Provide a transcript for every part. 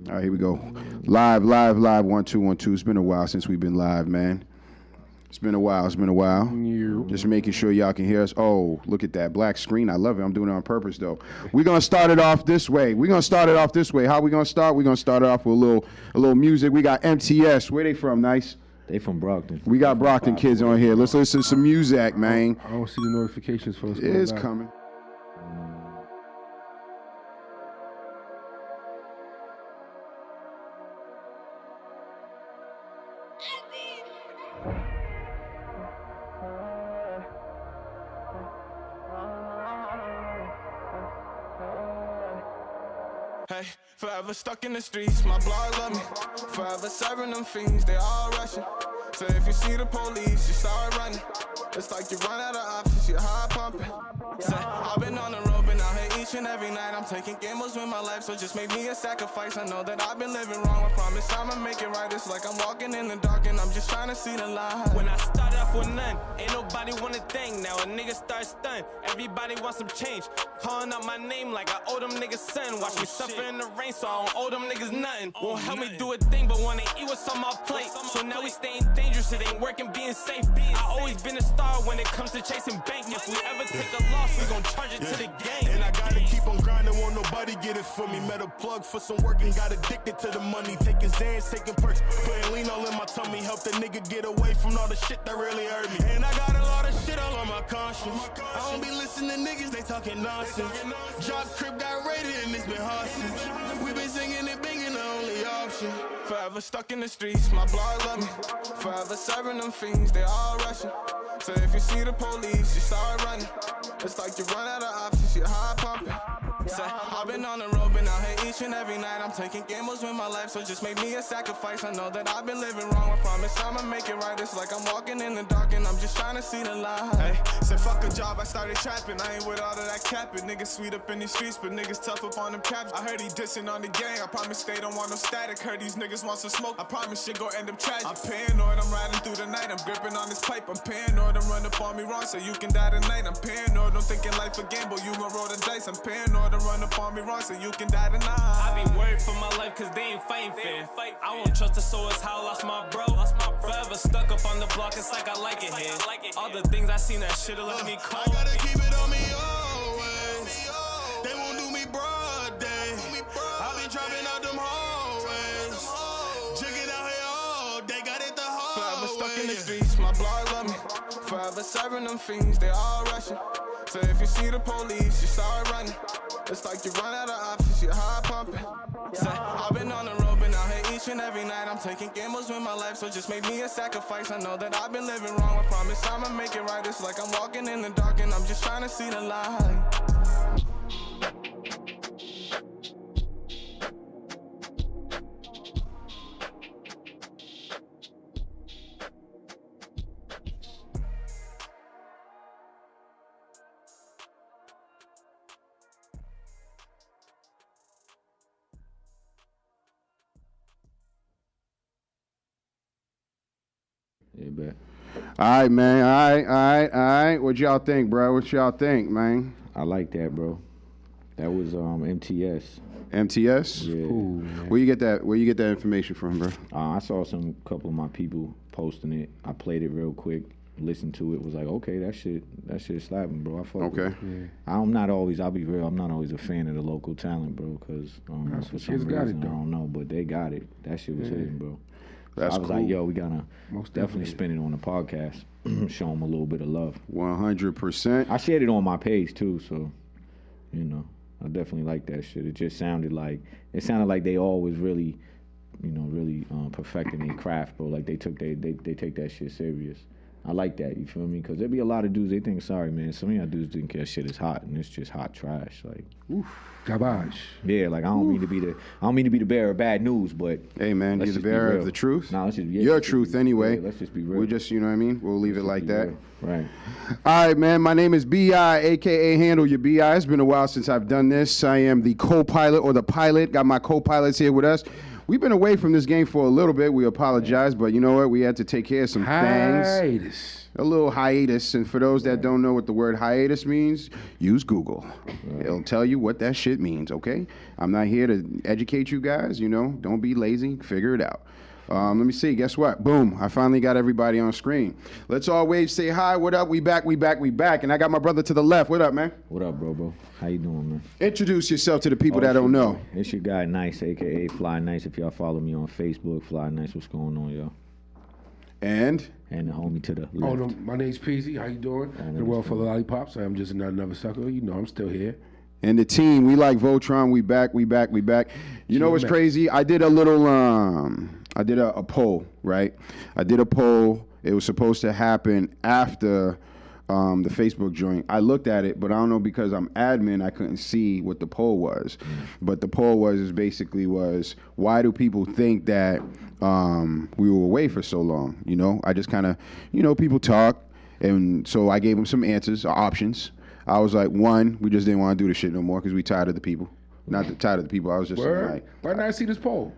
All right, here we go. Live, 1, 2, 1, 2. It's been a while since we've been live, man. It's been a while. Just making sure y'all can hear us. Oh, look at that black screen. I love it. I'm doing it on purpose, though. We're going to start it off this way. How we going to start? We're going to start it off with a little music. We got MTS. Where they from, Nice? They from Brockton. We got Brockton kids on here. Let's listen to some music, man. I don't see the notifications for us. It's coming. Hey, forever stuck in the streets, my block love me. Forever serving them fiends, they all rushing. So if you see the police, you start running. It's like you run out of options, you're high pumping. Say, I've been on the road, been out here each and every night. I'm taking gambles with my life, so just make me a sacrifice. I know that I've been living wrong, I promise I'ma make it right. It's like I'm walking in the dark and I'm just trying to see the light. When I started off with none, ain't nobody want a thing. Now a nigga start stunned, everybody wants some change. Calling out my name like I owe them niggas son. Watch me suffer in the rain, so I don't owe them niggas nothing. Won't help me do a thing, but wanna eat what's on my plate. So now we staying dangerous, it ain't working being safe. I always been a star when it comes to chasing bank. If we ever take a loss, we gon' charge it to the game. And I gotta keep on grinding, won't nobody get it for me. Met a plug for some work and got addicted to the money. Taking Xans, taking perks, putting lean all in my tummy. Help the nigga get away from all the shit that really hurt me. And I got a lot of shit all on my conscience. I don't be listening to niggas, they talking nonsense. Drop crib got raided and it's been hostage. We been singing and binging the only option. Forever stuck in the streets, my block love me. Forever serving them fiends, they all rushing. So if you see the police, you start running. It's like you run out of options, you're high pumping. Say, I've been on the road, been out here each and every night. I'm taking gambles with my life, so just make me a sacrifice. I know that I've been living wrong, I promise I'ma make it right. It's like I'm walking in the dark and I'm just trying to see the light. Hey, said fuck a job, I started trapping. I ain't with all of that capping. Niggas sweet up in these streets, but niggas tough up on them caps. I heard he dissing on the gang, I promise they don't want no static. Heard these niggas want some smoke, I promise shit gon' end up tragic. I'm paranoid, I'm riding through the night, I'm gripping on this pipe. I'm paranoid, I'm run up on me wrong, so you can die tonight. I'm paranoid, don't thinking life a gamble, you gon' roll the dice. I'm paranoid, I'm run up on me wrong, so you can die tonight. I be worried for my life cause they ain't fighting fair. I won't trust the soul, it's how I lost my bro. Forever stuck up on the block, it's like I like it here. All the things I seen that should've left me cold. I gotta keep it on me always. They won't do me broad day. I been trapping out them hallways. Jigging out here all day, got it the hard Forever stuck in the streets, my block love me. Forever serving them fiends, they all rushing. So if you see the police, you start running. It's like you run out of options, you're high pumping. Say, I've been on the road, been out here each and every night. I'm taking gambles with my life, so just make me a sacrifice. I know that I've been living wrong, I promise I'ma make it right. It's like I'm walking in the dark and I'm just trying to see the light. Yeah, bet. All right, man. All right. What y'all think, bro? What y'all think, man? I like that, bro. That was MTS. MTS? Yeah. Cool, Where you get that information from, bro? I saw couple of my people posting it. I played it real quick, listened to it, was like, okay, that shit slapping, bro. I fuck Okay. with it. Yeah. I'll be real, I'm not always a fan of the local talent, bro, because for some reason, I don't know, but they got it. That shit was hitting, bro. That's I was cool. like, yo, we gotta definitely spin it on the podcast, show them a little bit of love. 100%. I shared it on my page too, so you know, I definitely like that shit. It just sounded like they all was really, really perfecting their craft, bro. Like they take that shit serious. I like that, you feel me? Because there be a lot of dudes, they think, sorry, man, some of y'all dudes think that shit is hot, and it's just hot trash. Like, oof, garbage. Yeah, like I don't mean to be the bearer of bad news, but hey, man, you're the bearer of the truth. Nah, let's just your truth anyway. Yeah, let's just be real. We'll just, you know what I mean? We'll leave it like that. Real. Right. All right, man. My name is B.I., a.k.a. Handle Your B.I. It's been a while since I've done this. I am the co-pilot or the pilot. Got my co-pilots here with us. We've been away from this game for a little bit. We apologize, but you know what? We had to take care of some things. Hiatus. A little hiatus. And for those that don't know what the word hiatus means, use Google. It'll tell you what that shit means, okay? I'm not here to educate you guys, you know. Don't be lazy. Figure it out. Let me see. Guess what? Boom. I finally got everybody on screen. Let's all wave, say hi. What up? We back. And I got my brother to the left. What up, man? What up, bro? How you doing, man? Introduce yourself to the people that don't know. It's your guy, Nice, a.k.a. Fly Nice. If y'all follow me on Facebook, Fly Nice, what's going on, y'all? And the homie to the left. Oh, no, my name's Peazy. How you doing? In the world full of lollipops. I'm just another sucker. You know, I'm still here. And the team, we like Voltron. We back. You know what's crazy? I did a little, I did a poll, right? I did a poll. It was supposed to happen after the Facebook joint. I looked at it, but I don't know, because I'm admin, I couldn't see what the poll was. But the poll was why do people think that we were away for so long? You know, I just kind of, you know, people talk, and so I gave them some answers, options. I was like, one, we just didn't want to do the shit no more because we tired of the people. Tired of the people. I was just like, why not see this poll?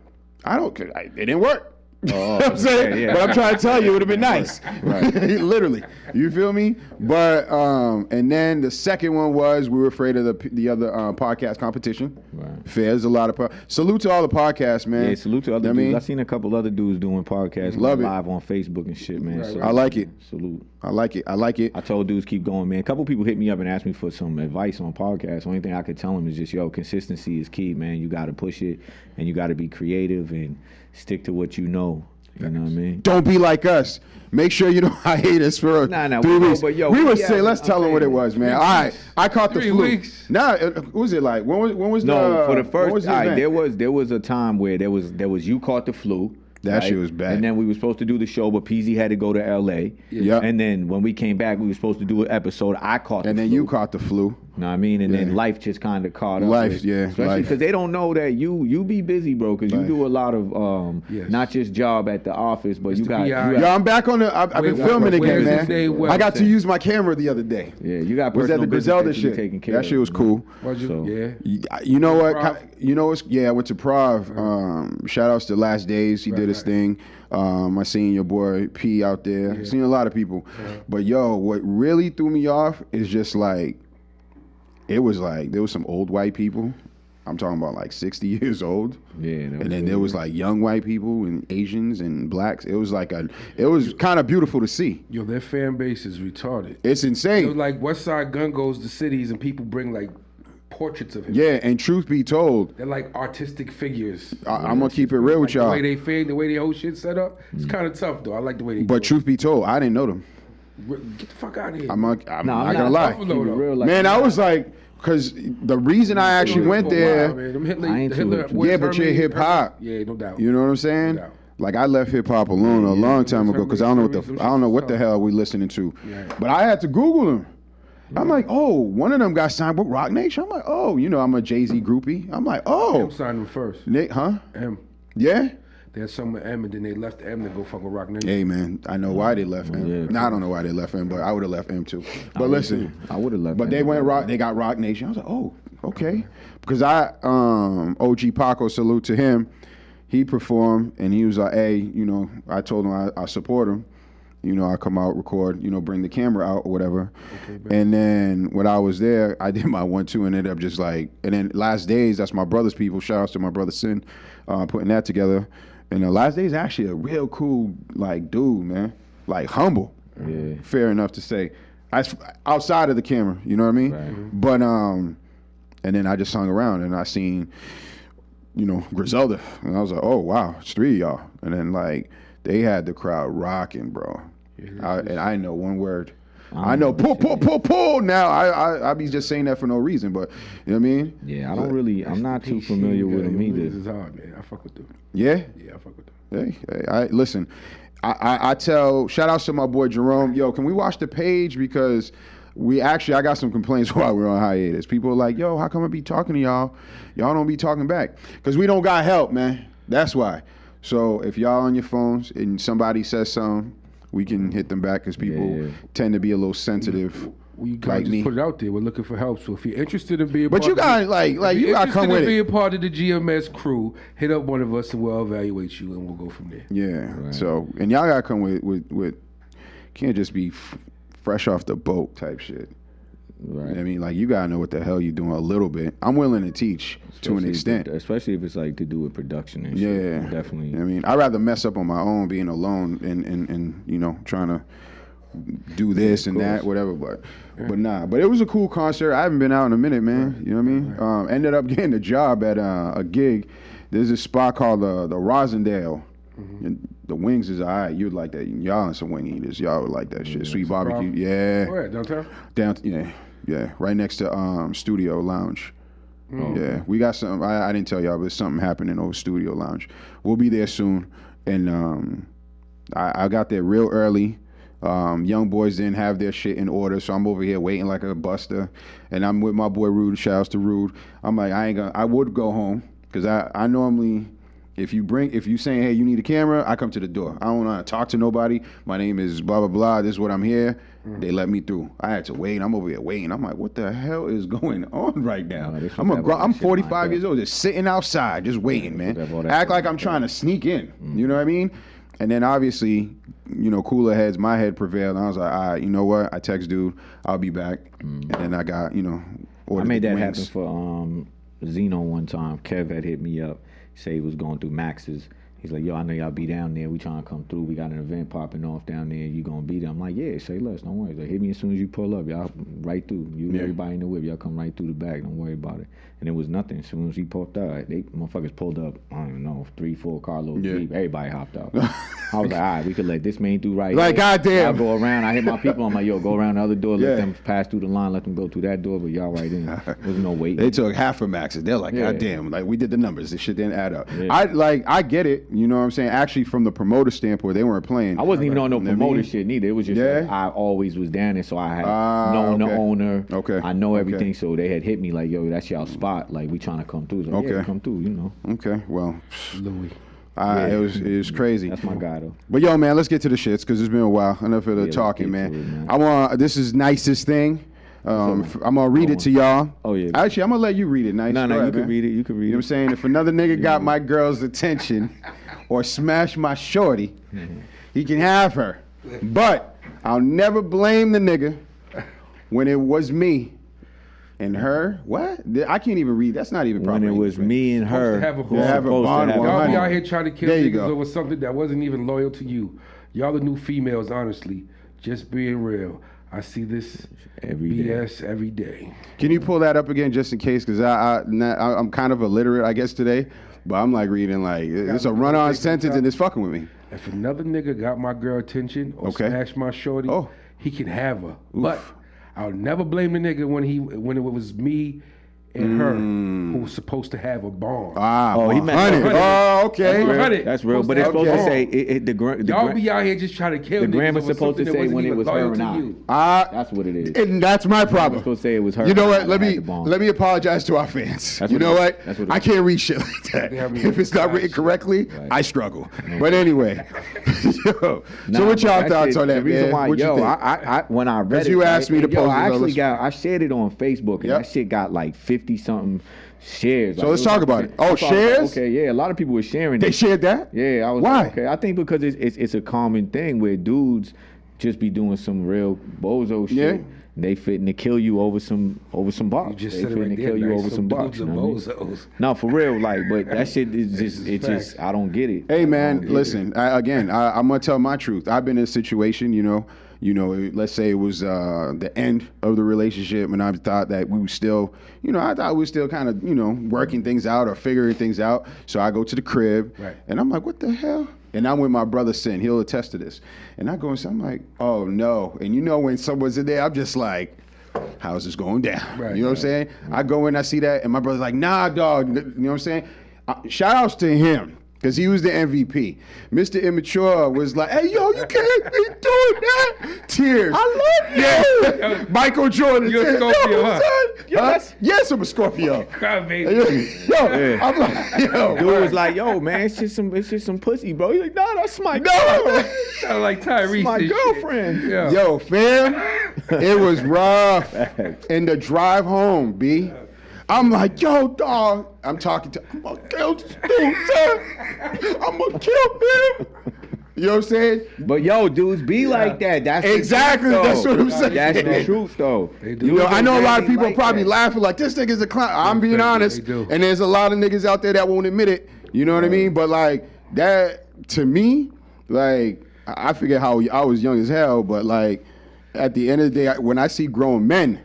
It didn't work. Oh, You know what I'm saying? yeah. But I'm trying to tell you, it would have been nice. Right. Literally. You feel me? But, and then the second one was, we were afraid of the other podcast competition. Right. Fair. There's a lot of, salute to all the podcasts, man. Yeah, salute to other dudes. I seen a couple other dudes doing podcasts live on Facebook and shit, man. Right, So, I like it. Salute. I like it. I told dudes keep going, man. A couple people hit me up and asked me for some advice on podcasts. Only thing I could tell them is just, consistency is key, man. You got to push it, and you got to be creative and stick to what you know. You know what I mean? Don't be like us. Make sure you don't hiatus for 3 weeks. But yo, we would say, let's tell them what it was, man. All right, I caught the 3 flu. weeks. Nah, what was it like? When was for the first. what was the All right, event? there was a time where there was you caught the flu. That shit was bad. And then we were supposed to do the show, but Peazy had to go to L.A. Yeah. And then when we came back, we were supposed to do an episode. I caught the flu. And then you caught the flu. Know what I mean? And then life just kind of caught up. Life, with, yeah, especially life. because they don't know that you be busy, bro. Because you do a lot of not just job at the office, but you got. Yo, I'm back on the. I've been filming again, man. I got to use my camera the other day. Yeah, you got. Was that the Griselda shit? Taking care That shit was cool. You know what? You know what's? Yeah, I went to Prov. Shout outs to Last Days. He did his thing. I seen your boy P out there. I seen a lot of people. But yo, what really threw me off is just like, it was like, there was some old white people. I'm talking about like 60 years old. Yeah. And then there was like young white people and Asians and blacks. It was like it was kind of beautiful to see. Yo, their fan base is retarded. It's insane. It was like West Side Gun goes to cities and people bring like portraits of him. Yeah, and truth be told, they're like artistic figures. I'm gonna keep it real with y'all. The way they fade, the way the whole shit set up, it's kind of tough though. I like the way they. But truth be told, I didn't know them. Get the fuck out of here. I'm not gonna lie. Buffalo, Man, I was like, because the reason I actually went there, yeah, but you're hip hop. Yeah, no doubt. You know what I'm saying? No doubt. Like I left hip hop alone a long time ago because I don't know what the hell we listening to. Yeah. But I had to Google them. I'm like, oh, one of them got signed with Rock Nation. I'm like, oh, you know, I'm a Jay-Z groupie. I'm like, oh. M signed him first. Nick, huh? M. Yeah? They had some with M, and then they left M to go fuck with Rock Nation. Hey, man, I know why they left M. Yeah. Nah, I don't know why they left M, but I would have left M too. But listen. I would have left. But they went rock. They got Rock Nation. I was like, oh, okay. Because OG Paco, salute to him. He performed, and he was like, hey, you know, I told him I support him. You know, I come out, record, you know, bring the camera out or whatever. Okay, and then when I was there, I did my 1-2 and ended up just like, and then Last Days, that's my brother's people. Shout outs to my brother Sin, putting that together. And Last Days actually a real cool, like, dude, man. Like, humble. Yeah. Fair enough to say. Outside of the camera, you know what I mean? Right. But, and then I just hung around and I seen, you know, Griselda. And I was like, oh, wow, it's 3 of y'all. And then, like, they had the crowd rocking, bro. And I know one word. I know pull. Now I be just saying that for no reason, but you know what I mean? Yeah, I'm not too familiar with them either. This is hard, man. I fuck with them. Yeah? Yeah, I fuck with them. Hey, listen, I tell, shout outs to my boy Jerome. Yo, can we watch the page? Because I got some complaints while we're on hiatus. People are like, yo, how come I be talking to y'all? Y'all don't be talking back. Because we don't got help, man. That's why. So if y'all on your phones and somebody says something, we can hit them back because people tend to be a little sensitive We gotta just put it out there. We're looking for help. So if you're interested in being, but you got you got to come with it. Being part of the GMS crew, hit up one of us and we'll evaluate you and we'll go from there. Yeah. Right. So and y'all gotta come with can't just be fresh off the boat type shit. Right. I mean, like you gotta know what the hell you're doing a little bit. I'm willing to teach to an extent, especially if it's like to do with production and shit. Yeah, definitely. I mean, I'd rather mess up on my own, being alone, and you know, trying to do this and that, whatever. But nah. But it was a cool concert. I haven't been out in a minute, man. Right. You know what I mean? Ended up getting a job at a gig. There's a spot called the Rosendale. And the wings is alright. You'd like that. Y'all and some wing eaters. Y'all would like that shit. Sweet barbecue. Yeah. Where? Downtown? Yeah. Right next to Studio Lounge. Yeah. We got something. I didn't tell y'all, but something happening over Studio Lounge. We'll be there soon. And I got there real early. Young boys didn't have their shit in order, so I'm over here waiting like a buster. And I'm with my boy Rude. Shouts to Rude. I'm like, I would go home because I normally. If you saying, hey, you need a camera, I come to the door. I don't want to talk to nobody. My name is blah, blah, blah. This is what I'm here. They let me through. I had to wait. I'm over here waiting. I'm like, what the hell is going on right now? I'm 45 years old, just sitting outside, just waiting, man. Act like I'm trying to sneak in. You know what I mean? And then obviously, you know, cooler heads, my head prevailed. And I was like, all right, you know what? I text dude, I'll be back. And then I got, you know, I made that happen for Zeno one time. Kev had hit me up. Say he was going through Max's. He's like, yo, I know y'all be down there. We trying to come through. We got an event popping off down there. You gonna be there? I'm like, yeah, say less. Don't worry. He's like, hit me as soon as you pull up. Y'all right through. You and everybody in the whip. Y'all come right through the back. Don't worry about it. And it was nothing. As soon as he pulled out, they motherfuckers pulled up, I don't even know, 3-4 carloads deep. Everybody hopped out. I was like, all right, we could let this man through right like, here. goddamn. I'll go around. I hit my people. I'm like, yo, go around the other door. Let them pass through the line. Let them go through that door. But y'all right in. There's no waiting. They took half of Max's. They're like, goddamn. Like, we did the numbers. This shit didn't add up. I get it. You know what I'm saying? Actually, from the promoter standpoint, they weren't playing. I wasn't even on no promoter shit neither. It was just like, I always was down there, so I had known the owner. Okay. I know everything, so they had hit me like, yo, that's y'all spot. Like, we trying to come through. So, yeah, come through, you know. Okay, well. Louis. It was crazy. That's my guy, though. But, yo, man, let's get to the shits, because it's been a while. Enough of the talking, man. This is nicest thing. I'm going to read it to y'all. Oh, yeah. Actually, I'm going to let you read it, Nice. No, you can read it. You can read it. You know what I'm saying? If another nigga got my girl's attention or smash my shorty, he can have her. But I'll never blame the nigga when it was me and her. What? I can't even read. That's not even proper. When it was me and her. Have a bond. Y'all be out here trying to kill niggas go. over something that wasn't even loyal to you. Y'all the new females, honestly. Just being real. I see this BS every day. Can you pull that up again just in case? Because I'm kind of illiterate, I guess, today. But I'm like reading like, it's a run-on sentence and it's fucking with me. If another nigga got my girl attention or smashed my shorty, he can have her. Oof. But I'll never blame the nigga when it was me and her who was supposed to have a bond. He meant 100. Oh, okay. That's real. But it's supposed to say y'all be out here just trying to kill niggas. The grammar's supposed to say when it was her and I. That's what it is. And that's my problem. It's supposed to say it was her. You know what? Let me apologize to our fans. You know what? I can't read shit like that. If it's not written correctly, I struggle. But anyway. So what y'all thoughts on that, man? The reason why, I when I read it, you asked me to post it. I shared it on Facebook, and that shit got like 50-something shares. So let's talk about it. Oh, shares? Okay, yeah, a lot of people were sharing it. They shared that? Yeah, I was Why? Like, okay, I think because it's a common thing where dudes just be doing some real bozo shit. Yeah. They fitting to kill you over some bucks. They fitting to kill you over some bucks. You know what I mean? No, for real, like, but that shit is just I don't get it. Hey man, listen, I'm gonna tell my truth. I've been in a situation, you know, let's say it was the end of the relationship, and I thought that we were still, I thought we were still kind of, working things out or figuring things out. So I go to the crib, and I'm like, what the hell? And I'm with my brother Sin. He'll attest to this. And I go and say, I'm like, oh no. And when someone's in there, I'm just like, how's this going down? Right, you know what I'm saying? I go in, I see that, and my brother's like, nah, dog. You know what I'm saying? Shout outs to him. Because he was the MVP. Mr. Immature was like, hey, yo, you can't be doing that. Tears. I love you. Yeah. Michael Jordan. You're a Scorpio, huh? Yes, I'm a Scorpio. Cry, baby. I'm like, yo. Dude was like, yo, man, it's just some pussy, bro. He's like, nah, that's my girl. Sound like Tyrese. That's my girlfriend. Yeah. Yo, fam. It was rough. And the drive home, B. I'm like, yo, dog. I'm gonna kill this dude, son. I'm gonna kill him. You know what I'm saying? But yo, dudes be like that. That's exactly. That's what I'm saying. That's the truth, though. You know, I know a lot of people probably laughing like, this nigga's a clown. I'm being honest. And there's a lot of niggas out there that won't admit it. You know what I mean? But like that, to me, like, I forget how I was young as hell, but like at the end of the day, when I see grown men,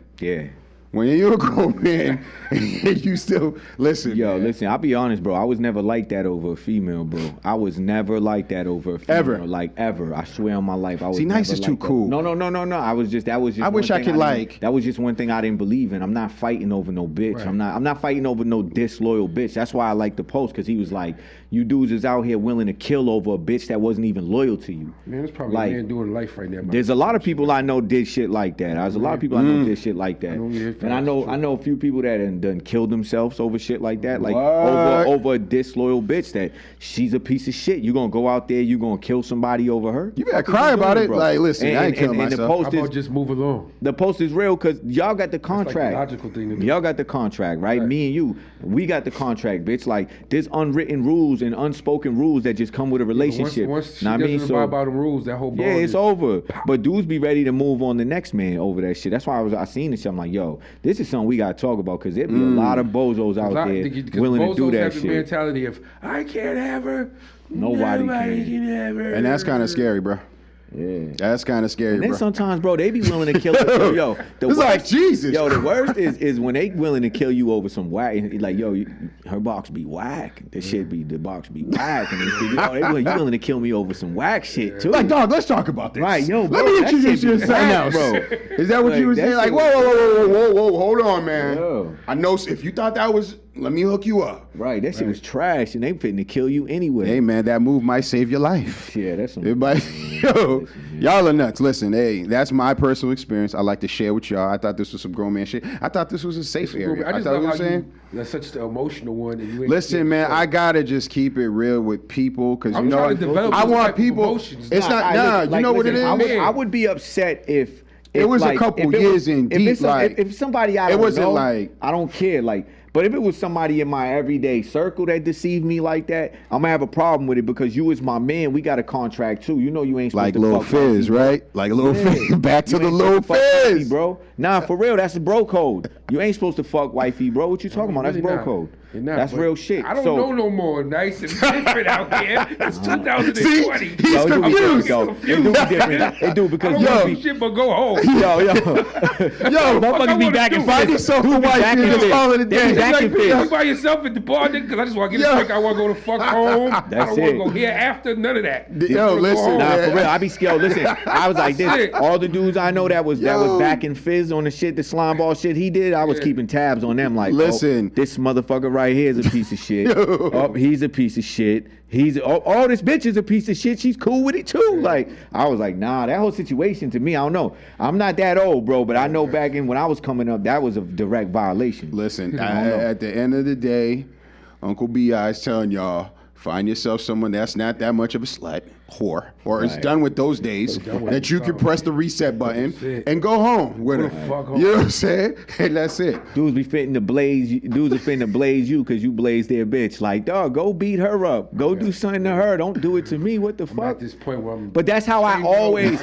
when you're a grown man, you still listen. Yo, listen, I'll be honest, bro. I was never like that over a female, bro. I was never like that over a female. Ever. Like, ever. I swear on my life. I was See, nice never is like too that. cool. No. That was just I wish I could like. That was just one thing I didn't believe in. I'm not fighting over no bitch. Right. I'm not fighting over no disloyal bitch. That's why I like the post, because he was like, you dudes is out here willing to kill over a bitch that wasn't even loyal to you. Man, there's probably like, a man doing life right now. There's a lot of people I know did shit like that. There's a lot of people I know did shit like that. And I know a few people that done killed themselves over shit like that. Like over a disloyal bitch that she's a piece of shit. You gonna go out there, you gonna kill somebody over her? You better cry about it. Bro. Like, listen, I ain't killing myself. The post How about just move along? The post is real because y'all got the contract. That's like the logical thing to do. Y'all got the contract, right? Me and you, we got the contract, bitch. Like, there's unwritten rules and unspoken rules that just come with a relationship. Once she doesn't abide by the rules, that whole ball it's over. But dudes be ready to move on the next man over that shit. That's why I seen this shit. I'm like, yo, this is something we gotta talk about, because there be a lot of bozos out there willing to do that shit. The mentality of, I can't have her. Nobody can have her. And that's kind of scary, bro. Yeah, that's kind of scary, and then bro. sometimes, bro, they be willing to kill you. Yo, the it's worst, like Jesus. Yo, the worst is when they willing to kill you over some whack. Like, yo, her box be whack. The box be whack. And you willing to kill me over some whack shit too? Like, dog, let's talk about this. Right, yo, bro, let me introduce you to something else, bro. Is that what you were saying? Like, whoa, hold on, man. Yo. I know if you thought that was, let me hook you up. Right, that shit was trash, and they fitting to kill you anyway. Hey, man, that move might save your life. Yeah, that's some. Yo, y'all are nuts. Listen, hey, that's my personal experience. I like to share with y'all. I thought this was some grown man shit. I thought this was a safe area. I just thought love what how I'm saying. That's such the emotional one. And you ain't Listen, man, I gotta just keep it real with people, because you know I want people. It's not. You know what it is. I would be upset if it was a couple years in deep. If somebody I don't know, it wasn't like I don't care. Like, but if it was somebody in my everyday circle that deceived me like that, I'm gonna have a problem with it, because you is my man. We got a contract too. You know you ain't supposed like to Lil fuck Fizz, right? Like Lil Fizz. Back to the Lil Fizz, bro. Nah, for real, that's the bro code. You ain't supposed to fuck wifey, bro. What you talking about? That's bro code. That's real shit. I don't know no more. Nice and different out here. It's 2020. He's confused. It do, because I don't shit but go home. Yo, motherfuckers be back and find yourself a wife and just call it a day. You by yourself at the bar, nigga, because I just want to get a drink. I want to go to fuck home. I don't want to go here after. None of that. Yo, listen. Nah, for real, I be scared. Listen, I was like this. All the dudes I know that was back in Fizz on the shit, the slime ball shit he did, I was keeping tabs on them. Like, listen, this motherfucker right here is a piece of shit. He's a piece of shit. All this bitch is a piece of shit. She's cool with it too. Like, I was like, nah, that whole situation to me, I don't know. I'm not that old, bro, but I know back in when I was coming up, that was a direct violation. Listen, at the end of the day, Uncle B.I. is telling y'all, find yourself someone that's not that much of a slut, whore, or is done with those days, that you can press the reset button and go home with her. You know what I'm saying? And that's it. Dudes be fitting to blaze. Dudes are fitting to blaze you because you blaze their bitch. Like, dog, go beat her up. Go do something to her. Don't do it to me. What the fuck? At this point where but that's how I always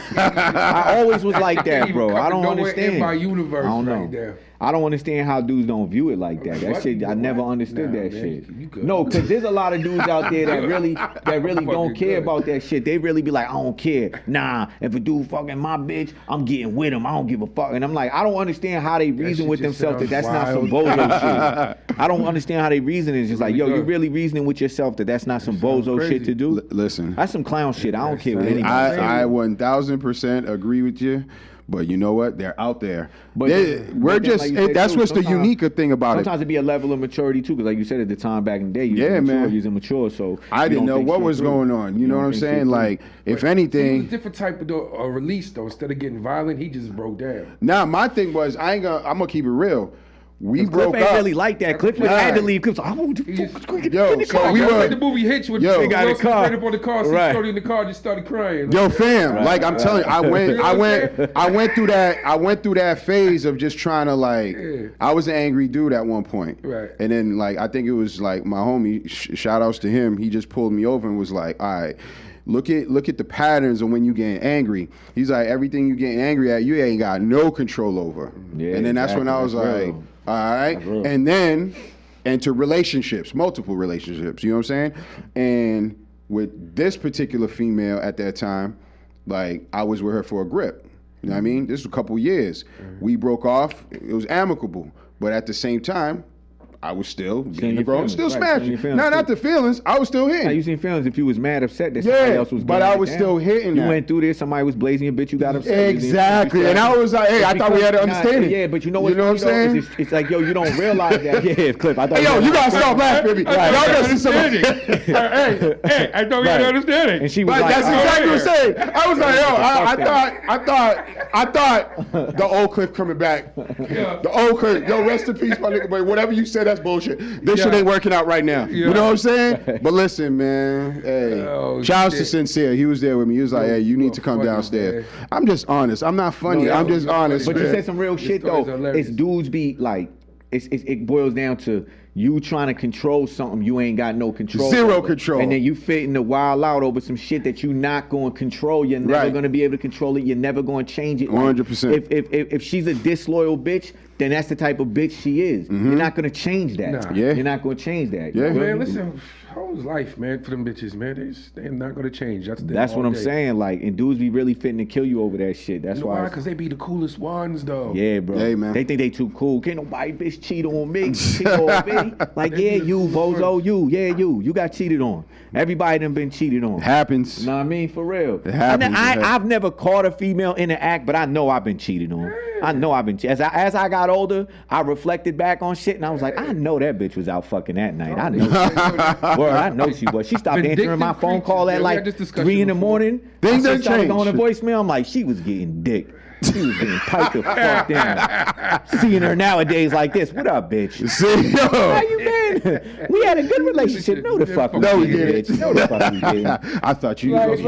was like that, bro. I don't understand. In my universe, I don't know. Right there. I don't understand how dudes don't view it like that. That shit, I never understood that shit. No, because there's a lot of dudes out there that really don't care about that shit. They really be like, I don't care. Nah, if a dude fucking my bitch, I'm getting with him. I don't give a fuck. And I'm like, I don't understand how they reason with themselves that that's not some bozo shit. I don't understand how they reason. It's just like, yo, you really reasoning with yourself that that's not some bozo shit to do? Listen. That's some clown shit. I don't care what anybody I 1000% agree with you. But you know what? They're out there. But that's what's the unique thing about it. Sometimes it be a level of maturity too, because like you said at the time back in the day, you was immature. So I didn't know what was going on. You know what I'm saying? Like, if anything, it was a different type of release though. Instead of getting violent, he just broke down. Nah, my thing was I'm gonna keep it real. We broke Cliff up. ain't really like that. Cliff had to leave. Cliff was like, I want to so we were. Like the movie Hitch with they got a car. right up on the car, so Shorty in the car just started crying. Yo, fam, like I'm telling you, I went through that phase of just trying to like. I was an angry dude at one point, right? And then like I think it was like my homie. Shout outs to him. He just pulled me over and was like, all right. Look at the patterns of when you getting angry. He's like, everything you getting angry at, you ain't got no control over. Yeah, and then that's when I was like, all right. And then enter relationships, multiple relationships. You know what I'm saying? And with this particular female at that time, like I was with her for a grip. You know what I mean? This was a couple years. We broke off. It was amicable, but at the same time, I was still being the bro, still smashing. Not the feelings. I was still hitting. You seen feelings if you was mad upset that somebody else was. But I was still hitting. You went through this. Somebody was blazing your bitch. You got upset. Exactly. And I was like, hey, I thought we had an understanding. Yeah, but you know what I'm saying? It's like, yo, you don't realize that. Yeah, Cliff. I thought. Hey, yo, you gotta stop laughing at me. Y'all got understanding. Hey, I thought we had understanding. And she was like, that's exactly what I'm saying. I was like, yo, I thought the old Cliff coming back. The old Cliff. Yo, rest in peace, my nigga. But whatever you said, that's bullshit. This shit ain't working out right now. You know what I'm saying? But listen, man. Hey, shouts to Sincere. He was there with me. He was like, hey, you need to come downstairs. Man. I'm just honest. I'm not funny. I'm just honest. But man. you said some real shit though. It's dudes be like, it boils down to you trying to control something you ain't got no control. Zero control. And then you fitting the wild out over some shit that you not going to control. You're never going to be able to control it. You're never going to change it. 100%. If she's a disloyal bitch, then that's the type of bitch she is. You're not going to change that. Nah. Yeah. You're not going to change that. Yeah. Man, listen, how's life, man, for them bitches, man? They're not going to change. That's what I'm saying. Like, and dudes be really fitting to kill you over that shit. That's why. Because they be the coolest ones, though. Yeah, bro. Hey, man. They think they too cool. Can't nobody bitch cheat on me. Cheat on me. Like, yeah, you, bozo, you. Yeah, you got cheated on. Everybody done been cheated on. Happens. You know what I mean? For real. It happens. I've never caught a female in the act, but I know I've been cheated on. I know I've been cheated. As I got older, I reflected back on shit, and I was like, I know that bitch was out fucking that night. I know I know she was. She stopped answering my phone call at like 3 in the morning. Things done started changed. Going to voicemail. I'm like, she was getting dick. She was getting piped the fuck down. Seeing her nowadays like this. What up, bitch? See, yo. How you been? We had a good relationship. No, the fuck we didn't. No, the fuck we didn't. I thought you right.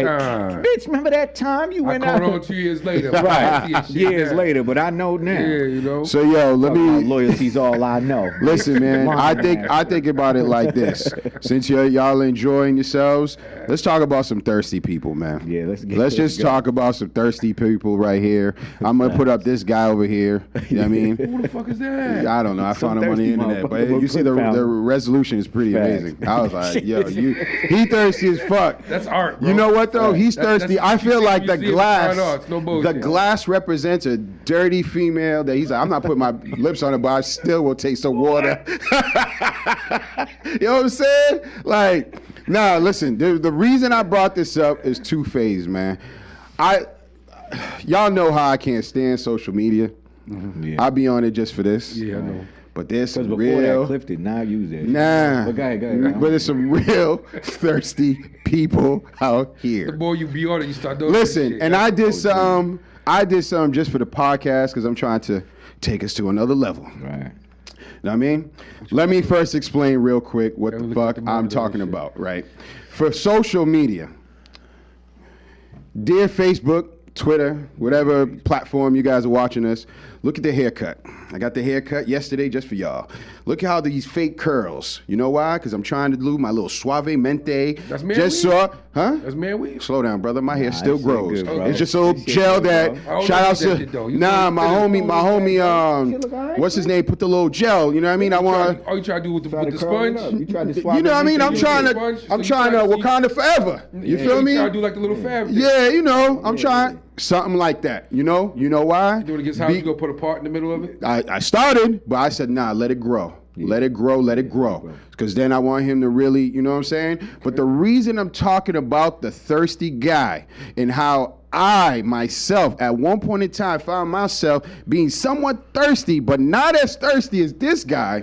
Time. Bitch, remember that time you went out? I caught on 2 years later. Right. Years later, but I know now. Yeah, you know. So, yo, let me. Loyalty's all I know. Listen, man, I think about it like this. Since y'all enjoying yourselves, let's talk about some thirsty people, man. Yeah, let's just talk about some thirsty people right here. I'm gonna put up this guy over here. You know what I mean? Who the fuck is that? I don't know. I found him on the internet, but you see the resolution is pretty amazing. I was like, yo, he thirsty as fuck. That's art, bro. You know what though? He's thirsty. I feel like the glass represents a dirty female that he's like, I'm not putting my lips on it, but I still will taste the water. You know what I'm saying? Like, nah, listen, the reason I brought this up is two-phase, man. Y'all know how I can't stand social media. Mm-hmm. Yeah. I be on it just for this. Yeah, I know. But there's some before real. That Cliff did not use that. Nah. But go ahead. But there's some real thirsty people out here. The more you be on it, you start doing. Listen, and I did some just for the podcast because I'm trying to take us to another level. Right. You know what I mean? Let me first explain real quick what the fuck I'm talking about, right? For social media, dear Facebook, Twitter, whatever platform you guys are watching us, look at the haircut. I got the haircut yesterday just for y'all. Look at how these fake curls. You know why? Because I'm trying to do my little suavemente. That's man just weave? Huh? That's man weave? Slow down, brother. My hair still grows. Good, it's just a little gel that. Shout out to my homie. What's his name? Put the little gel. You know what I mean? I want. Oh, you try to do with the sponge? You tried to You know what I mean? I'm trying to Wakanda forever. You feel me? You try to do like the little fabric. Yeah, you know. I'm trying something like that. You know? You know why? You do it against how you go put a part in the middle of it? I started, but I said, nah, let it grow. Yeah. Let it grow. Because then I want him to really, you know what I'm saying? Okay. But the reason I'm talking about the thirsty guy and how I, myself, at one point in time, found myself being somewhat thirsty, but not as thirsty as this guy,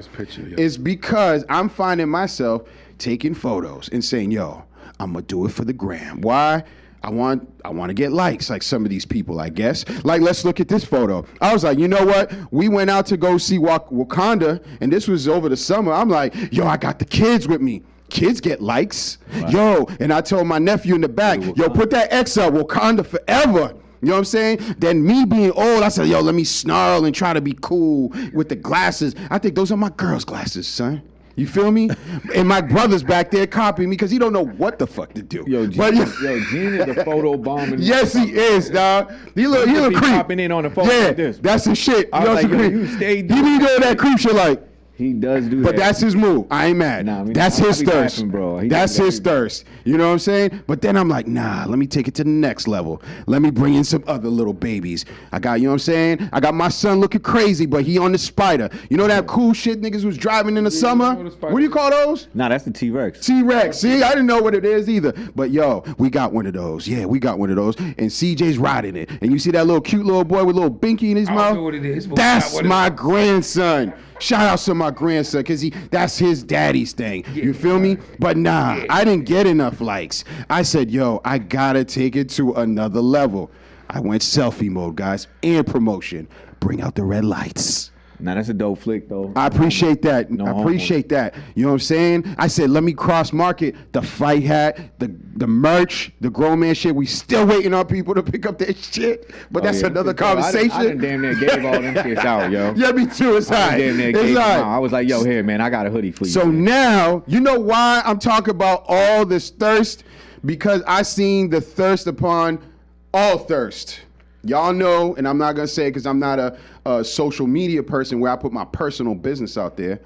is because I'm finding myself taking photos and saying, yo, I'm going to do it for the gram. Why? I want to get likes like some of these people, I guess. Like, let's look at this photo. I was like, you know what? We went out to go see Wakanda, and this was over the summer. I'm like, yo, I got the kids with me. Kids get likes. Right. Yo, and I told my nephew in the back, yo, put that X up, Wakanda forever. You know what I'm saying? Then me being old, I said, yo, let me snarl and try to be cool with the glasses. I think those are my girl's glasses, son. You feel me? And my brother's back there copying me because he don't know what the fuck to do. Yo, Gene is the photo bombing. Yes, he is, dog. He look creep. Popping in on the phone like this. That's his shit. I was like, yo, you stay doing he be doing that creep shit like. He does do that. But that's his move. I ain't mad. Nah, that's his thirst. Laughing, bro. That's his thirst. You know what I'm saying? But then I'm like, nah, let me take it to the next level. Let me bring in some other little babies. I got, you know what I'm saying? I got my son looking crazy, but he on the Spider. You know that cool shit niggas was driving in the summer? What do you call those? Nah, that's the T-Rex. T-Rex. See, I didn't know what it is either. But yo, we got one of those. Yeah, we got one of those. And CJ's riding it. And you see that little cute little boy with a little binky in his mouth? I don't know what it is. That's my grandson. Shout out to my grandson, because that's his daddy's thing. Yeah, you feel me? But nah, I didn't get enough likes. I said, yo, I gotta take it to another level. I went selfie mode, guys, and promotion. Bring out the red lights. Nah, that's a dope flick, though. I appreciate that. I appreciate that. You know what I'm saying? I said, let me cross market the fight hat, the merch, the grown man shit. We still waiting on people to pick up their shit, but that's another conversation. I done damn near gave all them shits out, yo. Yeah, me too. It's hot. I was like, yo, here, man, I got a hoodie for you. So now, you know why I'm talking about all this thirst? Because I seen the thirst upon all thirst. Y'all know, and I'm not going to say it because I'm not a social media person where I put my personal business out there.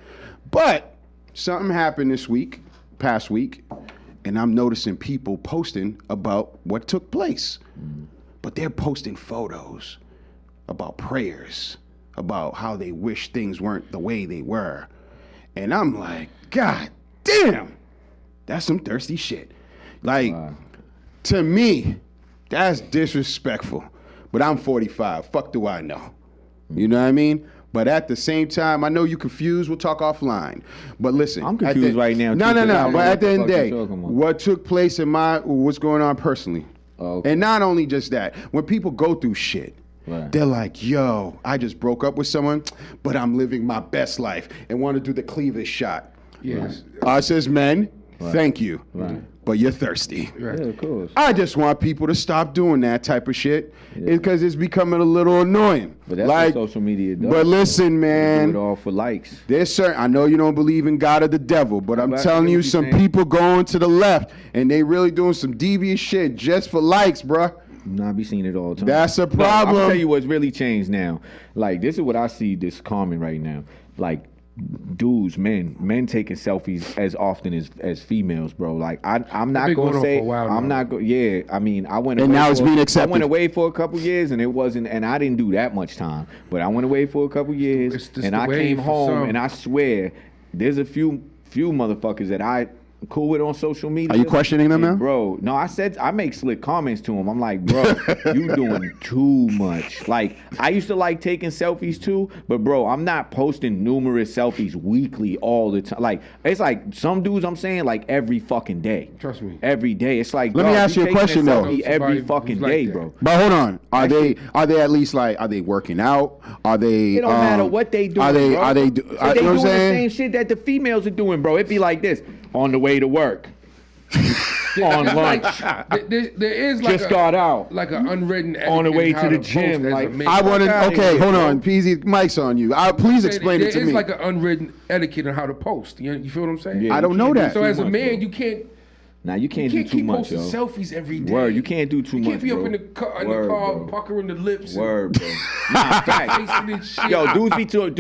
But something happened this past week, and I'm noticing people posting about what took place. But they're posting photos about prayers, about how they wish things weren't the way they were. And I'm like, God damn, that's some thirsty shit. Like, to me, that's disrespectful. But I'm 45. Fuck do I know? You know what I mean? But at the same time, I know you're confused. We'll talk offline. But listen. I'm confused right now. No. But at the end of the day, what took place in what's going on personally. Oh, okay. And not only just that, when people go through shit, they're like, yo, I just broke up with someone, but I'm living my best life and want to do the cleavage shot. Yes. Us as men, thank you. Right. But you're thirsty. Right. Yeah, of course. I just want people to stop doing that type of shit because it's becoming a little annoying. But that's what social media does. But listen, man. They do it all for likes. There's certain, I know you don't believe in God or the devil, but I'm telling you, some people going to the left and they really doing some devious shit just for likes, bruh. I be seeing it all the time. That's a problem. I'll tell you what's really changed now. Like, this is what I see this common right now. Like, dudes, men taking selfies as often as females, bro. Like, I'm not gonna say I'm not going. Yeah, I mean, I went. And now it's being accepted. I went away for a couple years, and it wasn't. And I didn't do that much time, but I went away for a couple years, and I came home, and I swear, there's a few motherfuckers that I cool with on social media. Are you questioning them now? Bro, no, I make slick comments to them. I'm like, bro, you doing too much. Like, I used to like taking selfies too, but bro, I'm not posting numerous selfies weekly all the time. Like, it's like some dudes I'm saying like every fucking day. Trust me. Every day. It's like, let me ask you a question though. Every fucking day, bro. But hold on. Are they at least like, are they working out? Are they It don't matter what they doing, they bro. they doing the same shit that the females are doing, bro. It'd be like this. On the way to work. On lunch. There is like just got out. Like an unwritten etiquette on the way to the gym. Like, I want to. Okay, hold on, Peazy, mic's on you. Please explain it to me. There is like an unwritten etiquette on how to post. You feel what I'm saying? Yeah, I don't know that. So as a man, you can't. Now you can't do too much, yo. You can't keep posting selfies every day. Word, you can't do too much, You can't be bro. up in the car puckering the lips. Word, bro. Nah, facts. Yo, dudes be taking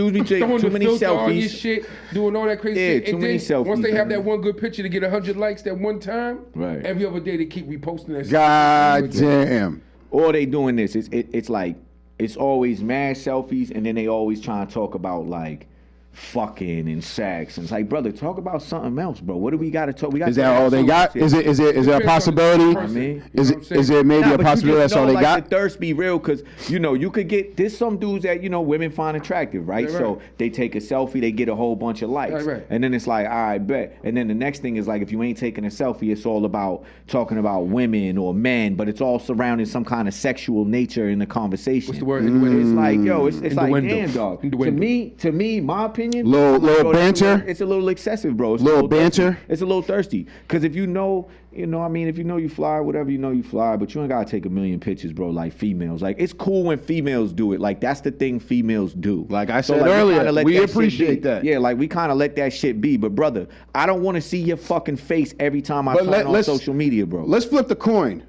too many selfies. On your shit, doing all that crazy shit. Too many selfies. Once they have that one good picture to get 100 likes that one time, right. Every other day they keep reposting that. God damn. Or they doing this. It's like it's always mad selfies, and then they always trying to talk about like fucking and sex. And it's like, brother, talk about something else, bro. What do we got to talk? We got. Is that all they got? Is it a possibility? I mean, is it maybe a possibility that's all they got? The thirst be real, because you could get there's some dudes that women find attractive, right? So they take a selfie, they get a whole bunch of likes, and then it's like, all right, bet. And then the next thing is like, if you ain't taking a selfie, it's all about talking about women or men, but it's all surrounding some kind of sexual nature in the conversation. What's the word? It's like, yo, it's like, damn, dog. To me, my opinion, little banter. It's a little excessive, bro. It's little banter. Thirsty. It's a little thirsty. Because if if you know you fly, whatever, you fly, but you ain't gotta take a million pictures, bro, like females. Like, it's cool when females do it. Like, that's the thing females do. Like I said earlier, we appreciate that. Yeah, like, we kind of let that shit be. But, brother, I don't want to see your fucking face every time I turn on social media, bro. Let's flip the coin.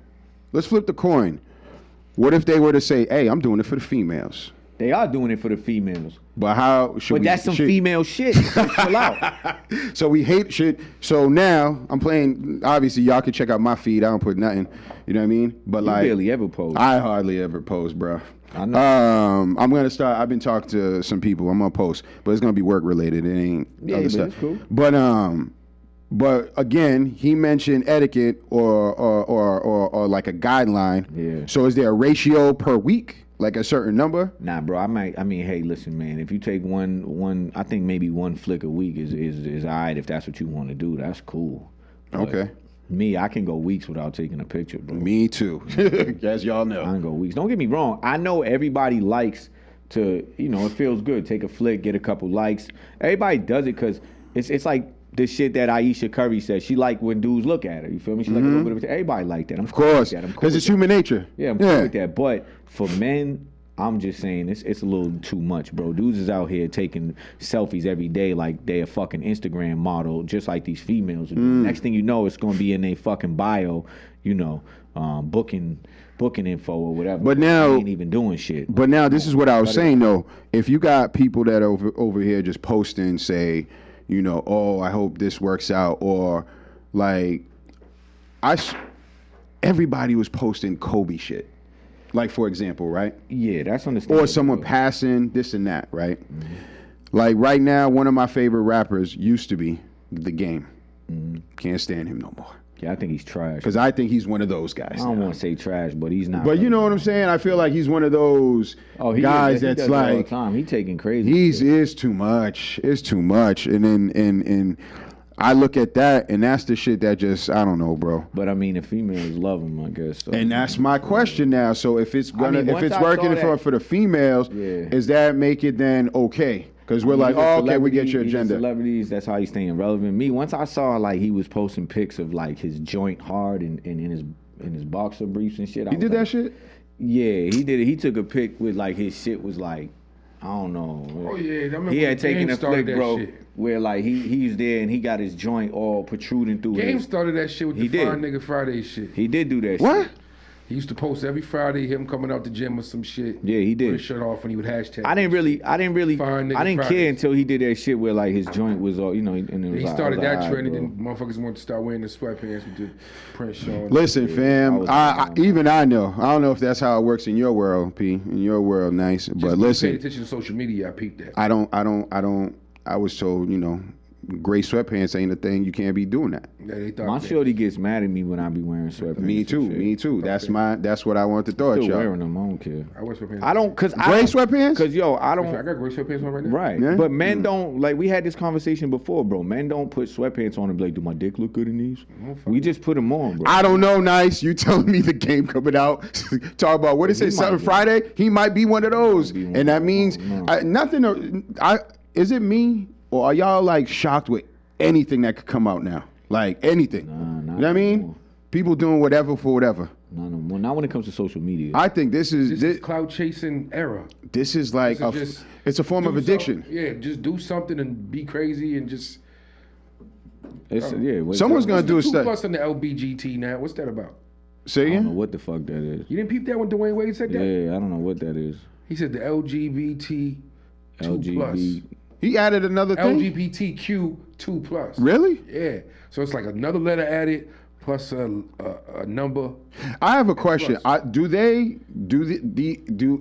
What if they were to say, hey, I'm doing it for the females? They are doing it for the females. But how should we? But that's some female shit. Chill out. So we hate shit. So now I'm playing. Obviously, y'all can check out my feed. I don't put nothing. You know what I mean? But you barely ever post. I hardly ever post, bro. I know. I'm gonna start. I've been talking to some people. I'm gonna post, but it's gonna be work related. It ain't other stuff. It's cool. But again, he mentioned etiquette or like a guideline. Yeah. So is there a ratio per week? Like a certain number? Nah, bro. Hey, listen, man. If you take one, I think maybe one flick a week is all right. If that's what you want to do, that's cool. But okay. Me, I can go weeks without taking a picture, bro. Me too. As y'all know. I can go weeks. Don't get me wrong. I know everybody likes to, it feels good. Take a flick, get a couple likes. Everybody does it because it's like the shit that Aisha Curry said. She like when dudes look at her. You feel me? She like a little bit of it. Everybody like that. Of course. Because it's human nature. Yeah, I'm cool with that. But for men, I'm just saying it's a little too much, bro. Dudes is out here taking selfies every day like they a fucking Instagram model, just like these females are doing. Next thing you know, it's gonna be in their fucking bio, booking info or whatever. But now they ain't even doing shit. But now this is what I was saying though. If you got people that over here just posting, say, oh, I hope this works out, or like everybody was posting Kobe shit. Like, for example, right? Yeah, that's understandable. Or someone passing this and that, right? Mm-hmm. Like, right now, one of my favorite rappers used to be The Game. Mm-hmm. Can't stand him no more. Yeah, I think he's trash. Because I think he's one of those guys. I don't want to say trash, but he's not. But you know what I'm saying? I feel like he's one of those guys that's like... all the time. He taking crazy. It's too much. It's too much. And then I look at that, and that's the shit that just, I don't know, bro. But I mean, the females love him, I guess. So. And that's my question now. So if it's working for the females, does that make it then okay? Because we're like, oh, okay, we get your agenda. Celebrities, that's how he's staying relevant. Me, once I saw like he was posting pics of like his joint hard and in his boxer briefs and shit. He did that shit? Yeah, he did it. He took a pic with like his shit was like, I don't know. Oh yeah, he had taken a flick, bro, where like he's there and he got his joint all protruding through. Game started that shit with the Fine Nigga Friday shit. He did do that. What? Shit. He used to post every Friday him coming out the gym or some shit. Yeah, he did. With his shirt off and he would hashtag. I didn't care until he did that shit where like his joint was all, and it was he started that trend, and then motherfuckers wanted to start wearing the sweatpants with the print showing. Listen, fam, I know. I don't know if that's how it works in your world, P. In your world, nice. But listen, pay attention to social media. I peeped that. I was told, gray sweatpants ain't a thing. You can't be doing that. Yeah, my shorty gets mad at me when I be wearing sweatpants. Me too. That's what I want to throw at y'all. Wearing them, I don't care. I wear sweatpants. I don't, cause gray sweatpants. Cause I got gray sweatpants on right now. Right, yeah? But men don't, like, we had this conversation before, bro. Men don't put sweatpants on and be like, do my dick look good in these? We just put them on, bro. I don't know, nice. You telling me the game coming out? Talk about what it says something Friday. He might be one of those, and that means nothing. Is it me or are y'all like shocked with anything that could come out now? Like anything. Nah, you know what I mean? More. People doing whatever for whatever. No more. Not when it comes to social media. I think this is cloud chasing era. This is like it's a form of addiction. Just do something and be crazy and just. Someone's gonna do a study. Plus on the LBGT now. What's that about? Say again? I don't know what the fuck that is. You didn't peep that when Dwayne Wade said that? Yeah, I don't know what that is. He said the LGBT 2+. He added another thing? LGBTQ 2+. Really? Yeah. So it's like another letter added plus a number. I have a question. Do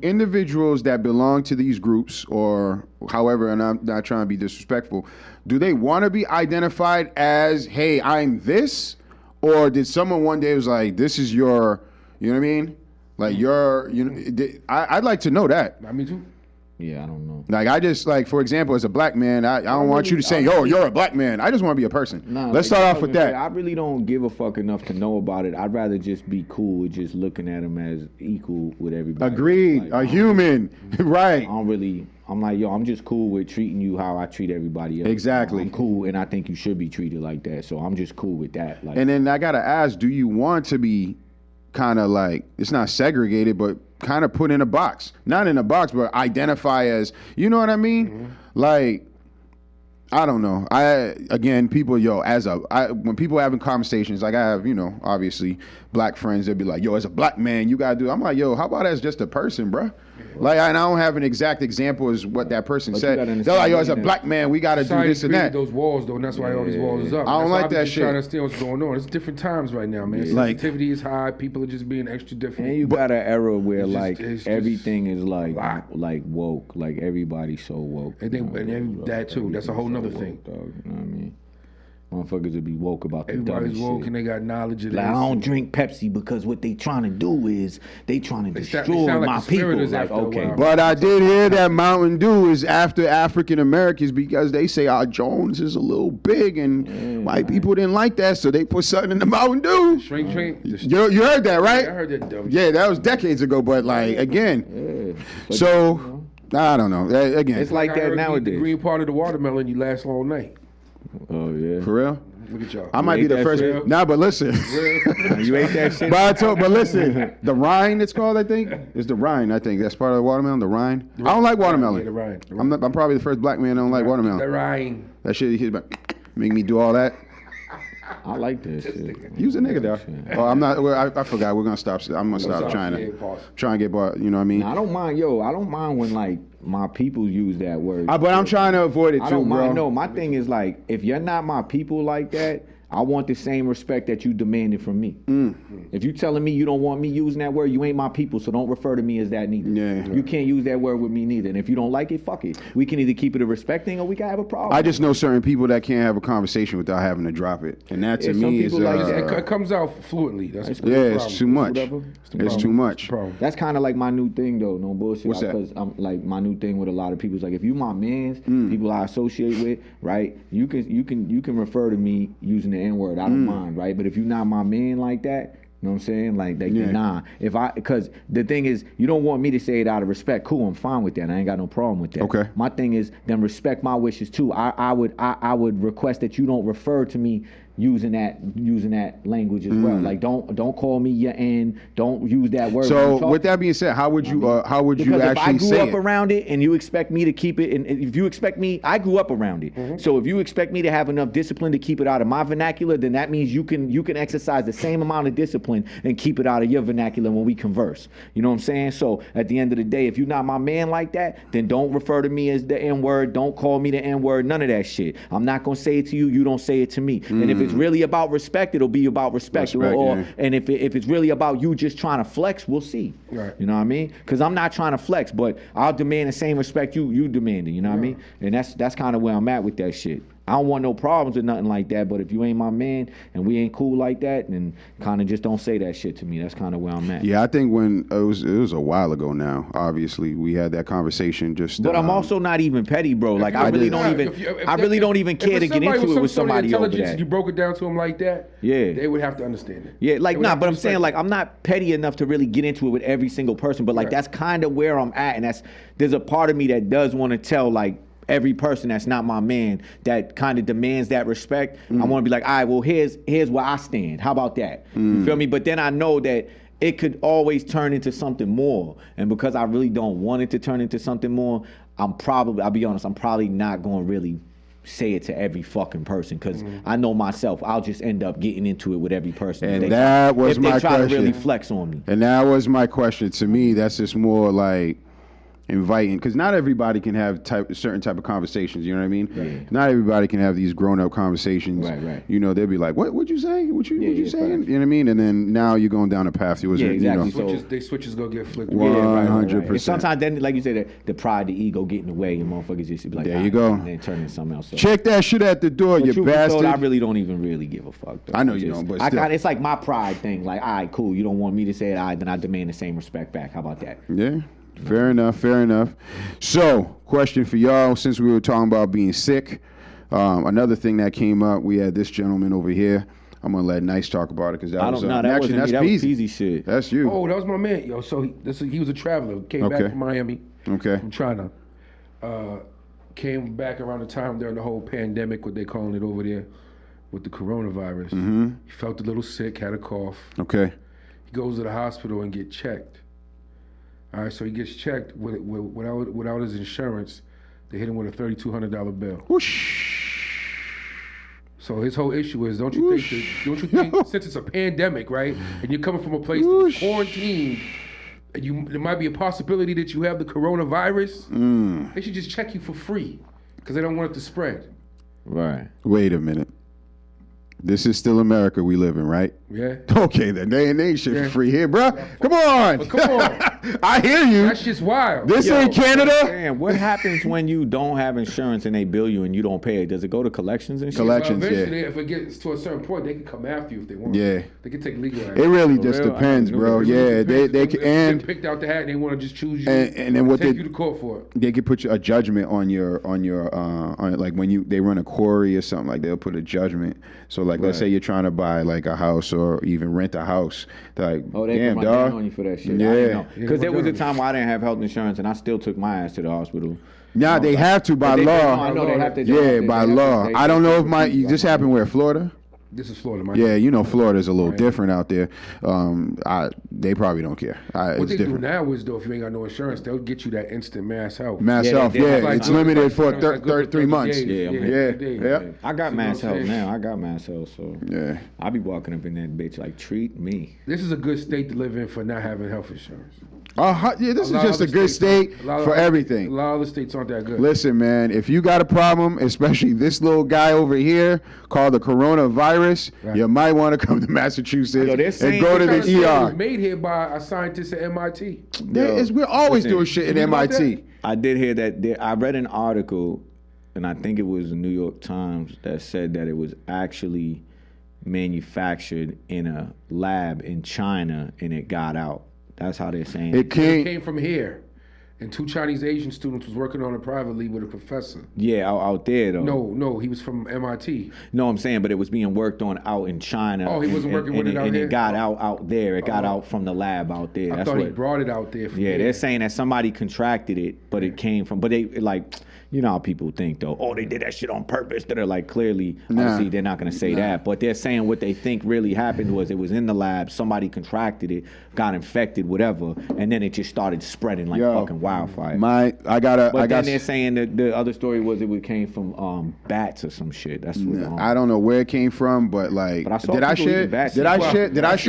individuals that belong to these groups, or however, and I'm not trying to be disrespectful, do they want to be identified as, hey, I'm this? Or did someone one day was like, this is your, you know what I mean? Like I'd like to know that. Me too. Yeah, I don't know. Like, I just, like, for example, as a black man, I don't want you to say, yo, you're a black man. I just want to be a person. Let's start off with that. I really don't give a fuck enough to know about it. I'd rather just be cool with just looking at them as equal with everybody. Agreed. Like, a human. Right. I'm like, yo, I'm just cool with treating you how I treat everybody else. Exactly. I'm cool, and I think you should be treated like that. So I'm just cool with that. Like, and then I got to ask, do you want to be kind of like, it's not segregated, but kind of put in a box? Not in a box, but identify as, you know what I mean? Mm-hmm. Like, I don't know. When people having conversations, like I have, obviously black friends, they'd be like, yo, as a black man, you gotta do. I'm like, yo, how about as just a person, bro? Like, I don't have an exact example as what that person said. They're like, yo, as a black man, we gotta do this and that. Those walls, though, and that's why all these walls is up. I don't like that shit. Trying to understand what's going on. It's different times right now, man. Sensitivity is high. People are just being extra different. And you got an era where everything is like woke. Like everybody's so woke. And that too. That's a whole nother thing. You know what I mean? Motherfuckers would be woke about the Everybody's woke and they got knowledge of like, I don't drink Pepsi because what they trying to do is they trying to destroy my people. Like, okay. But I did hear that Mountain Dew is after African Americans because they say our Jones is a little big and white people didn't like that, so they put something in the Mountain Dew. Shrink. You heard that, right? Yeah, I heard that dumb shit. Yeah, that was decades ago, but like, again. So, I don't know. Again. It's like that nowadays. The green part of the watermelon, you last all night. Oh, yeah. For real? Look at y'all. I might be the first. Nah, but listen. You ate that shit? But listen, the rind it's called, I think. It's the rind, I think. That's part of the watermelon, the rind. I don't like watermelon. Yeah, the rind. I'm probably the first black man that don't like watermelon. The rind. That shit, he's like, make me do all that. I like this shit. Use a nigga though. Oh, I'm not. I forgot. We're gonna stop. I'm gonna stop trying to get bought. You know what I mean? Now, I don't mind when like my people use that word. But I'm trying to avoid it too, I don't mind. bro. No, my thing is like, if you're not my people like that, I want the same respect that you demanded from me. If you telling me you don't want me using that word, you ain't my people, so don't refer to me as that neither. Yeah. You can't use that word with me neither. And if you don't like it, fuck it. We can either keep it a respect thing or we can have a problem. I just know certain people that can't have a conversation without having to drop it, and that to me is it comes out fluently. That's it's too much. It's too much. That's kind of like my new thing though. No bullshit. What's that? Because I'm like my new thing with a lot of people is like, if you my mans, people I associate with, right? You can refer to me using the N-word. I don't mind, right? But if you're not my man like that, you know what I'm saying? Like, nah. Because the thing is, you don't want me to say it out of respect. Cool, I'm fine with that. I ain't got no problem with that. Okay. My thing is, then respect my wishes too. I would request that you don't refer to me using that language as well. Like, don't call me your N. Don't use that word. So with that being said, how would you actually say it? Because if I grew up around it and you expect me to keep it, and if you expect me, I grew up around it. So if you expect me to have enough discipline to keep it out of my vernacular, then that means you can exercise the same amount of discipline and keep it out of your vernacular when we converse. You know what I'm saying? So at the end of the day, if you're not my man like that, then don't refer to me as the N-word. Don't call me the N-word. None of that shit. I'm not gonna say it to you. You don't say it to me. And if it's really about respect, it'll be about respect. And if it's really about you just trying to flex, we'll see. Right. You know what I mean? Because I'm not trying to flex, but I'll demand the same respect you demanding. You know what I mean? And that's kind of where I'm at with that shit. I don't want no problems or nothing like that, but if you ain't my man and we ain't cool like that, then kind of just don't say that shit to me. That's kind of where I'm at. Yeah, I think when it was a while ago now. Obviously, we had that conversation. But I'm also not even petty, bro. Like I really don't even care to get into it with somebody over that. You broke it down to them like that. Yeah, they would have to understand it. Yeah, like but I'm saying like I'm not petty enough to really get into it with every single person. But like that's kind of where I'm at, and there's a part of me that does want to tell like every person that's not my man that kind of demands that respect. I want to be like, all right, well, here's where I stand. How about that? You feel me? But then I know that it could always turn into something more. And because I really don't want it to turn into something more, I'll be honest, I'm probably not going to really say it to every fucking person because I know myself. I'll just end up getting into it with every person. And that was my question. If they try to really flex on me. And that was my question. To me, that's just more like, inviting, because not everybody can have certain type of conversations. You know what I mean? Right. Not everybody can have these grown up conversations. Right. You know, they'll be like, "What'd you say? What you saying?" You know what I mean? And then now you're going down a path. Exactly. You know, switches go get flipped. 100%. And sometimes then, like you said, the pride, the ego get in the way, and motherfuckers just be like, there you go. And then turn into something else. So. Check that shit at the door, you bastard. I really don't even really give a fuck. Though. I know you don't, but still. It's like my pride thing. Like, all right, cool. You don't want me to say it, all right, then I demand the same respect back. How about that? Yeah. Fair enough. So, question for y'all, since we were talking about being sick, another thing that came up, we had this gentleman over here. I'm going to let Nice talk about it because that was Peazy shit. That's you. Oh, that was my man. Yo, so he was a traveler. Came back from Miami. Okay. From China. Came back around the time during the whole pandemic, what they calling it over there, with the coronavirus. Mm-hmm. He felt a little sick, had a cough. Okay. He goes to the hospital and get checked. All right, so he gets checked without his insurance. They hit him with a $3,200 bill. Whoosh. So his whole issue is, don't you think since it's a pandemic, right, and you're coming from a place that's quarantined, there might be a possibility that you have the coronavirus. They should just check you for free because they don't want it to spread. Right. Wait a minute. This is still America we live in, right? Yeah. Okay, then they ain't shit for free here, bro. Come on. But come on. I hear you. That shit's wild. This ain't Canada. Man, what happens when you don't have insurance and they bill you and you don't pay it? Does it go to collections and shit? Collections, eventually, if it gets to a certain point, they can come after you if they want. Yeah. They can take legal action. It really just depends, bro. Yeah, they can, and picked out the hat and they want to just choose you and then what take you to court for it. They could put a judgment on like when they run a query or something, like they'll put a judgment. So like let's say you're trying to buy like a house or even rent a house. They're like, damn, dog. Down on you for that shit. Yeah. Because there was a time where I didn't have health insurance and I still took my ass to the hospital. Nah, they have to by law. I know they have to. Yeah, by law. I don't know if this happened where, Florida? This is Florida, Yeah, you know Florida's a little different out there. They probably don't care. What they do now is, though, if you ain't got no insurance, they'll get you that instant mass health. Mass health, it's limited for 3 months. Yeah. I got mass health now. I got mass health, so yeah. I be walking up in that bitch like, treat me. This is a good state to live in for not having health insurance. Yeah, this is just a good state for everything. A lot of the states aren't that good. Listen, man, if you got a problem, especially this little guy over here called the coronavirus, you might want to come to Massachusetts and go to the ER. It was made here by a scientist at MIT. We're always doing shit at MIT. I did hear that. I read an article, and I think it was the New York Times, that said that it was actually manufactured in a lab in China, and it got out. That's how they're saying it came from here. And 2 Chinese Asian students was working on it privately with a professor. Yeah, out there though. No, he was from MIT. No, I'm saying, but it was being worked on out in China. Oh, he wasn't working with it out here? And it got out there. It got out from the lab out there. I thought he brought it out there. They're saying that somebody contracted it, but it came from. But they like. You know how people think though. Oh, they did that shit on purpose. They're like clearly, obviously, they're not gonna say that, but they're saying what they think really happened was it was in the lab. Somebody contracted it, got infected, whatever, and then it just started spreading like fucking wildfire. But then they're saying that the other story was it came from bats or some shit. That's what. I don't know where it came from, but like, did I show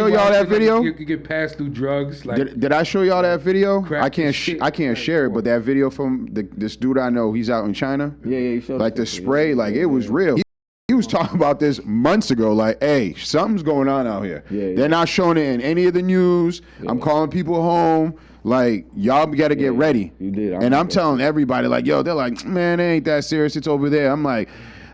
y'all that video? You could get passed through drugs. Like, did I show y'all that video? I can't share it, but that video from this dude I know, he's out in China. Yeah, he showed like the spray, like it was real. He was talking about this months ago, like, hey, something's going on out here. They're not showing it in any of the news. I'm calling people home. Like, y'all got to get ready. You did. And I'm telling everybody, like, yo, they're like, man, it ain't that serious. It's over there. I'm like,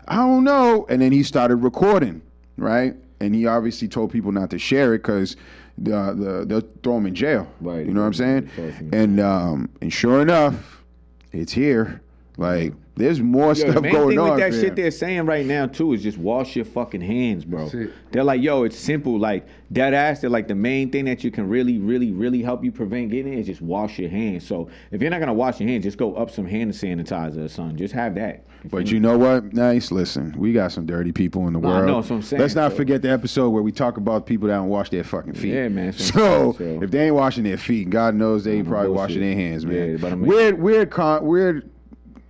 I don't know. And then he started recording, right? And he obviously told people not to share it because they'll throw him in jail. Right. You know what I'm saying? And sure enough, it's here. Like, there's more stuff going on. The main thing with that shit they're saying right now, too, is just wash your fucking hands, bro. They're like, yo, it's simple. Like, dead ass, they're like, the main thing that you can really, really, really help you prevent getting it is just wash your hands. So, if you're not going to wash your hands, just go up some hand sanitizer or something. Just have that. But you know what? Nice. Listen, we got some dirty people in the world. I know, that's what I'm saying. Let's not forget the episode where we talk about people that don't wash their fucking feet. Yeah, man. So, if they ain't washing their feet, God knows they ain't probably washing their hands, man. Yeah, but weird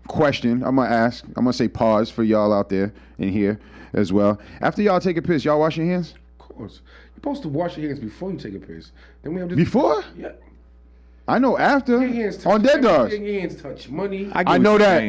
question I'm gonna ask. I'm gonna say pause for y'all out there in here as well. After y'all take a piss, y'all wash your hands? Of course. You're supposed to wash your hands before you take a piss. Then we have before? Yeah. I know after on Dead Dogs. Your hands touch money. I know that.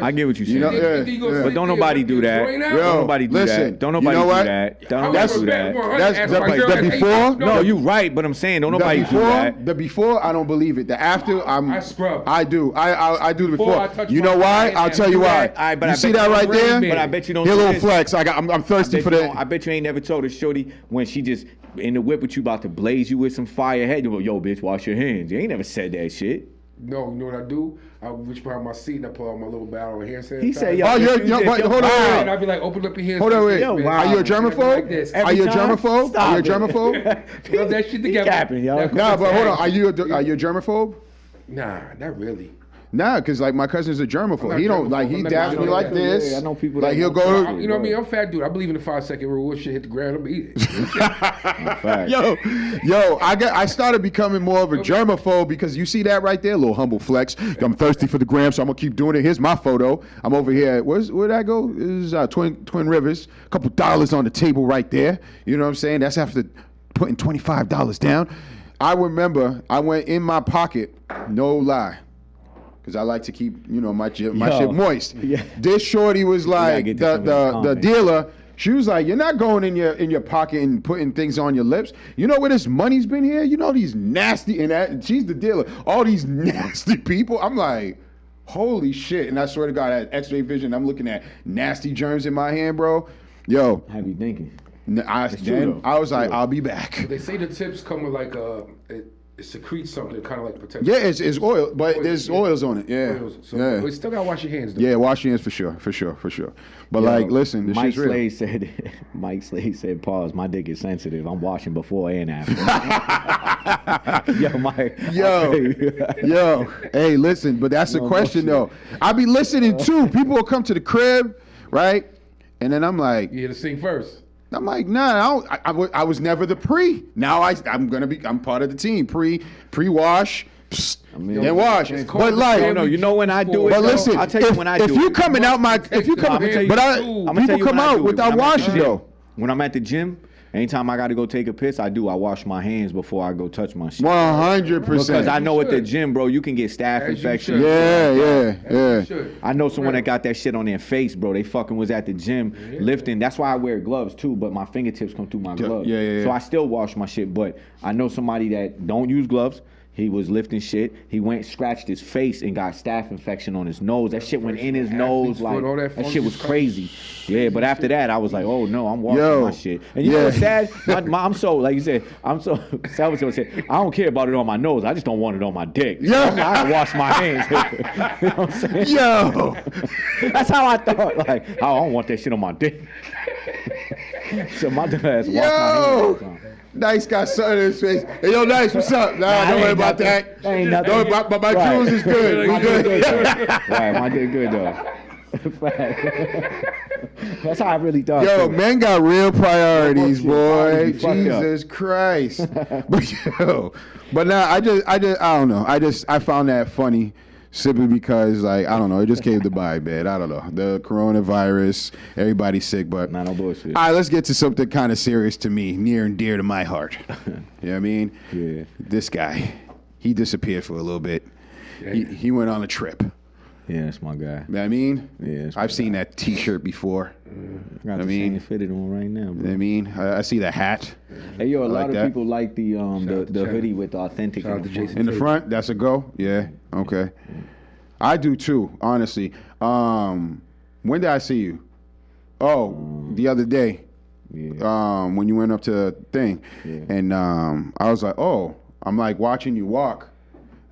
I get what you're saying. But don't nobody do that. Don't nobody do that. Don't nobody do that. Don't nobody do that. That's the before. No, you right, but I'm saying don't nobody do that. The before, I don't believe it. The after, I scrub. I do. I do the before. You know why? I'll tell you why. You see that right there? But I bet you don't. Your little flex. I'm thirsty for that. I bet you ain't never told a shorty when she just in the whip with you about to blaze you with some fire head. You go, yo, bitch, wash your hands. You ain't never said that shit. No, you know what I do? I reach behind my seat and I pull out my little barrel of hand sanitizer. He said, yo, hold on. And I'll be like, open up your hands. Hold on, wait. Are you a germaphobe? Are you a germaphobe? Are you a germaphobe? Rub that shit together. Nah, but hold on. Are you a germaphobe? Nah, not really. Nah, because like my cousin's a germaphobe. He don't like, he dabs me like this. I know people like he'll go. You know what I mean? I'm a fat dude. I believe in the 5-second rule. What shit hit the ground, I'm eating it. Yo, I started becoming more of a germaphobe because you see that right there, little humble flex. I'm thirsty for the gram, so I'm gonna keep doing it. Here's my photo. I'm over here. Where'd I go? This is Twin Rivers. A couple dollars on the table right there. You know what I'm saying? That's after putting $25 down. I remember I went in my pocket, no lie. Because I like to keep, my shit moist. Yeah. This shorty was like, the dealer, she was like, you're not going in your pocket and putting things on your lips. You know where this money's been here? You know these nasty, and she's the dealer, all these nasty people. I'm like, holy shit. And I swear to God, I had x-ray vision. I'm looking at nasty germs in my hand, bro. Yo. How you thinking? I was like, I'll be back. They say the tips come with like it secretes something kind of like protect. Yeah, it's oil, but there's oils on it. Yeah, so you still gotta wash your hands though. Yeah, wash your hands for sure. But like, listen, this shit's real. Mike Slade said, pause, my dick is sensitive. I'm washing before and after. Yo, Mike. Yo. Hey, listen, but that's the question though. I be listening too. People will come to the crib, right? And then I'm like, you hear the sing first. I'm like, nah, I was never the pre. Now I'm part of the team. Pre-wash, then wash. But like, you know when I do it. But listen, I'll tell you when I do it. If you come out without washing though. When I'm at the gym, anytime I got to go take a piss, I wash my hands before I go touch my shit. 100%. Because I know at the gym, bro, you can get staph infection. Yeah. I know someone that got that shit on their face, bro. They fucking was at the gym lifting. That's why I wear gloves too, but my fingertips come through my gloves. So I still wash my shit, but I know somebody that don't use gloves. He was lifting shit. He went, scratched his face and got staph infection on his nose. That shit went in his nose. Like, that shit was crazy. Yeah, but after that, I was like, oh no, I'm washing my shit. And you know what's sad? I'm so, like you said, Salvatore said, I don't care about it on my nose. I just don't want it on my dick. Yeah. I wash my hands. You know what I'm saying? Yo. That's how I thought. Like, I don't want that shit on my dick. So my dumb ass washed my hands all the time. Nice got something in his face. Hey, yo, Nice, what's up? Nah, don't worry about that. Ain't nothing. But my jewels is good. My dick good, though. Right, my dick good, though. That's how I really thought. Yo, men got real priorities, boy. Jesus Christ. But now I don't know. I found that funny. Simply because, like, I don't know, it just came to buy, man. I don't know. The coronavirus, everybody's sick, but... Nah, no bullshit. All right, let's get to something kind of serious to me, near and dear to my heart. You know what I mean? Yeah. This guy, he disappeared for a little bit. Yeah. He went on a trip. Yeah, that's my guy. You know what I mean? Yeah, I've seen that T-shirt before. I got the same fitted on right now, bro. You know what I mean? I see the hat. Hey, yo, a lot of people like the hoodie with the authentic in the front. That's a go? Yeah, okay. Yeah. I do too, honestly. When did I see you? Oh, the other day. Yeah. When you went up to the thing. Yeah. And I was like, oh, I'm like watching you walk.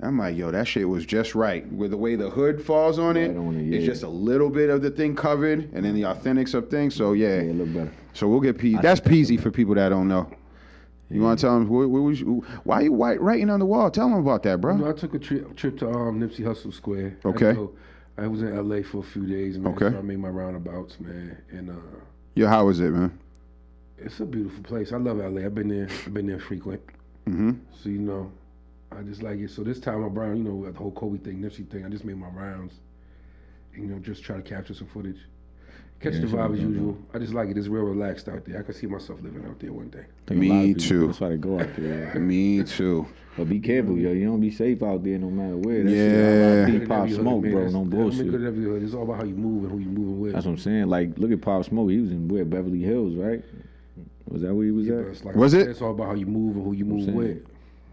I'm like, yo, that shit was just right. With the way the hood falls on it, it's just a little bit of the thing covered, and then the authentics of things. So yeah, it look better. So we'll get Peazy. That's Peazy for people that don't know. You want to tell them why are you writing on the wall? Tell them about that, bro. You know, I took a trip to Nipsey Hussle Square. Okay. I was in LA for a few days, man. Okay. So I made my roundabouts, man. And yeah, how was it, man? It's a beautiful place. I love LA. I've been there frequent. Mm-hmm. So you know, I just like it. So this time around, you know, the whole Kobe thing, Nipsey thing, I just made my rounds. And, you know, just try to capture some footage. Catch the vibe as usual. I just like it. It's real relaxed out there. I can see myself living out there one day. Me too. That's why they go out there. Me too. But be careful, yo. You don't be safe out there no matter where. Yeah. Shit, Pop Smoke, bro. No bullshit. It's all about how you move and who you moving with. That's what I'm saying. Like, look at Pop Smoke. He was in Beverly Hills, right? Was that where he was at? Like was it? It's all about how you move and who you move with.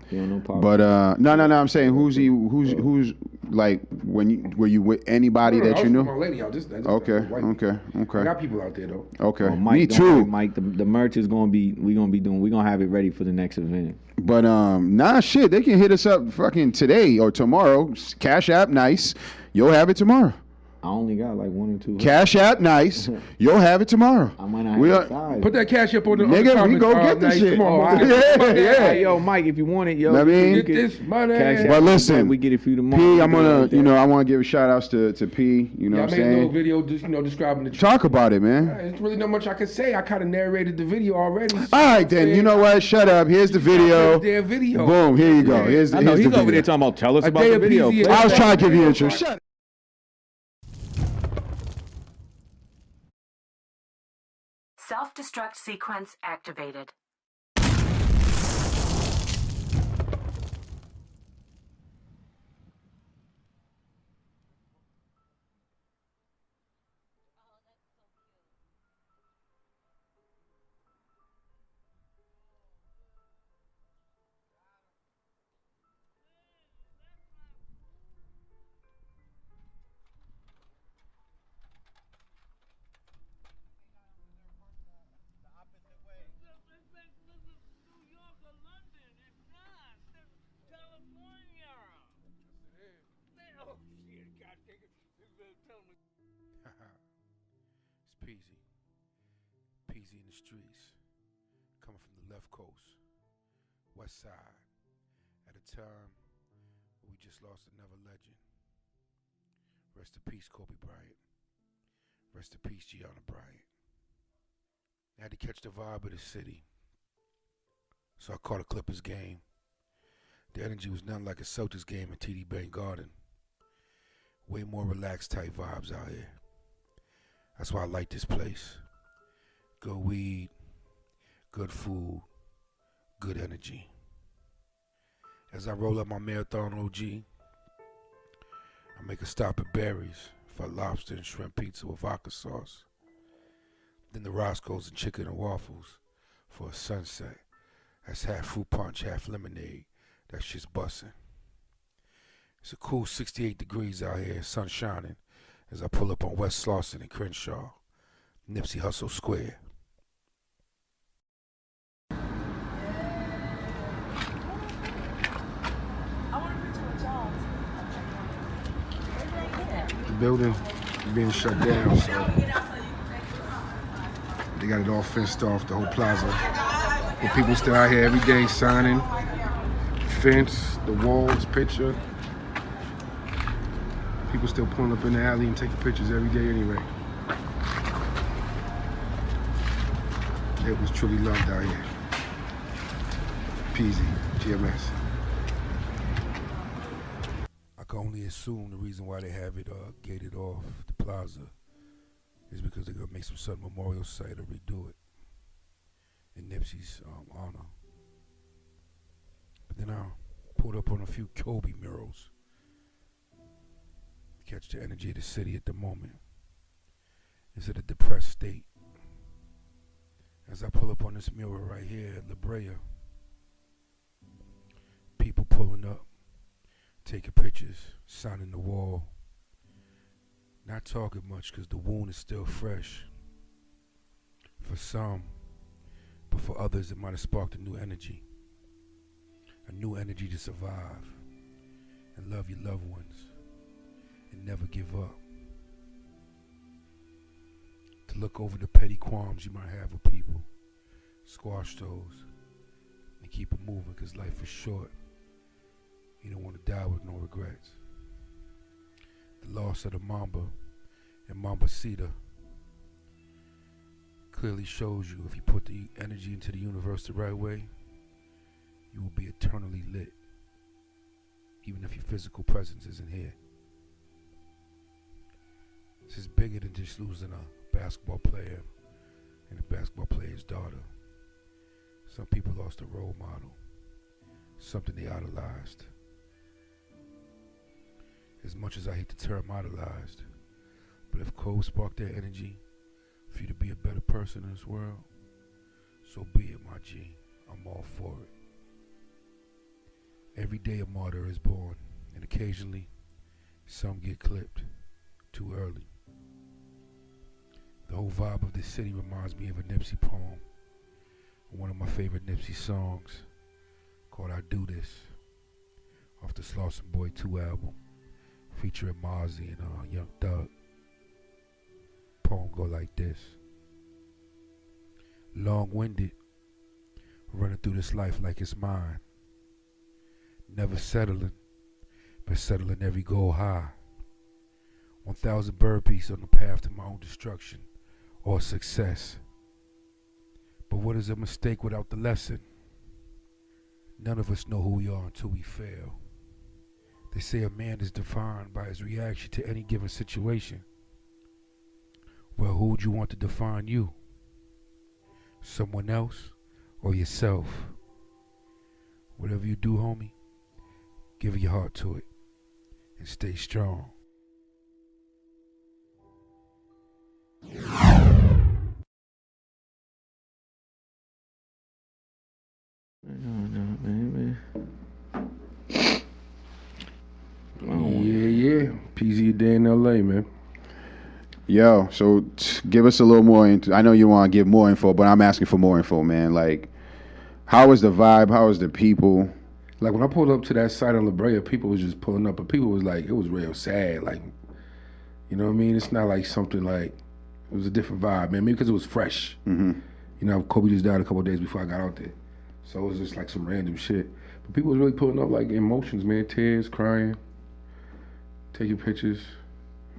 You don't know Pop But no. I'm saying who's like were you with anybody that you knew? My lady out. Okay. I got people out there though. Okay. Mike, me too. Worry, Mike, the merch is we're gonna have it ready for the next event. But shit, they can hit us up fucking today or tomorrow. Cash App, nice. You'll have it tomorrow. I only got like 1 or 2. Cash App, nice. You'll have it tomorrow. I might not have put that cash up on the nigga. On the we go get this shit. Come on, yeah. Yo, Mike, if you want it, yo, I mean, get this money. But listen, we get it for you tomorrow. P, I'm gonna, I want to give shout outs to P. You know what I'm saying? I made a little video, just describing the. Talk about it, man. There's really not much I can say. I kind of narrated the video already. So all right, then. You know what? Shut up. Here's the video. Their video. Boom. Here you go. He's over there talking about. Tell us about the video. I was trying to give you intro. Shut up. Self-destruct sequence activated. It's Peazy in the streets, coming from the left coast, west side, at a time where we just lost another legend. Rest in peace, Kobe Bryant. Rest in peace, Gianna Bryant. I had to catch the vibe of the city, so I caught a Clippers game. The energy was nothing like a Celtics game at TD Bank Garden. Way more relaxed type vibes out here. That's why I like this place. Good weed, good food, good energy. As I roll up my marathon OG, I make a stop at Barry's for lobster and shrimp pizza with vodka sauce. Then the Roscoe's and chicken and waffles for a sunset. That's half fruit punch, half lemonade. That shit's bussin'. It's a cool 68 degrees out here, sun shining, as I pull up on West Slauson and Crenshaw, Nipsey Hussle Square. The building being shut down, so they got it all fenced off, the whole plaza. But people still out here every day signing, fence, the walls, picture. People still pulling up in the alley and taking pictures every day anyway. It was truly loved out here. Peazy, GMS. I can only assume the reason why they have it gated off the plaza is because they're gonna make some sort of memorial site or redo it in Nipsey's honor. But then I pulled up on a few Kobe murals. Catch the energy of the city at the moment. It's at a depressed state. As I pull up on this mural right here at La Brea, people pulling up, taking pictures, signing the wall. Not talking much because the wound is still fresh. For some, but for others it might have sparked a new energy. A new energy to survive and love your loved ones. And never give up. To look over the petty qualms you might have with people, squash those, and keep it moving because life is short. You don't want to die with no regrets. The loss of the Mamba and Mambacita clearly shows you if you put the energy into the universe the right way, you will be eternally lit, even if your physical presence isn't here. This is bigger than just losing a basketball player and a basketball player's daughter. Some people lost a role model, something they idolized. As much as I hate the term idolized, but if Kobe sparked that energy for you to be a better person in this world, so be it, my G. I'm all for it. Every day a martyr is born, and occasionally some get clipped too early. The whole vibe of this city reminds me of a Nipsey poem, one of my favorite Nipsey songs, called I Do This, off the Slauson Boy 2 album, featuring Mozzie and Young Thug. Poem go like this. Long-winded, running through this life like it's mine. Never settling, but settling every goal high. 1,000 burpees on the path to my own destruction or success. But what is a mistake without the lesson? None of us know who we are until we fail. They say a man is defined by his reaction to any given situation. Well, who would you want to define you? Someone else or yourself? Whatever you do, homie, give your heart to it and stay strong. Yeah. Peazy a day in LA, man. Yo, so give us a little more info. I know you want to give more info, but I'm asking for more info, man. Like, how was the vibe? How was the people? Like, when I pulled up to that site on La Brea, people was just pulling up, but people was like, it was real sad. Like, you know what I mean? It's not like something like, it was a different vibe, man. Maybe because it was fresh. Mm-hmm. You know, Kobe just died a couple of days before I got out there. So it was just like some random shit. But people was really pulling up like emotions, man. Tears, crying, taking pictures.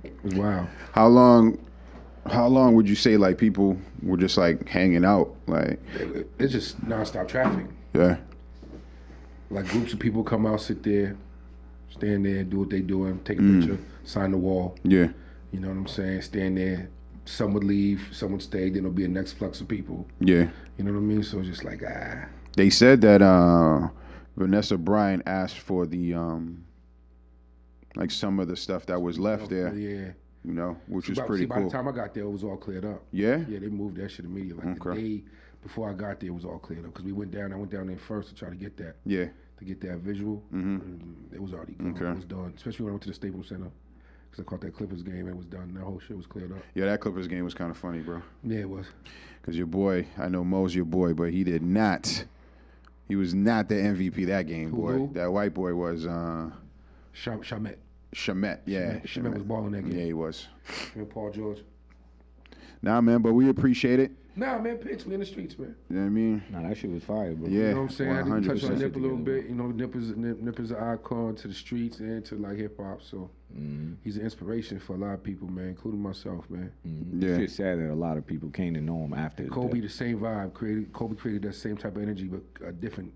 It was wild. How long would you say like people were just like hanging out? Like, it's just nonstop traffic. Yeah. Like groups of people come out, sit there, stand there, do what they doing, take a picture, sign the wall. Yeah. You know what I'm saying? Stand there. Some would leave, some would stay. Then there'll be a next flux of people. Yeah. You know what I mean? So it's just like They said that Vanessa Bryant asked for the like some of the stuff that was left there. Yeah. You know, which was pretty cool. By the time I got there, it was all cleared up. Yeah? Yeah, they moved that shit immediately. Like the day before I got there, it was all cleared up. Because I went down there first to try to get that. Yeah. To get that visual. Mm-hmm. It was already gone. It was done. Especially when I went to the Staples Center. Because I caught that Clippers game and it was done. That whole shit was cleared up. Yeah, that Clippers game was kind of funny, bro. Yeah, it was. Because your boy, I know Mo's your boy, but he was not the MVP that game, boy. Who? That white boy was Shamet. Shamet, yeah. Shamet was balling that game. Yeah, he was. And Paul George. Nah, man, but we appreciate it. Nah, man, pitch. We in the streets, man. You know what I mean? Nah, that shit was fire, bro. Yeah. You know what I'm saying? 100%. I didn't touch on Nip a little bit. You know, Nip is an icon to the streets and to like hip hop. So he's an inspiration for a lot of people, man, including myself, man. Yeah. It's just sad that a lot of people came to know him after. Kobe, the same vibe. Kobe created that same type of energy, but a different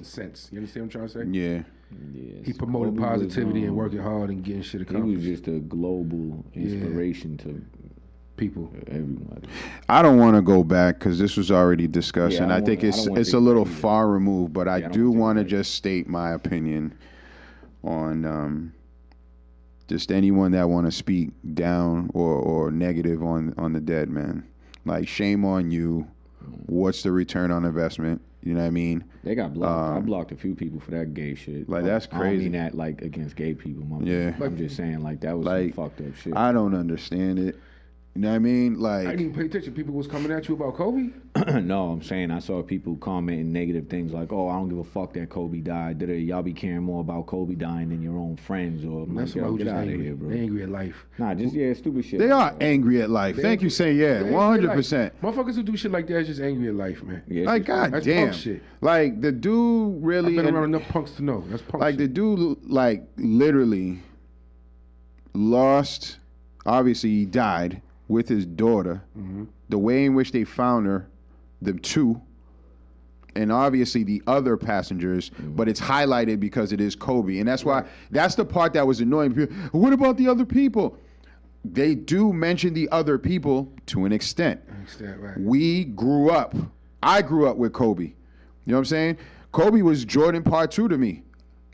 sense. You understand what I'm trying to say? Yeah. Yes. He promoted Kobe positivity and working hard and getting shit accomplished. He was just a global inspiration to people, everybody. I don't want to go back because this was already discussed, and I think it's a little far removed. But I do want to just state my opinion on just anyone that want to speak down or negative on the dead, man. Like, shame on you. What's the return on investment? You know what I mean? They got blocked. I blocked a few people for that gay shit. Like, that's crazy. I don't mean that like against gay people. I'm just saying like that was some fucked up shit. I don't understand it. You know what I mean? Like, I didn't even pay attention. People was coming at you about Kobe? No, I'm saying I saw people commenting negative things like, "Oh, I don't give a fuck that Kobe died. Y'all be caring more about Kobe dying than your own friends." Or that's somebody who's just angry. Bro. They're angry at life. Nah, just stupid shit. They are angry at life. Thank you, saying 100%. Motherfuckers who do shit like that is just angry at life, man. Yeah, like, goddamn. Shit. Like, the dude really. I've been around enough punks to know that's punk. Like, shit. the dude, like, literally lost. Obviously, he died with his daughter, the way in which they found her, the two, and obviously the other passengers, but it's highlighted because it is Kobe. And that's why, that's the part that was annoying. What about the other people? they do mention the other people to an extent. Right. I grew up with Kobe. You know what I'm saying? Kobe was Jordan Part 2 to me.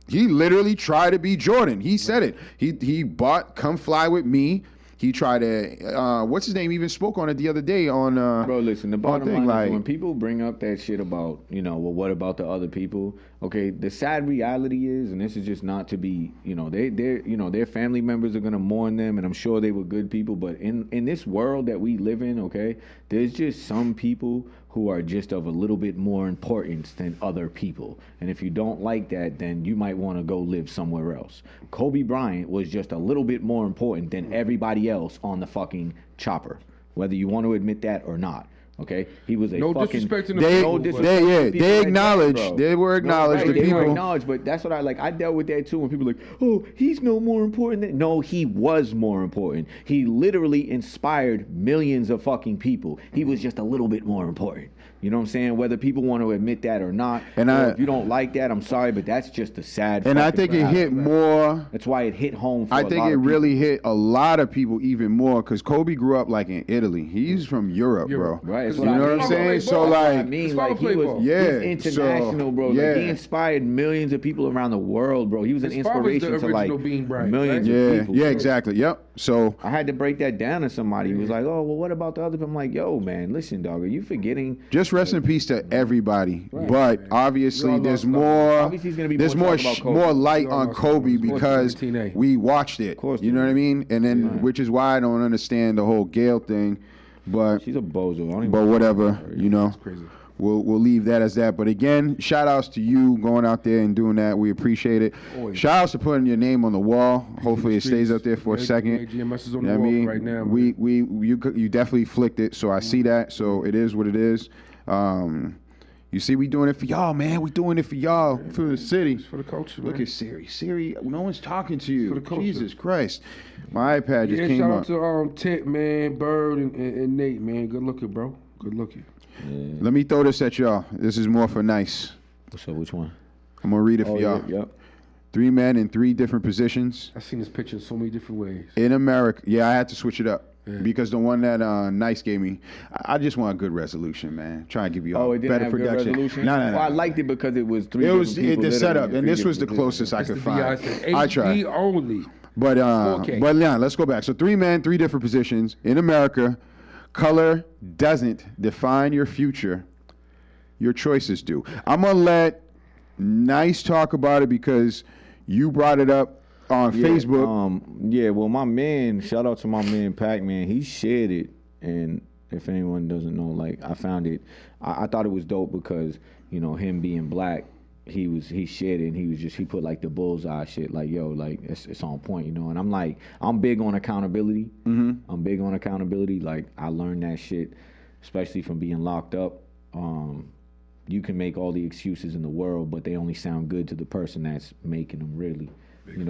He literally tried to be Jordan. He said it. He bought Come Fly With Me. He tried to, what's his name, even spoke on it the other day on Bro, listen, the bottom line is when people bring up that shit about, well, what about the other people? Okay, the sad reality is, and this is just not to be, their family members are going to mourn them, and I'm sure they were good people, but in this world that we live in, okay, there's just some people who are just of a little bit more importance than other people. And if you don't like that, then you might want to go live somewhere else. Kobe Bryant was just a little bit more important than everybody else on the fucking chopper, whether you want to admit that or not. Okay, he was a disrespect to they acknowledged. They were acknowledged. They were acknowledged, but that's what I like. I dealt with that too when people were like, oh, he's no more important than. No, he was more important. He literally inspired millions of fucking people. He was just a little bit more important. You know what I'm saying? Whether people want to admit that or not, and if you don't like that, I'm sorry, but that's just a sad. And I think it hit more. That's why it hit home. I think it really hit a lot of people even more because Kobe grew up like in Italy. He's from Europe, bro. Right. You know what I'm saying? So like, he was international, bro. Yeah. Like, he inspired millions of people around the world, bro. He was an inspiration to like millions of people. Yeah, exactly. Yep. So I had to break that down to somebody who was like, oh, well, what about the other people? I'm like, yo, man, listen, dog, are you forgetting? Just rest in peace to everybody. Right, but obviously there's more. Obviously he's gonna be more light on Kobe because we watched it. You know what I mean? And then which is why I don't understand the whole Gail thing. But she's a bozo. But whatever, We'll leave that as that. But again, shout outs to you going out there and doing that. We appreciate it. Shout outs to putting your name on the wall. Hopefully it stays up there for a second. GMS is on the wall right now. You definitely flicked it, so I see that. So it is what it is. You see, we doing it for y'all, man. We doing it for y'all, for the city. It's for the culture, Look man. at Siri. Siri, no one's talking to you. For the culture. Jesus Christ. My iPad just came up. Shout out to Tit, man, Bird, and Nate, man. Good looking, bro. Good looking. Yeah. Let me throw this at y'all. This is more for nice. So which one? I'm going to read it for y'all. Yep. 3 men in 3 different positions. I've seen this picture in so many different ways. In America. Yeah, I had to switch it up. Yeah. Because the one that Nice gave me, I just want a good resolution, man. Try and give you all better production. No. Well, I liked it because it was 3 different people. The setup, and this was the closest I could find. I tried. HD only. But yeah, let's go back. So 3 men, 3 different positions. In America, color doesn't define your future. Your choices do. I'm going to let Nice talk about it because you brought it up on Facebook. Well, my man, shout out to my man Pac-Man. He shared it, and if anyone doesn't know, like I found it. I thought it was dope because him being black, he shared it and he put like the bullseye shit, like yo, like it's on point, And I'm like, I'm big on accountability. Mm-hmm. I'm big on accountability. Like I learned that shit, especially from being locked up. You can make all the excuses in the world, but they only sound good to the person that's making them. Really.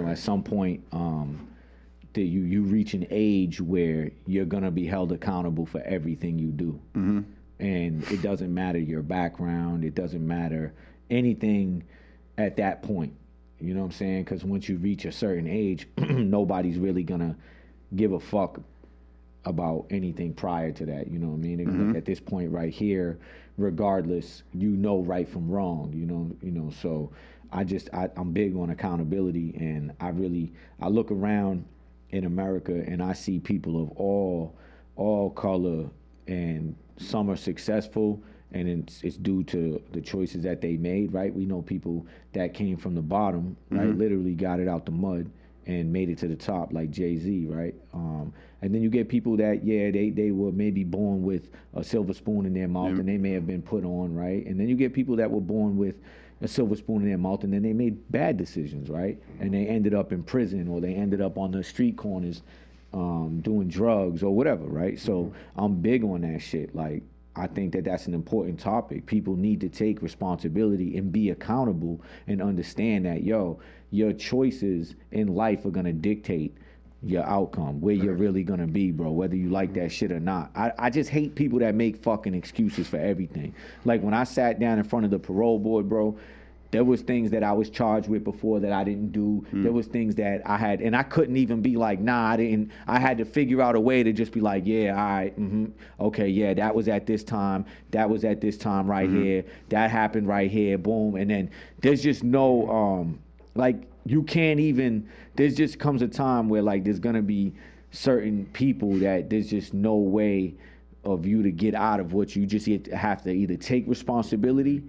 At some point, you reach an age where you're gonna be held accountable for everything you do, mm-hmm. and it doesn't matter your background, it doesn't matter anything at that point. You know what I'm saying? Because once you reach a certain age, nobody's really gonna give a fuck about anything prior to that. You know what I mean? Mm-hmm. At this point right here, regardless, right from wrong. So. I'm big on accountability, and I look around in America and I see people of all color, and some are successful, and it's due to the choices that they made, right? We know people that came from the bottom, right? Mm-hmm. Literally got it out the mud and made it to the top, like Jay-Z, right? And then you get people that, they were maybe born with a silver spoon in their mouth, and they may have been put on, right? And then you get people that were born with a silver spoon in their mouth, and then they made bad decisions, right? And they ended up in prison, or they ended up on the street corners doing drugs or whatever, right? So I'm big on that shit. Like, I think that's an important topic. People need to take responsibility and be accountable and understand that, your choices in life are gonna dictate your outcome, where you're really gonna be, bro, whether you like that shit or not. I just hate people that make fucking excuses for everything. Like when I sat down in front of the parole board, bro, There was things that I was charged with before that I didn't do. There was things that I had, and I couldn't even be like, nah, I didn't. I had to figure out a way to just be like, yeah, all right, okay, yeah, that was at this time. That was at this time right here. That happened right here, boom. And then there's just no, like, you can't even, there's just comes a time where, like, there's going to be certain people that there's just no way of you to get out of what you just have to either take responsibility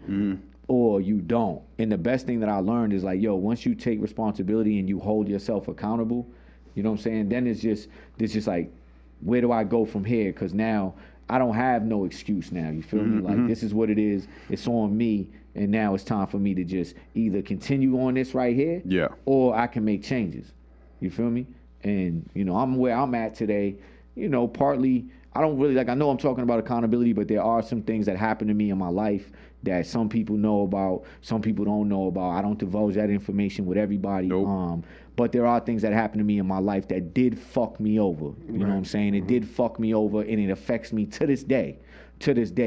or you don't. And the best thing that I learned is like, yo, once you take responsibility and you hold yourself accountable, you know what I'm saying? Then it's just like, where do I go from here? Because now I don't have no excuse now. You feel me? Like, this is what it is. It's on me. And now it's time for me to just either continue on this right here, or I can make changes. You feel me? And, you know, I'm where I'm at today, you know, partly, I don't really, like, I know I'm talking about accountability, but there are some things that happen to me in my life that some people know about, some people don't know about. I don't divulge that information with everybody. Nope. But there are things that happen to me in my life that did fuck me over. You know what I'm saying? It did fuck me over, and it affects me to this day.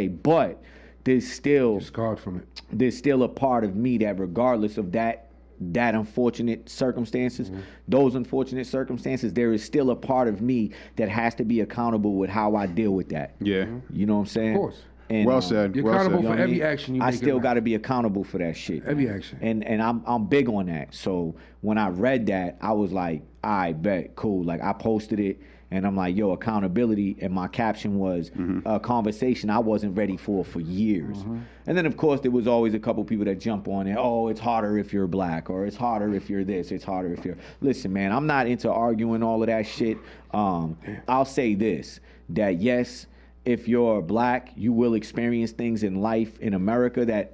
But there's still, you're scarred from it. There's still a part of me that, regardless of that unfortunate circumstances, those unfortunate circumstances, there is still a part of me that has to be accountable with how I deal with that. Yeah. You know what I'm saying? Of course. And, well said. You're well accountable said. for every action you make. I still got to be accountable for that shit. Every action. And I'm big on that. So when I read that, I was like, I bet, cool. Like, I posted it, and I'm like, yo, accountability. And my caption was a conversation I wasn't ready for years. And then, of course, there was always a couple people that jump on it. Oh, it's harder if you're black, or it's harder if you're this. It's harder if you're. Listen, man, I'm not into arguing all of that shit. I'll say this, that yes, if you're black, you will experience things in life in America that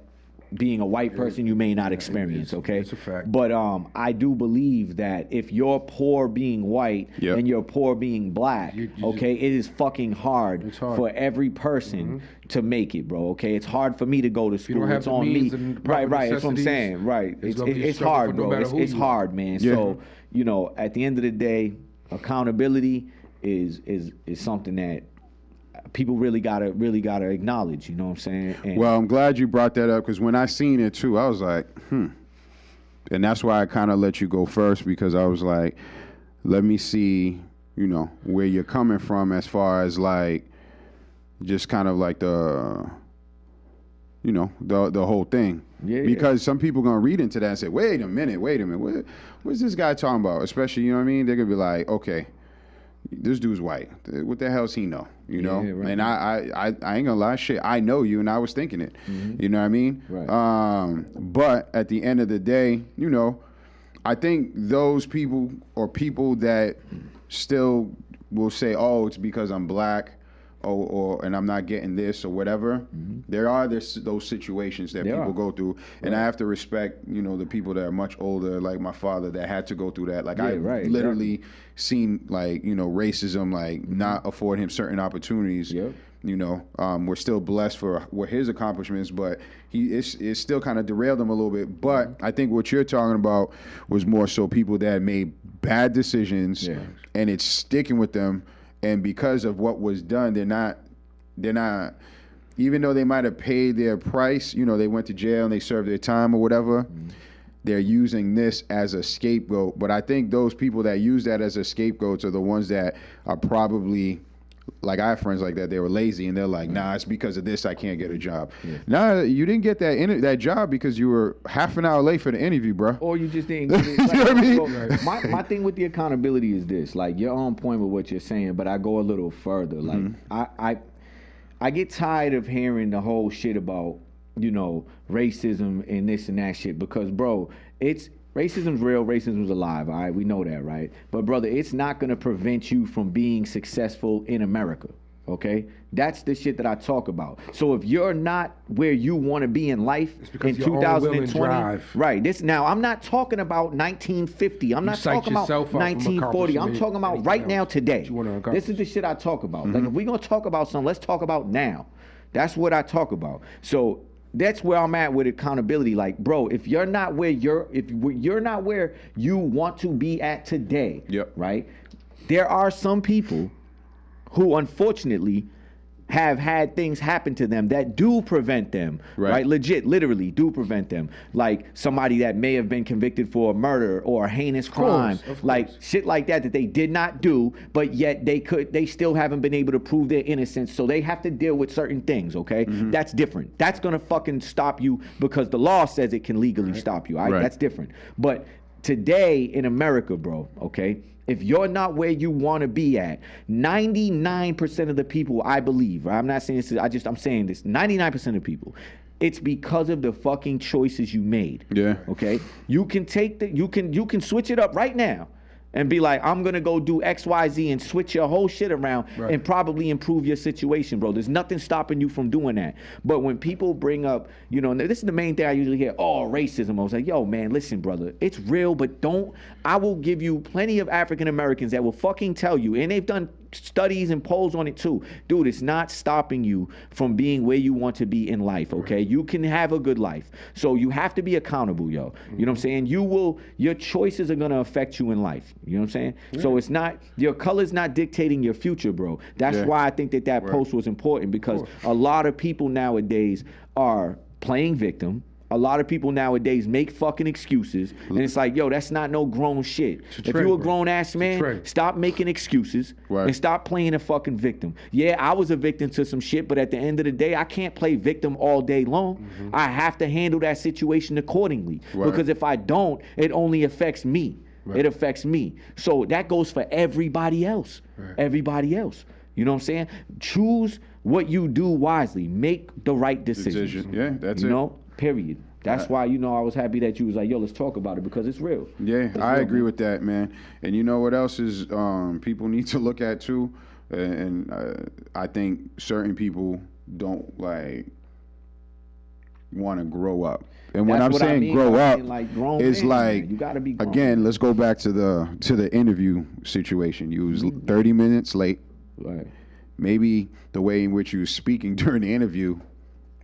being a white person you may not experience, okay? It's a fact. But I do believe that if you're poor being white and you're poor being black, okay, it is fucking hard for every person to make it, bro, okay? It's hard for me to go to school. It's on me. Right, that's what I'm saying, right. It's hard, bro. It's hard, man. Yeah. So, you know, at the end of the day, accountability is something that people really gotta acknowledge, you know what I'm saying? And well, I'm glad you brought that up, because when I seen it too, I was like, and that's why I kind of let you go first, because I was like, let me see, you know, where you're coming from as far as like, just kind of like the, you know, the whole thing. Yeah. Because some people gonna read into that and say, wait a minute, what's this guy talking about? Especially, you know what I mean? They're gonna be like, okay, this dude's white. What the hell's he know? You know? Right. And I ain't gonna lie, shit, I know you, and I was thinking it. You know what I mean? Right. But at the end of the day, you know, I think those people, or people that still will say, oh, it's because I'm black, and I'm not getting this or whatever. There are those situations that people go through, and I have to respect, you know, the people that are much older, like my father, that had to go through that. Like, I literally seen, like, you know, racism, like, not afford him certain opportunities. You know, we're still blessed for what his accomplishments, but it's still kind of derailed him a little bit. But I think what you're talking about was more so people that made bad decisions, and it's sticking with them. And because of what was done, they're not, even though they might have paid their price, you know, they went to jail and they served their time or whatever, they're using this as a scapegoat. But I think those people that use that as a scapegoat are the ones that are probably, like, I have friends like that, they were lazy and they're like, nah, it's because of this I can't get a job. Nah, you didn't get that job because you were half an hour late for the interview, bro. Or you just didn't get it. Like, you know what I mean? My thing with the accountability is this, like, you're on point with what you're saying, but I go a little further. Like, I get tired of hearing the whole shit about, you know, racism and this and that shit, because, bro, racism's real, racism's alive, all right? We know that, right? But, brother, it's not going to prevent you from being successful in America, okay? That's the shit that I talk about. So if you're not where you want to be in life in 2020, right? Now, I'm not talking about 1950. I'm not talking about 1940. I'm talking about right now, today. This is the shit I talk about. Like, if we're going to talk about something, let's talk about now. That's what I talk about. So that's where I'm at with accountability. Like, bro, if you're not where you're not where you want to be at today, right? There are some people who, unfortunately, have had things happen to them that do prevent them, right? Legit, literally do prevent them. Like somebody that may have been convicted for a murder or a heinous crime, like shit like that they did not do, but yet they still haven't been able to prove their innocence, so they have to deal with certain things, okay? That's different. That's gonna fucking stop you because the law says it can legally stop you, all right? That's different. But today in America, bro, okay? If you're not where you want to be at, 99% of the people, I believe, I'm not saying this, I'm saying this, 99% of people, it's because of the fucking choices you made. Yeah. Okay? You can you can switch it up right now and be like, I'm gonna go do X, Y, Z and switch your whole shit around and probably improve your situation, bro. There's nothing stopping you from doing that. But when people bring up, you know, this is the main thing I usually hear, racism. I was like, yo, man, listen, brother, it's real, but I will give you plenty of African Americans that will fucking tell you, and they've done studies and polls on it too. Dude, it's not stopping you from being where you want to be in life, okay? You can have a good life. So you have to be accountable, yo. You know what I'm saying? Your choices are gonna affect you in life. You know what I'm saying? So it's not, your color's not dictating your future, bro. That's why I think that post was important, because a lot of people nowadays are playing victim. A lot of people nowadays make fucking excuses, and it's like, yo, that's not no grown shit. If you're a grown ass man, stop making excuses and stop playing a fucking victim. Yeah, I was a victim to some shit, but at the end of the day, I can't play victim all day long. I have to handle that situation accordingly, because if I don't, it only affects me. It affects me. So that goes for everybody else. Everybody else. You know what I'm saying? Choose what you do wisely. Make the right decision. Yeah, that's it. You know? Period. That's why, you know, I was happy that you was like, yo, let's talk about it, because it's real. Yeah, I agree with that, man. And you know what else is people need to look at too? And I think certain people don't want to grow up. And when I'm saying grow up, it's like, you gotta be grown. Again, let's go back to the interview situation. You was 30 minutes late. Right. Maybe the way in which you were speaking during the interview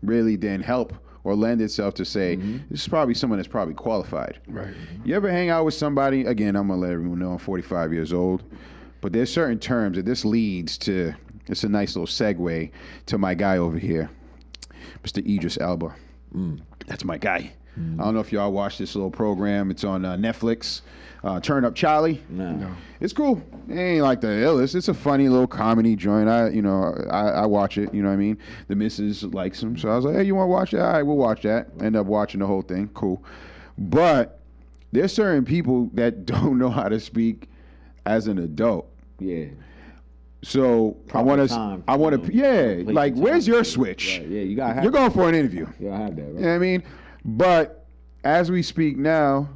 really didn't help or lend itself to say, this is probably someone that's probably qualified. Right. You ever hang out with somebody, again, I'm going to let everyone know I'm 45 years old, but there's certain terms that this leads to, it's a nice little segue to my guy over here, Mr. Idris Elba. That's my guy. I don't know if y'all watch this little program. It's on Netflix. Turn Up Charlie. No. It's cool. It ain't like the illest. It's a funny little comedy joint. I watch it. You know what I mean? The missus likes him, so I was like, hey, you want to watch that? All right, we'll watch that. End up watching the whole thing. Cool. But there's certain people that don't know how to speak as an adult. Yeah. So I want to, like, where's your switch? Right. Yeah, you got to have. You're going for an interview. You got to have that, right? You know what I mean? But as we speak now,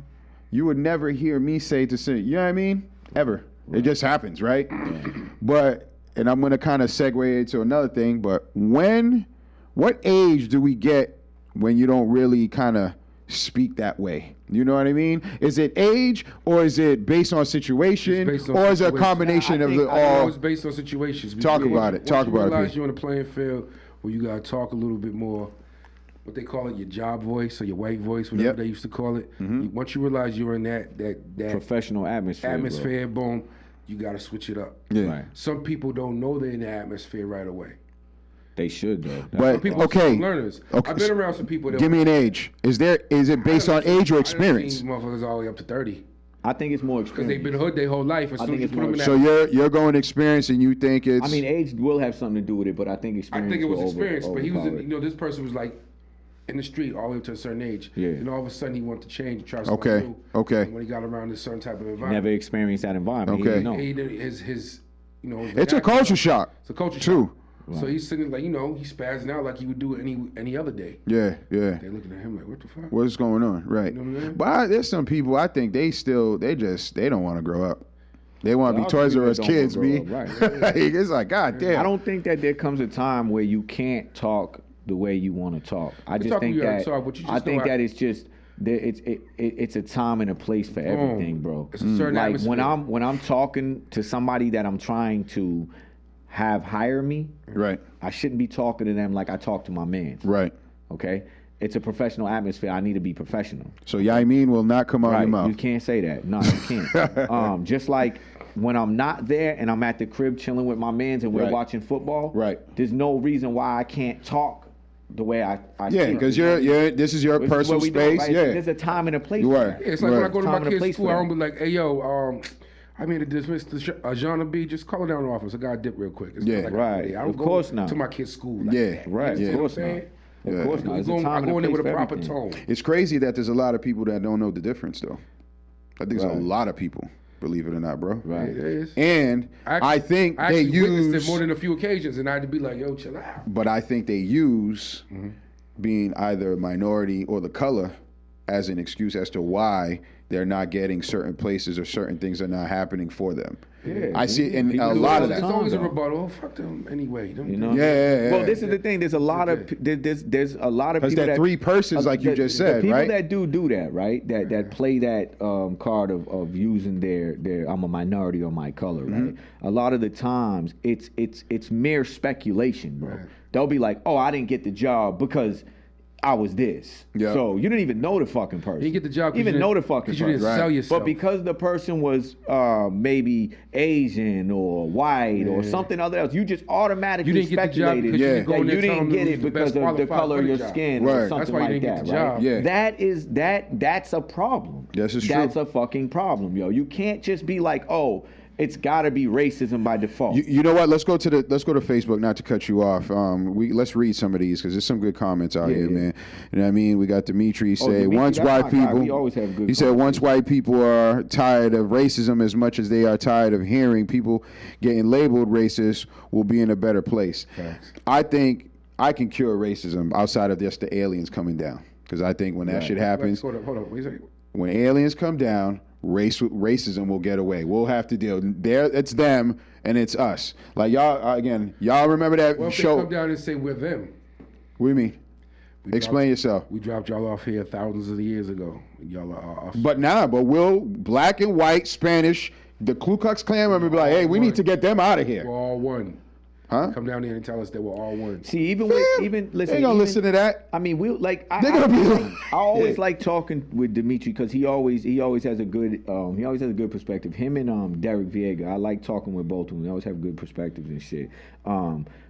you would never hear me say, you know what I mean? Ever. Right. It just happens, right? Yeah. But, and I'm going to kind of segue into another thing, but what age do we get when you don't really kind of speak that way? You know what I mean? Is it age, or is it based on situation, or is it a combination of the all? It's based on situations. Talk about it. Talk about it. Realize you're on a playing field where you got to talk a little bit more, what they call it, your job voice or your white voice, whatever they used to call it. Once you realize you're in that professional atmosphere, boom, you got to switch it up. Yeah. Right. Some people don't know they're in the atmosphere right away. They should, though. But people are learners. Okay. I've been around some people that give me an age. Is it based on age or experience? Motherfuckers all the way up to 30. I think it's more experience. Because they've been hood their whole life. As soon as you put them in that. So you're going experience, and you think it's. I mean, age will have something to do with it, but I think experience. I think it was experience, but he was, this person was like in the street all the way up to a certain age. Yeah. And all of a sudden he wanted to change and try something new. Okay. And when he got around a certain type of environment. Never experienced that environment. Okay. He his it's a culture shock. It's a culture shock. Right. So he's sitting like, he spazzing out like he would do any other day. Yeah. They're looking at him like, what the fuck? What's going on? Right. You know what I mean? But there's some people, I think they don't want to grow up. They want to be Toys R Us kids, B. Right. It's like, God damn. I don't think that there comes a time where you can't talk the way you want to talk. I just think that it's just it's a time and a place for everything, bro. It's a certain atmosphere. When I'm talking to somebody that I'm trying to have hire me, right? I shouldn't be talking to them like I talk to my man, right? Okay, it's a professional atmosphere. I need to be professional. So Yamin will not come out of your mouth. You can't say that. No, you can't. Just like when I'm not there and I'm at the crib chilling with my mans and we're watching football, there's no reason why I can't talk the way I because this is your personal space. Right? There's a time and a place. It's like when I go to my kid's school, I don't be like, hey, yo, I mean, to dismiss the genre B, just call it down in the office. I got to dip real quick. It's not like I don't go to my kid's school like that. Right. You know what I'm saying? Of course not. I go in there with a proper tone. It's crazy that there's a lot of people that don't know the difference, though. I think there's a lot of people, believe it or not, bro. Right. It is. And I think they witnessed it more than a few occasions, and I had to be like, yo, chill out. But I think they use being either a minority or the color as an excuse as to why they're not getting certain places or certain things are not happening for them. Yeah, I see it in a lot of that. It's always a rebuttal. Oh, fuck them anyway. You know? Yeah. Well, this is the thing. There's a lot of there's a lot of people that three persons, like you just said, the right? people that do that, right? That play that card of using their I'm a minority or my color, right? A lot of the times it's mere speculation, bro. Right. They'll be like, oh, I didn't get the job because I was this. Yeah. So you didn't even know the fucking person. You get the job. You even know the fucking person. You didn't sell yourself. But because the person was maybe Asian or white or something other else, you just automatically speculated that you didn't get it because of the color of your skin or something like that, right? Yeah. That's a problem. This is true. That's a fucking problem, yo. You can't just be like, oh, it's got to be racism by default. You know what? Let's go to Facebook. Not to cut you off. Let's read some of these because there's some good comments out here, man. You know what I mean? We got Dimitri say once white people. We always have good. He said once white people are tired of racism as much as they are tired of hearing people getting labeled racist, we'll be in a better place. Thanks. I think I can cure racism outside of just the aliens coming down because I think when that shit happens, hold on. Wait a second. When aliens come down, racism will get away. We'll have to deal. It's them and it's us. Like y'all remember that show? They come down and say we're them. What do you mean? Explain yourself. We dropped y'all off here thousands of years ago. Y'all are us. But will black and white, Spanish, the Ku Klux Klan member be like, hey, we need to get them out of here. We're all one. Huh? Come down there and tell us that we're all one. See, listen. They gonna listen to that. I mean, I always like talking with Dimitri because he always has a good perspective. Him and Derek Viega, I like talking with both of them. They always have good perspectives and shit.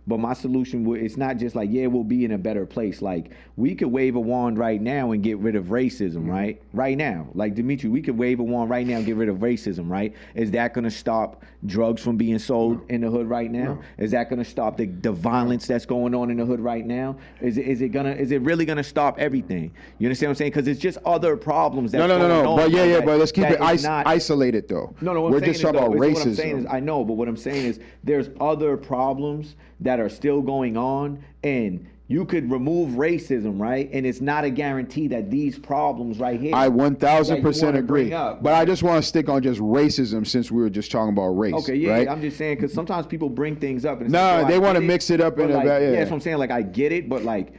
But my solution it's not just like, we'll be in a better place. Like, we could wave a wand right now and get rid of racism, right? Right now. Like, Dimitri, we could wave a wand right now and get rid of racism, right? Is that going to stop drugs from being sold in the hood right now? No. Is that going to stop the violence that's going on in the hood right now? Is it really going to stop everything? You understand what I'm saying? Because it's just other problems that's going on. But let's keep it isolated, though. No, we're just talking about racism. What I'm saying is, I know, but what I'm saying is there's other problems that are still going on, and you could remove racism, right? And it's not a guarantee that these problems right here. I 1,000% agree. But I just want to stick on just racism since we were just talking about race. Okay, right? I'm just saying because sometimes people bring things up. And they want to mix it up in a bad. That's what I'm saying. Like, I get it, but like,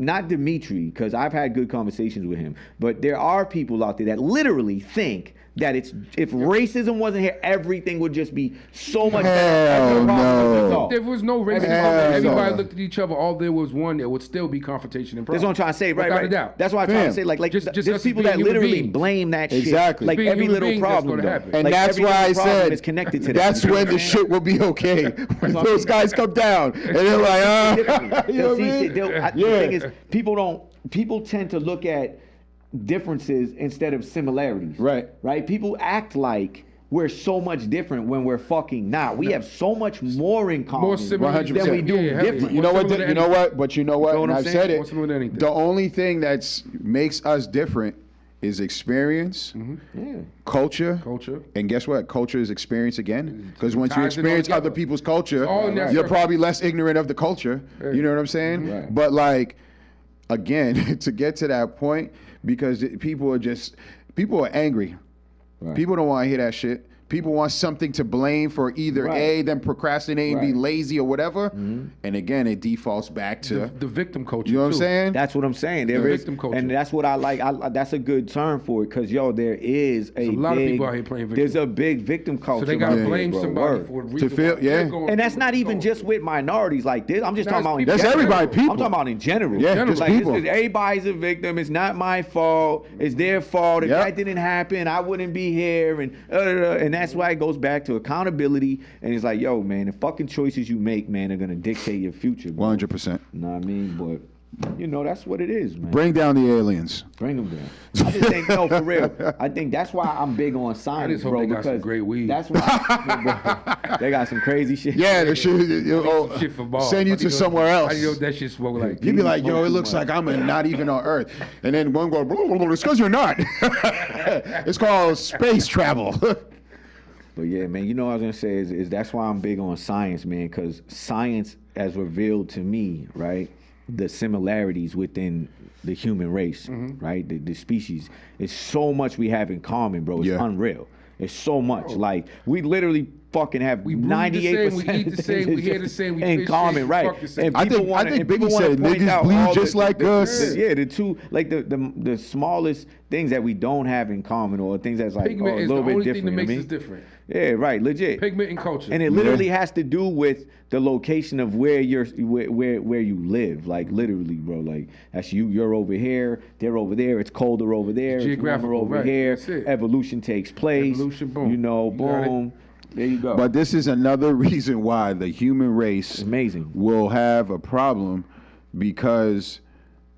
not Dimitri, because I've had good conversations with him. But there are people out there that literally think that if racism wasn't here, everything would just be so much better. No. If there was no racism, everybody looked at each other, all there was one, there would still be confrontation and problem. That's what I'm trying to say, right? That's what I'm trying to say. Like there's people that literally blame that shit. Exactly. Like every little problem. And that's why I said is connected to that's when the shit will be okay. When those guys come down and they're like, you know what I mean? The thing is, people tend to look at differences instead of similarities. Right? People act like we're so much different when we're fucking not. We have so much more in common than we do different. You know what? But you know what? And I've said it. The only thing that makes us different is experience, culture, and guess what? Culture is experience again. Because once you experience other people's culture, you're probably less ignorant of the culture. You know what I'm saying? Right. But like, again, to get to that point, because people are angry. Right. People don't want to hear that shit. People want something to blame for either them procrastinating, being lazy or whatever. And again, it defaults back to the victim culture. You know what I'm saying? That's what I'm saying. There is victim culture. And that's what I like. That's a good term for it because, there is a lot of people out here playing victim. There's a big victim culture. So they got to blame somebody for a reason. To feel, and that's not even just with minorities like this. I'm just talking about that's everybody, people. I'm talking about in general. Yeah, just like, people. Everybody's a victim. It's not my fault. It's their fault. If that didn't happen, I wouldn't be here. And that's why it goes back to accountability. And it's like, yo, man, the fucking choices you make, man, are gonna dictate your future. 100%. You know what I mean? But that's what it is, man. Bring down the aliens. Bring them down. I just think, no, for real. I think that's why I'm big on science, I just hope bro. they got because some great weed. That's why they got some crazy shit. Yeah, the shit. Shit for balls. Send you to somewhere else. I know that shit smoke like. You'd be like, yo, it looks like I'm not even on Earth. And then one go, it's because you're not. It's called space travel. But yeah, man, what I was gonna say is that's why I'm big on science, man, because science has revealed to me, right, the similarities within the human race, right, the species. It's so much we have in common, bro. It's unreal. It's so much. Like, we literally fucking have 98%. We eat the same. We hear the same. We in common, right? And I think Biggie said niggas bleed just like us. The two, like the smallest things that we don't have in common, or things that's like a little bit different. Pigment is the only thing that makes us different. Yeah, right, legit. Pigment and culture. And it literally has to do with the location of where you live. Like, literally, bro. Like, that's you're over here, they're over there, it's colder over there, it's warmer over here. Evolution takes place. Evolution, boom. Boom. There you go. But this is another reason why the human race will have a problem, because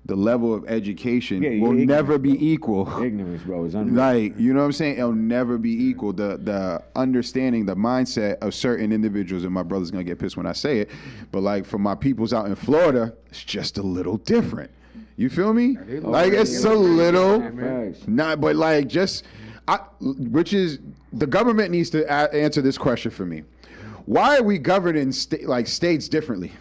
the level of education will never be equal. Ignorance, bro, is unreal. Like, you know what I'm saying? It'll never be equal. The understanding, the mindset of certain individuals, and my brother's gonna get pissed when I say it, but like for my peoples out in Florida, it's just a little different. You feel me? Like, it's a little, but like which is, the government needs to answer this question for me. Why are we governing states differently?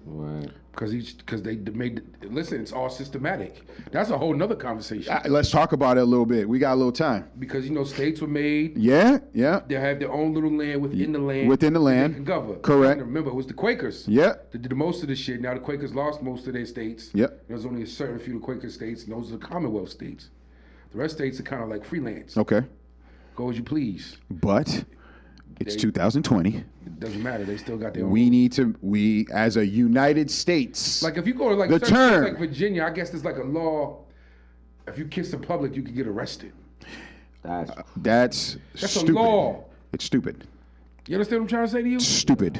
Right. Because they made, listen, it's all systematic. That's a whole nother conversation. Let's talk about it a little bit. We got a little time. Because, states were made. Yeah. They have their own little land within the land. Within the land. They can govern. Correct. Remember, it was the Quakers. Yeah. That did the most of the shit. Now the Quakers lost most of their states. Yep. There's only a certain few Quaker states, and those are the Commonwealth states. The rest states are kind of like freelance. Okay. Go as you please. But it's 2020. It doesn't matter. They still got their own. We as a United States. Like, if you go to like certain states like Virginia, I guess there's like a law. If you kiss in public, you can get arrested. That's stupid. A law. It's stupid. You understand what I'm trying to say to you? Stupid.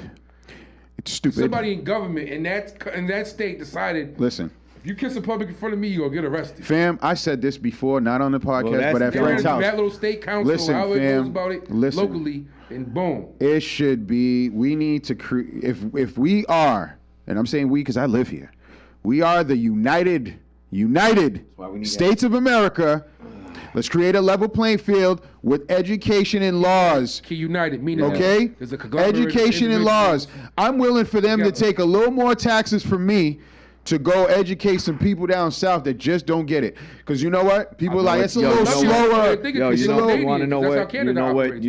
It's stupid. Somebody in government in that state decided. Listen. You kiss in public in front of me, you're going to get arrested. Fam, I said this before, not on the podcast, but at friend's house. That little state council, however it goes about it, locally, and boom. It should be, we need to create, if we are, and I'm saying we because I live here, we are the United States of America. Let's create a level playing field with education and laws. Key united, meaning okay? Education and laws. I'm willing for them to take a little more taxes from me to go educate some people down south that just don't get it. Because you know what? People like, it's a little slower. You want to know what?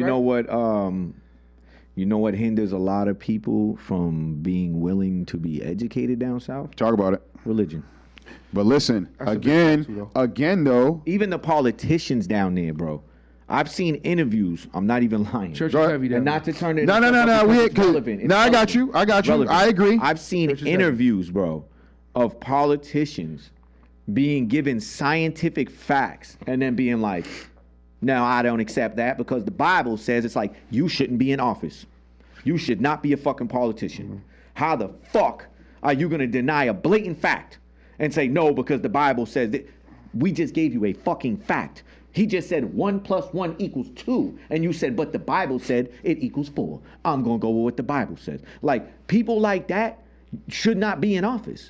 You know what hinders a lot of people from being willing to be educated down south? Talk about it. Religion. But listen, again though. Even the politicians down there, bro. I've seen interviews. I'm not even lying. Church is heavy down. And not to turn it. No. I got you. I agree. I've seen interviews, bro, of politicians being given scientific facts and then being like, no, I don't accept that because the Bible says, it's like, you shouldn't be in office. You should not be a fucking politician. Mm-hmm. How the fuck are you going to deny a blatant fact and say no because the Bible says that? We just gave you a fucking fact. He just said 1 + 1 = 2. And you said, but the Bible said it equals 4. I'm going to go with what the Bible says. Like, people like that should not be in office.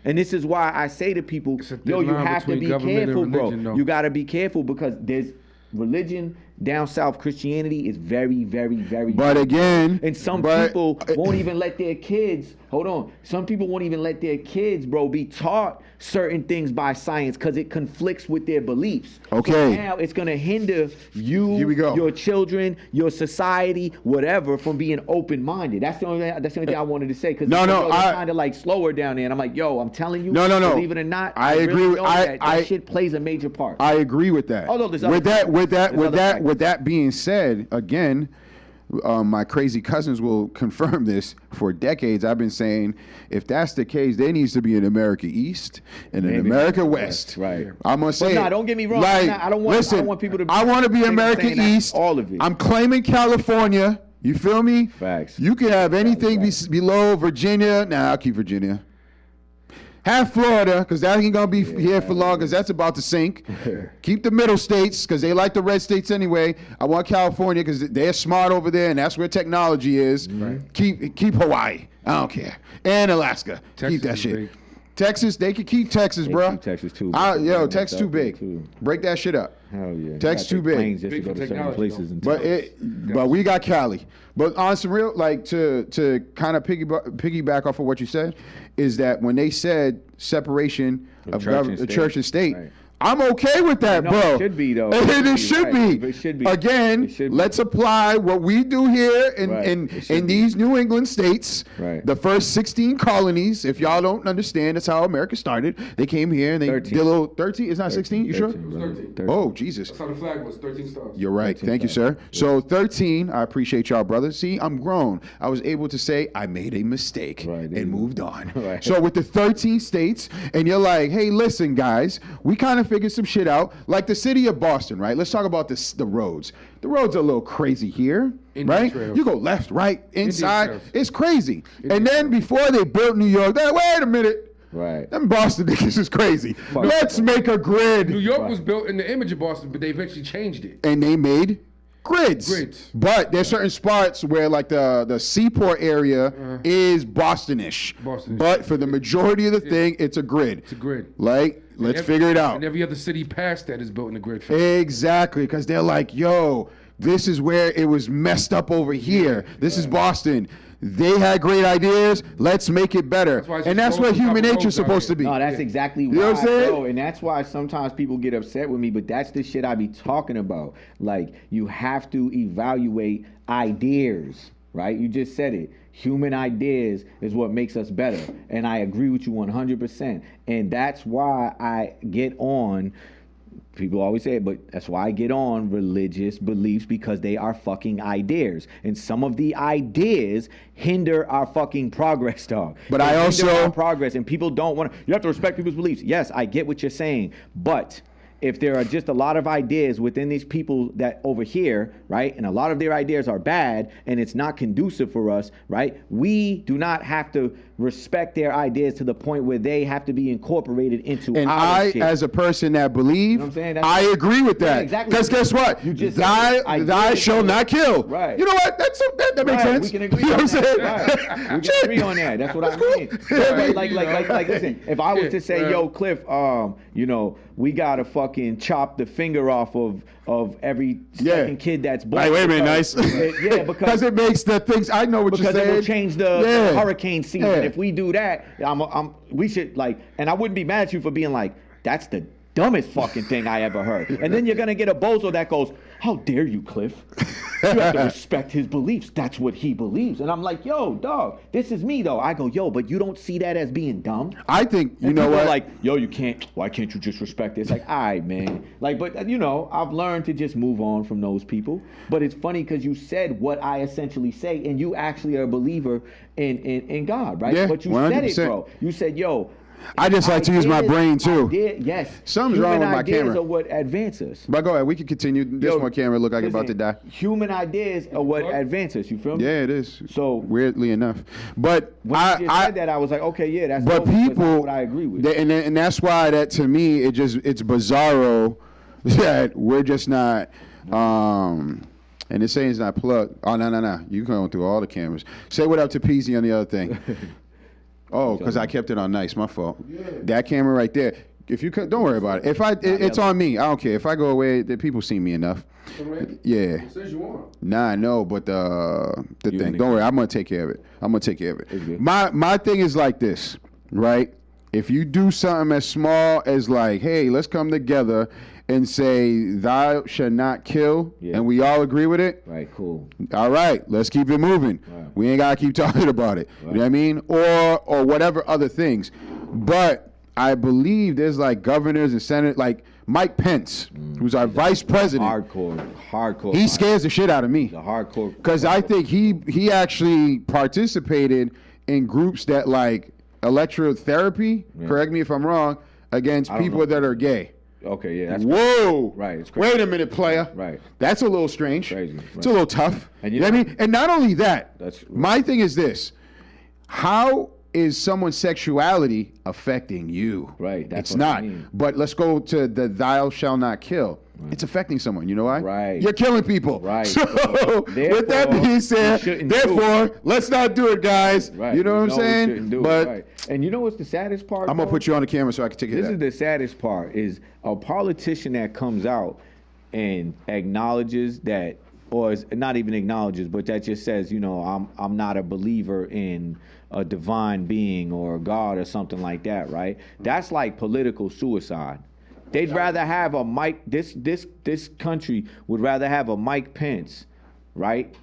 And this is why I say to people, yo, you have to be careful, bro. You got to be careful because there's religion down south. Christianity is very, very, very. But again, and some people won't even let their kids. Hold on. Some people won't even let their kids, bro, be taught certain things by science because it conflicts with their beliefs. Okay. So now it's going to hinder you, your children, your society, whatever, from being open-minded. That's the only thing I wanted to say. Because I kind of like slower down there, and I'm like, yo, I'm telling you, believe it or not, I agree. Really that shit plays a major part. I agree with that. Although there's with that being said, again, my crazy cousins will confirm this. For decades, I've been saying, if that's the case, there needs to be an America East and an America West. Right. I'm gonna say, don't get me wrong. Like, I don't want people to. I want to be America East. All of it. I'm claiming California. You feel me? Facts. You can have anything below Virginia. Nah, I'll keep Virginia. Have Florida, because that ain't going to be here for long, because that's about to sink. Keep the middle states, because they like the red states anyway. I want California, because they're smart over there, and that's where technology is. Right. Keep Hawaii. I don't care. And Alaska. Texas keep that shit. Big. Texas, they can keep Texas, bro. Keep Texas too. Texas too big. Break that shit up. Hell yeah. Texas too big. Just to go to certain places but we got Cali. But on some real, like, to kind of piggyback off of what you said, is that when they said separation of church and state, right. I'm okay with that, bro. It should be, though. It should be. It should be. Again, let's apply what we do here in these New England states. Right. The first 16 colonies, if y'all don't understand, that's how America started. They came here and they 13. did a little 13. It's not 16, you 13, sure? 13. Oh, Jesus. That's how the flag was, 13 stars. You're right. Thank you, sir. Yeah. So 13, I appreciate y'all, brother. See, I'm grown. I was able to say I made a mistake and moved on. Right. So with the 13 states, and you're like, hey, listen, guys, we kind of figured some shit out. Like the city of Boston, right? Let's talk about the roads. The roads are a little crazy here, right? Trails. You go left, right, inside. It's crazy. And then before they built New York, wait a minute. Right. Them Boston niggas is crazy. Let's make a grid. New York was built in the image of Boston, but they eventually changed it. And they made grids. But there's certain spots where, like, the seaport area is Bostonish. But for the majority of the thing, it's a grid. It's a grid. Like, let's figure it out. And every other city past that is built in a grid. Exactly, because they're like, yo, this is where it was messed up over here. This is Boston. They had great ideas. Let's make it better. That's what human nature is supposed to be. No, that's exactly why. You know what I'm saying? Bro, and that's why sometimes people get upset with me, but that's the shit I be talking about. Like, you have to evaluate ideas, right? You just said it. Human ideas is what makes us better. And I agree with you 100%. And that's why I get on. People always say it, but that's why I get on religious beliefs, because they are fucking ideas. And some of the ideas hinder our fucking progress, dog. But I also... hinder our progress, and people don't want to... You have to respect people's beliefs. Yes, I get what you're saying. But if there are just a lot of ideas within these people that over here, right, and a lot of their ideas are bad, and it's not conducive for us, right, we do not have to respect their ideas to the point where they have to be incorporated into our shit. As a person that believe, you know what I'm saying? I agree with that. Exactly. Because guess what? You just thy shall not kill. Right. You know what? That makes sense. We can agree on that. Right. We can agree on that. That's what I mean. Like, listen, if I was to say, yo, Cliff, you know, we gotta fucking chop the finger off of every second kid that's born. Right, wait a minute, nice. Because it makes the things. I know what you're saying. Because it will change the hurricane season. If we do that, we should, like, and I wouldn't be mad at you for being like, that's the dumbest fucking thing I ever heard. And then you're gonna get a bozo that goes, how dare you, Cliff? You have to respect his beliefs. That's what he believes. And I'm like, yo, dog, this is me, though. I go, yo, but you don't see that as being dumb? I think, you know what? Like, yo, why can't you just respect this? Like, all right, man. Like, but, you know, I've learned to just move on from those people. But it's funny because you said what I essentially say, and you actually are a believer in God, right? Yeah, but you 100%. said it, bro. You said, yo, I just like to use my brain too. Yes. Something's wrong with my camera. Human ideas are what advance us. But go ahead. We can continue. This one camera look like it's about to die. Human ideas are what advance us. You feel me? Yeah, it is. So weirdly enough, but when you just said that, I was like, okay, yeah, that's. But people, what I agree with. And that's why that to me it's bizarro that we're just not. And it's saying it's not plugged. Oh no. You going through all the cameras. Say what up to Peazy on the other thing. Oh, because I kept it on nice. My fault. Yeah. That camera right there. If you could, don't worry about it. It's on me. I don't care. If I go away, the people see me enough. Right. Yeah. It says you want. Nah, I know, but the thing. Don't worry. I'm gonna take care of it. My thing is like this, right? If you do something as small as like, hey, let's come together and say, thou shall not kill, and we all agree with it. Right, cool. All right, let's keep it moving. Right. We ain't gotta keep talking about it. Right. You know what I mean? Or whatever other things. But I believe there's like governors and senators, like Mike Pence, who's our vice president. Hardcore. He scares the shit out of me. The hardcore. Because I think he actually participated in groups that like electrotherapy, correct me if I'm wrong, against people that are gay. Okay, yeah. That's Whoa. Right. It's crazy. Wait a minute, player. Right. That's a little strange. Crazy. Right. It's a little tough. And you know what I mean? And not only that, that's my thing is this. How is someone's sexuality affecting you? Right. That's it's not. But let's go to the thou shall not kill. Right. It's affecting someone. You know why? Right. You're killing people. Right. So with that being said, therefore, let's not do it, guys. Right. You know what I'm saying? But right. And you know what's the saddest part? I'm gonna put you on the camera so I can take it. This is the saddest part: is a politician that comes out and acknowledges that, or is not even acknowledges, but that just says, you know, I'm not a believer in a divine being or God or something like that, right? That's like political suicide. They'd rather have a Mike. This country would rather have a Mike Pence, right?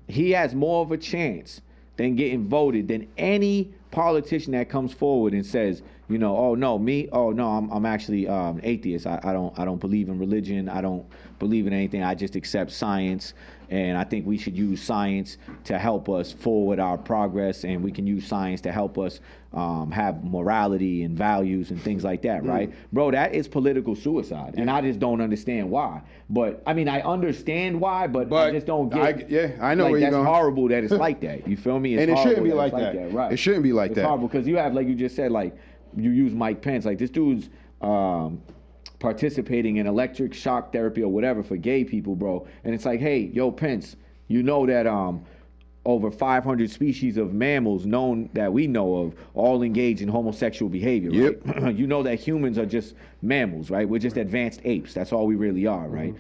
He has more of a chance than getting voted than any politician that comes forward and says, you know, oh no, me, oh no, I'm actually atheist. I don't believe in religion. I don't believe in anything. I just accept science, and I think we should use science to help us forward our progress, and we can use science to help us have morality and values and things like that, right? Bro, that is political suicide, and I just don't understand why. But I mean, I understand why, but I just don't get. I know like, where you're going. That's horrible that it's like that. You feel me? It's and it shouldn't be that like that. Right? It shouldn't be like it's that. It's horrible because you have, like you just said, like you use Mike Pence, like this dude's participating in electric shock therapy or whatever for gay people, bro. And it's like, hey, yo, Pence, you know that over 500 species of mammals known that we know of all engage in homosexual behavior, right? You know that humans are just mammals, right? We're just advanced apes. That's all we really are, right?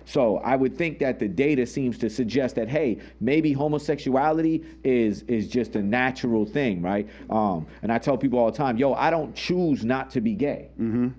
So I would think that the data seems to suggest that, hey, maybe homosexuality is just a natural thing, right? And I tell people all the time, yo, I don't choose not to be gay.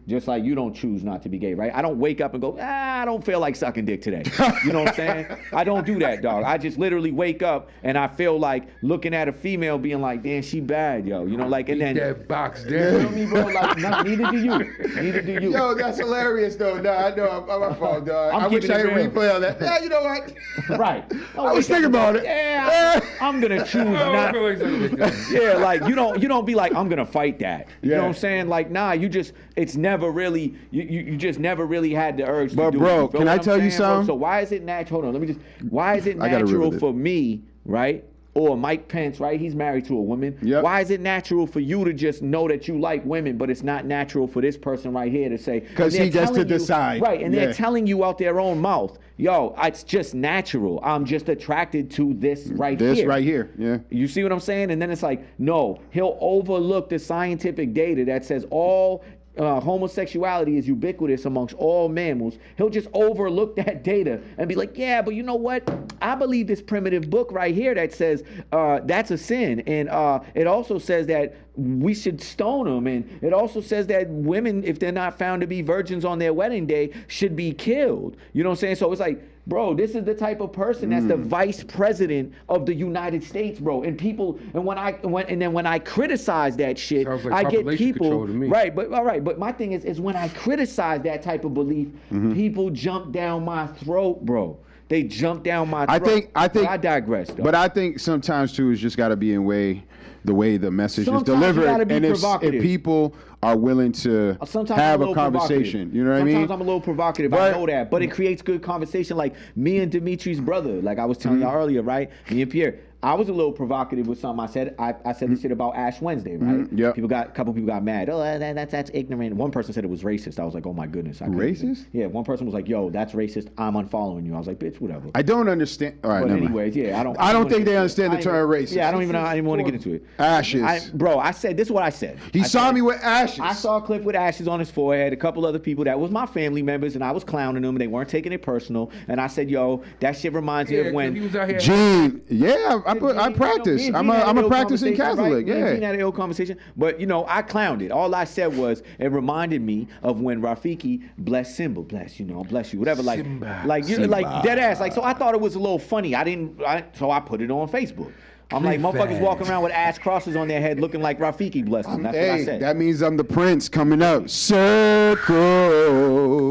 Just like you don't choose not to be gay, right? I don't wake up and go, I don't feel like sucking dick today. You know what I'm saying? I don't do that, dog. I just literally wake up and I feel like looking at a female being like, damn, she bad, yo. You know, like, and then that box down. You know me, bro? Like, neither do you. Neither do you. Yo, that's hilarious, though. No, I know. I'm my fault, dog. I wish I could replay on that. Yeah, you know what? Right. I was thinking about it. Yeah, I'm gonna choose not. Yeah, like you don't be like, I'm gonna fight that. You know what I'm saying? Like, nah, it's never really, you just never really had the urge to do it. But bro, can I tell you something? So why is it natural? Hold on, why is it natural for me, right? Or Mike Pence, right? He's married to a woman. Yep. Why is it natural for you to just know that you like women, but it's not natural for this person right here to say? Because he gets to decide. Right, and they're telling you out their own mouth, yo, it's just natural. I'm just attracted to this right here. This right here, yeah. You see what I'm saying? And then it's like, no, he'll overlook the scientific data that says all homosexuality is ubiquitous amongst all mammals. He'll just overlook that data and be like, yeah, but you know what? I believe this primitive book right here that says that's a sin. And it also says that we should stone them. And it also says that women, if they're not found to be virgins on their wedding day, should be killed. You know what I'm saying? So it's like, bro, this is the type of person that's the vice president of the United States, bro. And people, and when I criticize that shit, like I get people, to me. right? But all right, but my thing is when I criticize that type of belief, people jump down my throat, bro. They jump down my throat. I think. But I digress, though. But I think sometimes too, it's just got to be the way the message is delivered, and if people are willing to have a conversation, you know what I mean? Sometimes I'm a little provocative, I know that, but it creates good conversation. Like me and Dimitri's brother, like I was telling y'all earlier, right? Me and Pierre. I was a little provocative with something I said. I said this shit about Ash Wednesday, right? Yep. A couple people got mad. Oh, that's ignorant. One person said it was racist. I was like, oh my goodness. Racist? Yeah. One person was like, yo, that's racist. I'm unfollowing you. I was like, bitch, whatever. I don't understand. All right. But anyways, yeah, I don't think they understand the term racist. Yeah, I don't even want to get into it. Ashes. Bro, I said this is what I said. He saw me with ashes. I saw a clip with ashes on his forehead. A couple other people that was my family members, and I was clowning them, and they weren't taking it personal. And I said, yo, that shit reminds me of when Gene. Yeah, I practice. I'm a practicing Catholic. Right? Yeah. We had an ill conversation, but I clowned it. All I said was it reminded me of when Rafiki bless Simba, bless you, whatever. Like dead ass. Like so, I thought it was a little funny. So I put it on Facebook. I'm like, motherfuckers walking around with ass crosses on their head looking like Rafiki blessed them. That's what I said. That means I'm the prince coming up. Circle.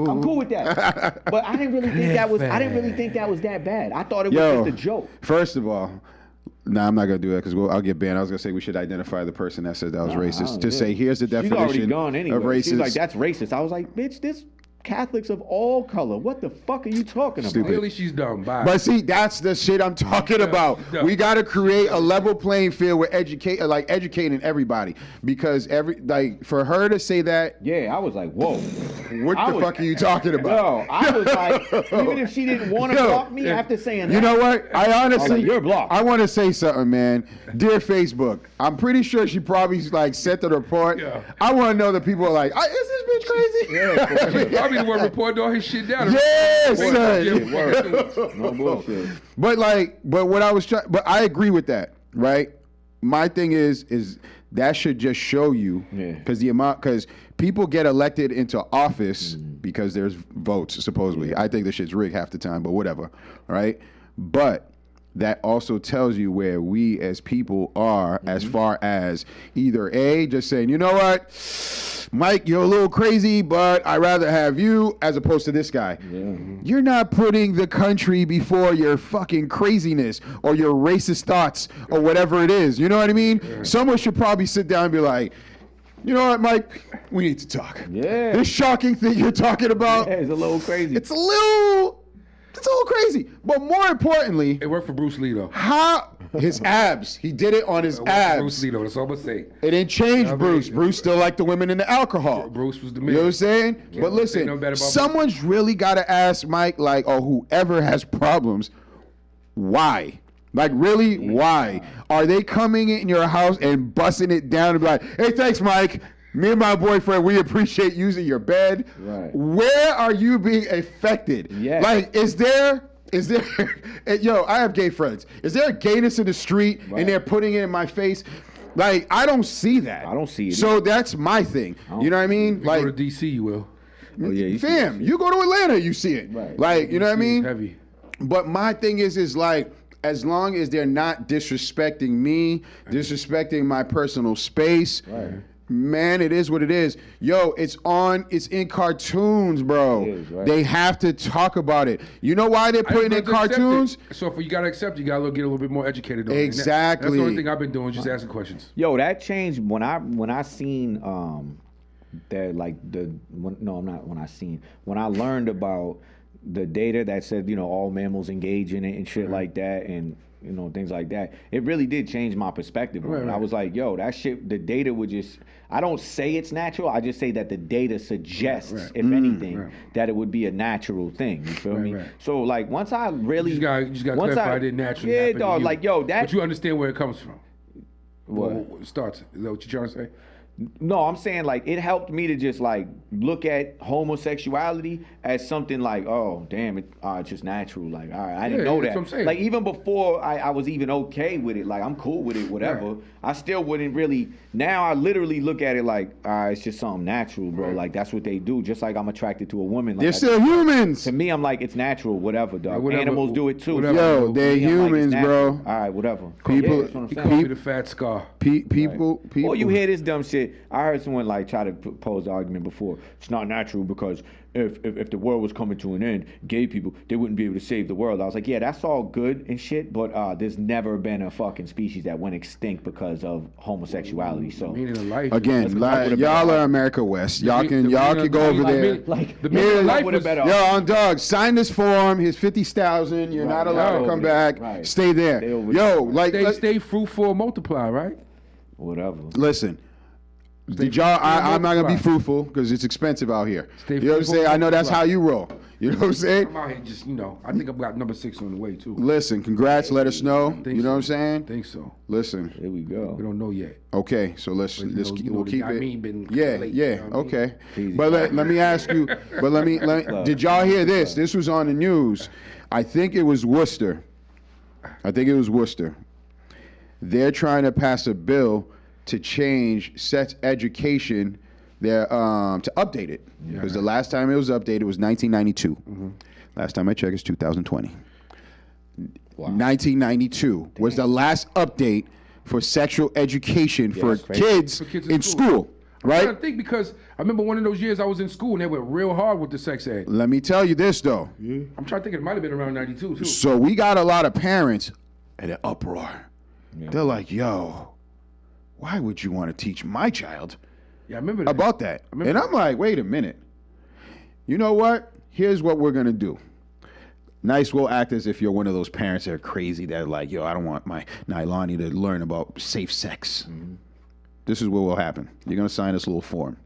I'm cool with that. But I didn't really think that was that bad. I thought it was just a joke. First of all, I'm not gonna do that because I'll get banned. I was gonna say we should identify the person that said that was racist. To say here's the definition She's already gone anyway. of racist. She's like, that's racist. I was like, bitch, this Catholics of all color. What the fuck are you talking about? Clearly she's dumb. Bye. But see, that's the shit I'm talking about. We got to create a level playing field with educating everybody, because for her to say that, I was like, whoa, what the fuck are you talking about? No, I was like, even if she didn't want to block me after saying that, you know what? I honestly, you're blocked. I want to say something, man. Dear Facebook, I'm pretty sure she probably sent the report. I want to know that people are like, is this bitch crazy? Yeah, the one reporting all his shit down. Yes, son. No bullshit. But what I was trying, but I agree with that, right? My thing is that should just show you, because people get elected into office because there's votes, supposedly. I think this shit's rigged half the time, but whatever, right? But that also tells you where we as people are as far as either A, just saying, you know what, Mike, you're a little crazy, but I'd rather have you as opposed to this guy. Yeah. You're not putting the country before your fucking craziness or your racist thoughts or whatever it is. You know what I mean? Yeah. Someone should probably sit down and be like, you know what, Mike, we need to talk. Yeah. This shocking thing you're talking about. Yeah, it's a little crazy. It's a little crazy. But more importantly, it worked for Bruce Lee though. His abs. He did it on his abs. Bruce Lee though, that's all I'm gonna say. It didn't change Bruce. Bruce still liked the women and the alcohol. Bruce was the man. You know what I'm saying? But listen, someone's really gotta ask Mike, or whoever has problems, why? Really, why? Are they coming in your house and busting it down and be like, hey, thanks, Mike. Me and my boyfriend, we appreciate using your bed. Right. Where are you being affected? Yeah. Is there, yo, I have gay friends. Is there a gayness in the street and they're putting it in my face? I don't see that. I don't see it. So that's my thing. You know what I mean? You go to DC, you will. Oh, yeah, fam, you go to Atlanta, you see it. Right. You know what I mean? Heavy. But my thing is as long as they're not disrespecting me, disrespecting my personal space, man, it is what it is. Yo, it's in cartoons, bro. It is, right? They have to talk about it. You know why they're putting it in cartoons? So if you gotta accept, you gotta get a little bit more educated on exactly. That's the only thing I've been doing, just asking questions. Yo, that changed when I seen when I learned about the data that said, all mammals engage in it and shit like that, and things like that. It really did change my perspective. Right. I was like, yo, that shit, the data would just, I don't say it's natural, I just say that the data suggests, if anything, that it would be a natural thing. You feel me? Right. So once I really... You just got to clarify it didn't naturally happen. Yeah, dog, yo, that... But you understand where it comes from. What? Well, it starts. Is that what you're trying to say? No, I'm saying it helped me to just look at homosexuality as something oh damn it, it's just natural. All right, I didn't know that. That's what I'm saying. Even before I was even okay with it, I'm cool with it, whatever. Right. I still wouldn't really. Now I literally look at it all right, it's just something natural, bro. Right. That's what they do. Just like I'm attracted to a woman. They're still humans. To me, I'm it's natural, whatever, dog. Whatever, animals do it too. Whatever. Yo, they're humans, bro. All right, whatever. People, you call me the fat scar. People. Oh, you hear this dumb shit? I heard someone try to pose the argument before. It's not natural because if the world was coming to an end, gay people, they wouldn't be able to save the world. I was like, yeah, that's all good and shit, but there's never been a fucking species that went extinct because of homosexuality. So again, y'all are America West. Y'all can go over there. The meaning of life was better. Yo, on Doug, sign this form. Here's 50,000. You're not allowed to come back. Right. Stay there. Stay fruitful, multiply. Right. Whatever. Listen. I'm not gonna be fruitful because it's expensive out here. You know what I'm saying? I know that's how you roll. You know what I'm saying? I'm out here just, I think I've got number 6 on the way too. Listen, congrats. Let us know. You know what I'm saying? I think so. Listen. Here we go. We don't know yet. Okay, so we'll keep it. Yeah. Late, Okay. But let me ask you. But let me. Did y'all hear this? This was on the news. I think it was Worcester. They're trying to pass a bill to change sex education there to update it, because the last time it was updated was 1992. Last time I checked, it's 2020. 1992 was the last update for sexual education for kids in school. Right? I think because I remember one of those years I was in school and they went real hard with the sex ed. Let me tell you this though. I'm trying to think it might have been around 92 too. So we got a lot of parents at an uproar. They're like, yo, why would you want to teach my child I remember that. about that? And I'm like, wait a minute. You know what? Here's what we're going to do. Nice, we'll act as if you're one of those parents that are crazy that are like, yo, I don't want my Nailani to learn about safe sex. This is what will happen. You're going to sign this little form.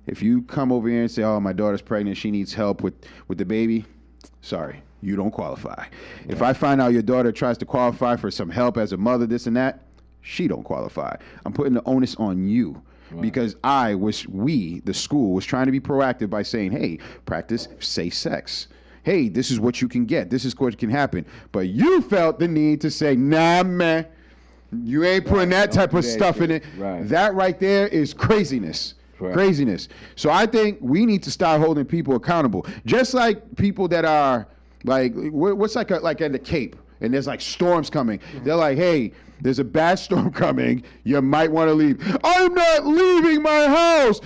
If you come over here and say, oh, my daughter's pregnant, she needs help with the baby, sorry, you don't qualify. If I find out your daughter tries to qualify for some help as a mother, this and that, she don't qualify. I'm putting the onus on you. Because the school was trying to be proactive by saying, hey, practice safe sex. Hey, this is what you can get. This is what can happen. But you felt the need to say, nah, man, you ain't putting that type of stuff in it. That right there is craziness. Craziness. So I think we need to start holding people accountable. Just like people that are like, what's like in the Cape, and there's like storms coming. They're like, hey, there's a bad storm coming. You might want to leave. I'm not leaving my house.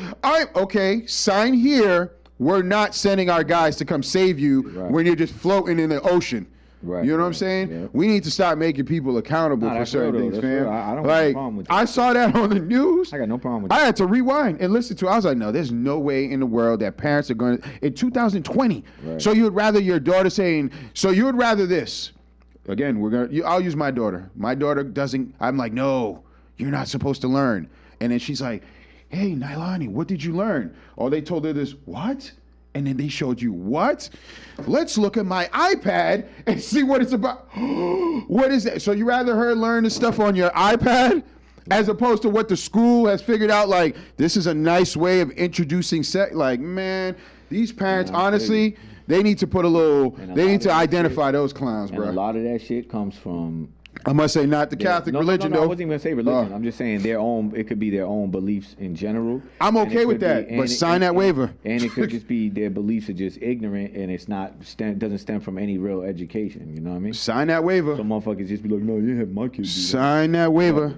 Okay, sign here. We're not sending our guys to come save you when you're just floating in the ocean. You know what I'm saying? Yeah. We need to start making people accountable for certain things, man. I don't have a problem with that. I saw that on the news. I got no problem with that. I had to rewind and listen to it. I was like, no, there's no way in the world that parents are going to, in 2020. So you would rather your daughter saying, so you would rather this. Again, I'll use my daughter. My daughter doesn't, I'm like, no, you're not supposed to learn. And then she's like, hey, Nailani, what did you learn? Oh, they told her this, what? And then they showed you what? Let's look at my iPad and see what it's about. What is that? So you rather her learn the stuff on your iPad as opposed to what the school has figured out, like, this is a nice way of introducing sex? Like, man, these parents, honestly, they need to put a little, they need to identify those clowns, bro. And a lot of that shit comes from, I must say, not the Catholic religion, though. I wasn't even going to say religion. I'm just saying their own, it could be their own beliefs in general. I'm okay with that, but sign that waiver. And it could just be their beliefs are just ignorant and it's not, doesn't stem from any real education. You know what I mean? Sign that waiver. Some motherfuckers just be like, no, you have my kids do that. Sign that waiver.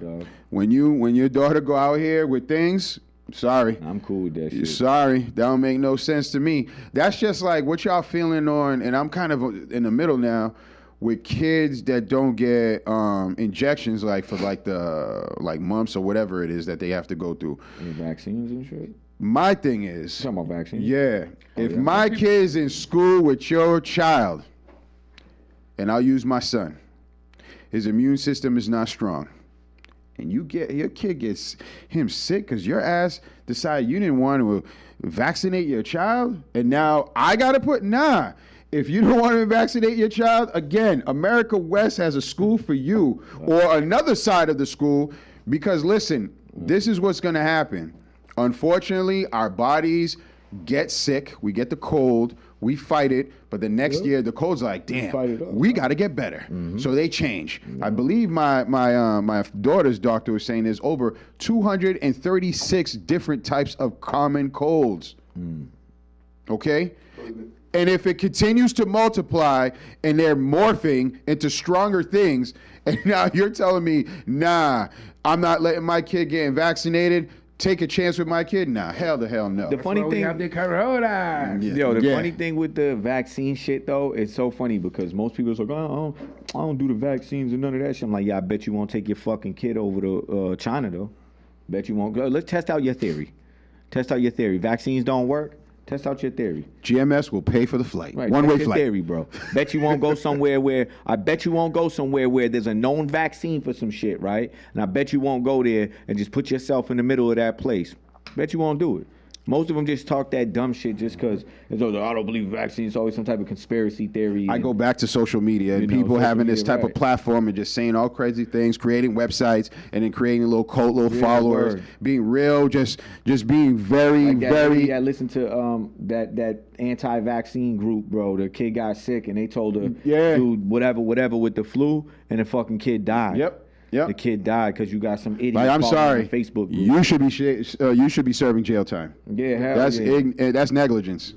When your daughter go out here with things, sorry. I'm cool with that shit. Sorry. That don't make no sense to me. That's just like what y'all feeling on, and I'm kind of in the middle now, with kids that don't get injections, like for like months or whatever it is that they have to go through. Any vaccines and shit? My thing is, talking about vaccines? Yeah. If my kid's in school with your child, and I'll use my son, his immune system is not strong, and your kid gets him sick because your ass decided you didn't want to vaccinate your child, and now I gotta if you don't want to vaccinate your child, again, America West has a school for you, or another side of the school, because listen, this is what's going to happen. Unfortunately, our bodies get sick. We get the cold. We fight it. But the next year, the cold's like, damn, we got to get better. So they change. I believe my daughter's doctor was saying there's over 236 different types of common colds. Okay? And if it continues to multiply and they're morphing into stronger things, and now you're telling me, nah, I'm not letting my kid get vaccinated, take a chance with my kid? Nah, hell the hell no. The funny thing, have the corona. Funny thing with the vaccine shit though, it's so funny because most people are like, oh, I don't do the vaccines and none of that shit. I'm like, yeah, I bet you won't take your fucking kid over to China though. Bet you won't go. Let's test out your theory. Vaccines don't work. Test out your theory. GMS will pay for the flight. Right, One-way flight. Theory, bro. Bet you won't go somewhere where there's a known vaccine for some shit, right? And I bet you won't go there and just put yourself in the middle of that place. Bet you won't do it. Most of them just talk that dumb shit just because I don't believe vaccines. It's always some type of conspiracy theory. I go back to social media and people having this type of platform and just saying all crazy things, creating websites and then creating a little cult, followers, being real, just being very, like very. I listened to that anti-vaccine group, bro. The kid got sick and they told her, dude, whatever with the flu, and the fucking kid died. Yep. the kid died because you got some idiot. Like, I'm sorry, Facebook group. you should be serving jail time. Yeah, hell that's yeah. That's negligence.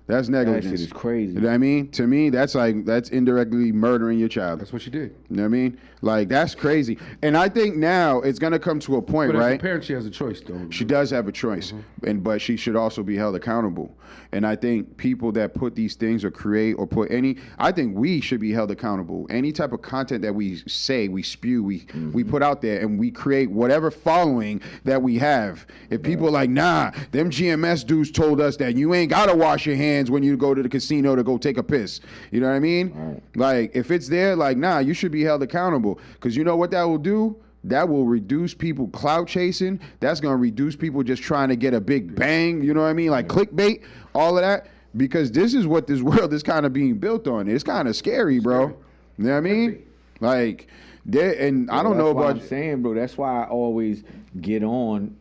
That's negligence. That shit is crazy. You know what I mean? To me, that's indirectly murdering your child. That's what she did. You know what I mean? Like, that's crazy. And I think now it's gonna come to a point, but right? As a parent, she has a choice, though. She does have a choice, but she should also be held accountable. And I think people that put these things or create or put I think we should be held accountable. Any type of content that we say, we spew, we put out there, and we create whatever following that we have. If people are like, nah, them GMS dudes told us that you ain't gotta wash your hands when you go to the casino to go take a piss. You know what I mean? Right. Like, if it's there, like, nah, you should be held accountable. Because you know what that will do? That will reduce people clout chasing. That's going to reduce people just trying to get a big bang. You know what I mean? Like clickbait, all of that. Because this is what this world is kind of being built on. It's kind of scary, bro. You know what I mean? Like, and I don't know about... I'm saying, bro, that's why I always get on,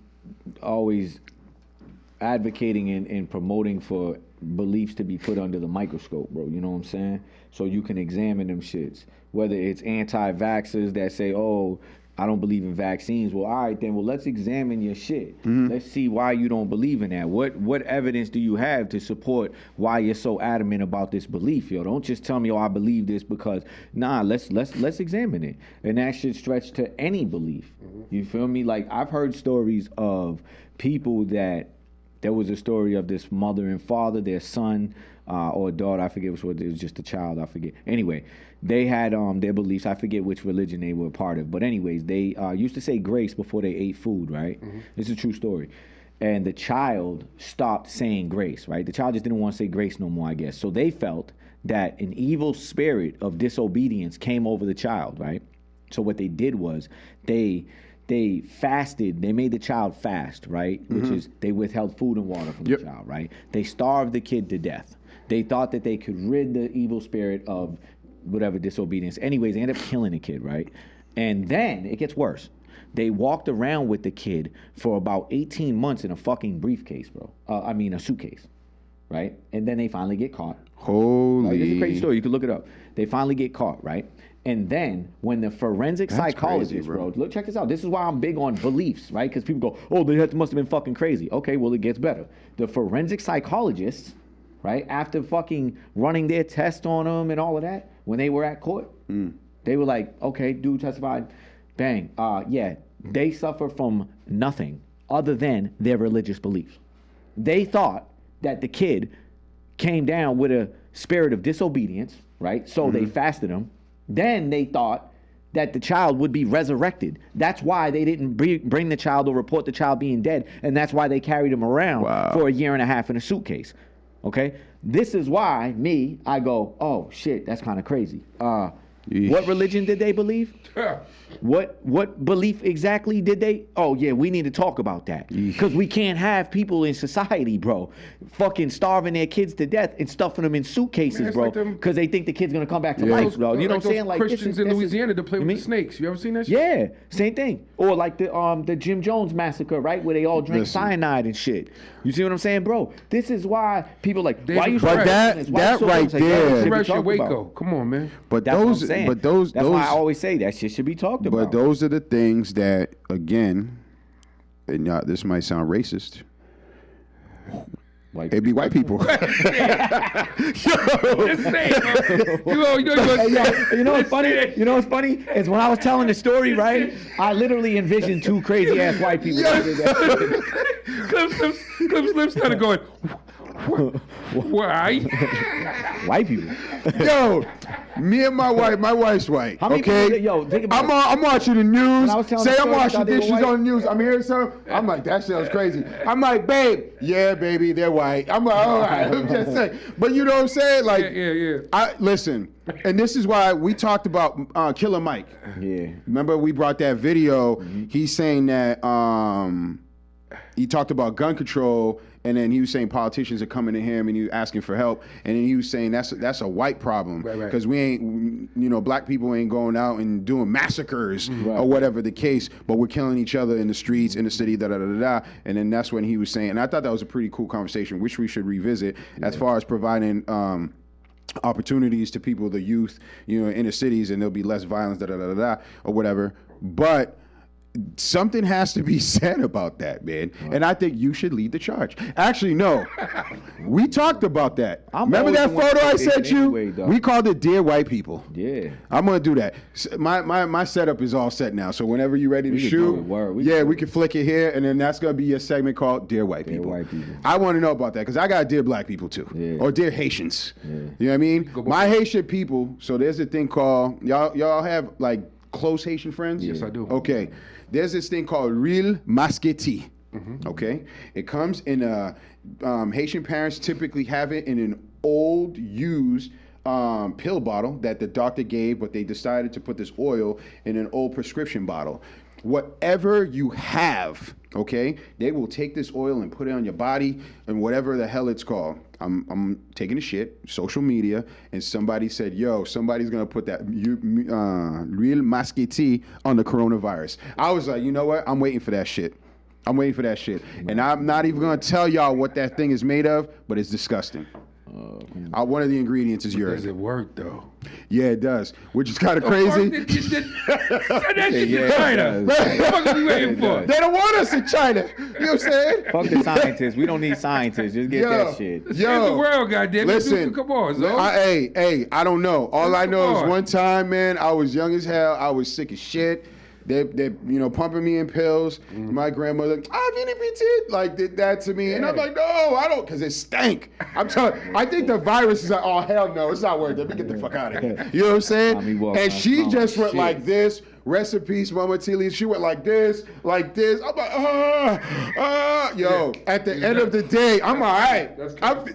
always advocating and promoting for beliefs to be put under the microscope, bro. You know what I'm saying? So you can examine them shits. Whether it's anti-vaxxers that say, oh, I don't believe in vaccines. Well, all right, then. Well, let's examine your shit. Let's see why you don't believe in that. What evidence do you have to support why you're so adamant about this belief, yo? Don't just tell me, oh, I believe this because, nah, let's examine it. And that should stretch to any belief. You feel me? Like, I've heard stories of people that, there was a story of this mother and father, their son or daughter, I forget which one, it was just a child, I forget. Anyway, they had their beliefs, I forget which religion they were a part of, but anyways, they used to say grace before they ate food, right? It's a true story. And the child stopped saying grace, right? The child just didn't want to say grace no more, I guess. So they felt that an evil spirit of disobedience came over the child, right? So what they did was they fasted, they made the child fast, right? Which is, they withheld food and water from the child, right? They starved the kid to death. They thought that they could rid the evil spirit of whatever disobedience. Anyways, they ended up killing the kid, right? And then it gets worse. They walked around with the kid for about 18 months in a fucking briefcase, bro. A suitcase, right? And then they finally get caught. Holy. Right? It's a crazy story. You can look it up. They finally get caught, right? And then when the forensic psychologist, crazy, bro, look, check this out. This is why I'm big on beliefs, right? Because people go, oh, they must have been fucking crazy. Okay, well, it gets better. The forensic psychologists, right, after fucking running their test on them and all of that, when they were at court, they were like, okay, dude testified, bang, yeah, they suffer from nothing other than their religious beliefs. They thought that the kid came down with a spirit of disobedience, right? So they fasted him. Then they thought that the child would be resurrected. That's why they didn't bring the child or report the child being dead, and that's why they carried him around for a year and a half in a suitcase. Okay? This is why I go, oh, shit, that's kind of crazy. What religion did they believe? What belief exactly did they? Oh, yeah, we need to talk about that. Because we can't have people in society, bro, fucking starving their kids to death and stuffing them in suitcases, bro, because they think the kid's going to come back to life, bro. You know what I'm saying? Like Christians in Louisiana to play with the snakes. You ever seen that shit? Yeah, same thing. Or like the Jim Jones massacre, right, where they all drank cyanide and shit. You see what I'm saying, bro? This is why people like, why you but that right there. Waco. Come on, man. But that's why I always say that shit should be talked about. But those are the things that, again, and this might sound racist. It'd be white people. You know what's funny? You know what's funny? Is when I was telling the story, right? I literally envisioned two crazy ass white people. Clips kind of going, why? White people. Yo, me and my wife's white. How many people, think about I'm watching the news. Say I'm washing dishes on the news. I'm hearing something. I'm like, that sounds crazy. I'm like, babe, yeah, baby, they're white. I'm like, all right, I'm just saying. But you know what I'm saying? Like, yeah. Listen, and this is why we talked about Killer Mike. Yeah. Remember we brought that video. He's saying that he talked about gun control. And then he was saying politicians are coming to him and he was asking for help. And then he was saying that's a white problem. Because we ain't, black people ain't going out and doing massacres or whatever the case, but we're killing each other in the streets, in the city, da-da-da-da-da. And then that's when he was saying, and I thought that was a pretty cool conversation, which we should revisit as far as providing opportunities to people, the youth, in the cities, and there'll be less violence, da-da-da-da-da, or whatever. but something has to be said about that, man. And I think you should lead the charge. Actually, no. We talked about that. Remember that photo I sent you? We called it Dear White People. Yeah. I'm going to do that. My setup is all set now. So whenever you're ready to shoot, we can flick it here, and then that's going to be your segment called Dear White People. White People. I want to know about that because I got Dear Black People too. Yeah. Or Dear Haitians. Yeah. You know what I mean? My Haitian people, so there's a thing called, y'all have like close Haitian friends? Yes, I do. Okay. There's this thing called Real Masqueti. Okay? It comes in Haitian parents typically have it in an old, used pill bottle that the doctor gave, but they decided to put this oil in an old prescription bottle. Whatever you have, okay, they will take this oil and put it on your body and whatever the hell it's called. I'm taking a shit, social media, and somebody said, yo, somebody's going to put that Real Masqueti on the coronavirus. I was like, you know what? I'm waiting for that shit. And I'm not even going to tell y'all what that thing is made of, but it's disgusting. One of the ingredients is urine. Does it work though? Yeah, it does. Which is kind of crazy. Send that shit to China. What the fuck are we waiting for? They don't want us in China. You know what I'm saying? Fuck the scientists. We don't need scientists. Just get that shit. Save the world, goddamn. Listen, come on, Zo. Hey, I don't know. All I know is one time, man, I was young as hell. I was sick as shit. They pumping me in pills. My grandmother, like did that to me, and I'm like, no, I don't, because it stank. I'm telling. I think the virus is like, oh hell no, it's not worth it. Let me get the fuck out of here. You know what I'm saying? And she just went like this. Rest in peace, Mama Tilly. She went like this. I'm like, yo. At the end of the day, I'm all right.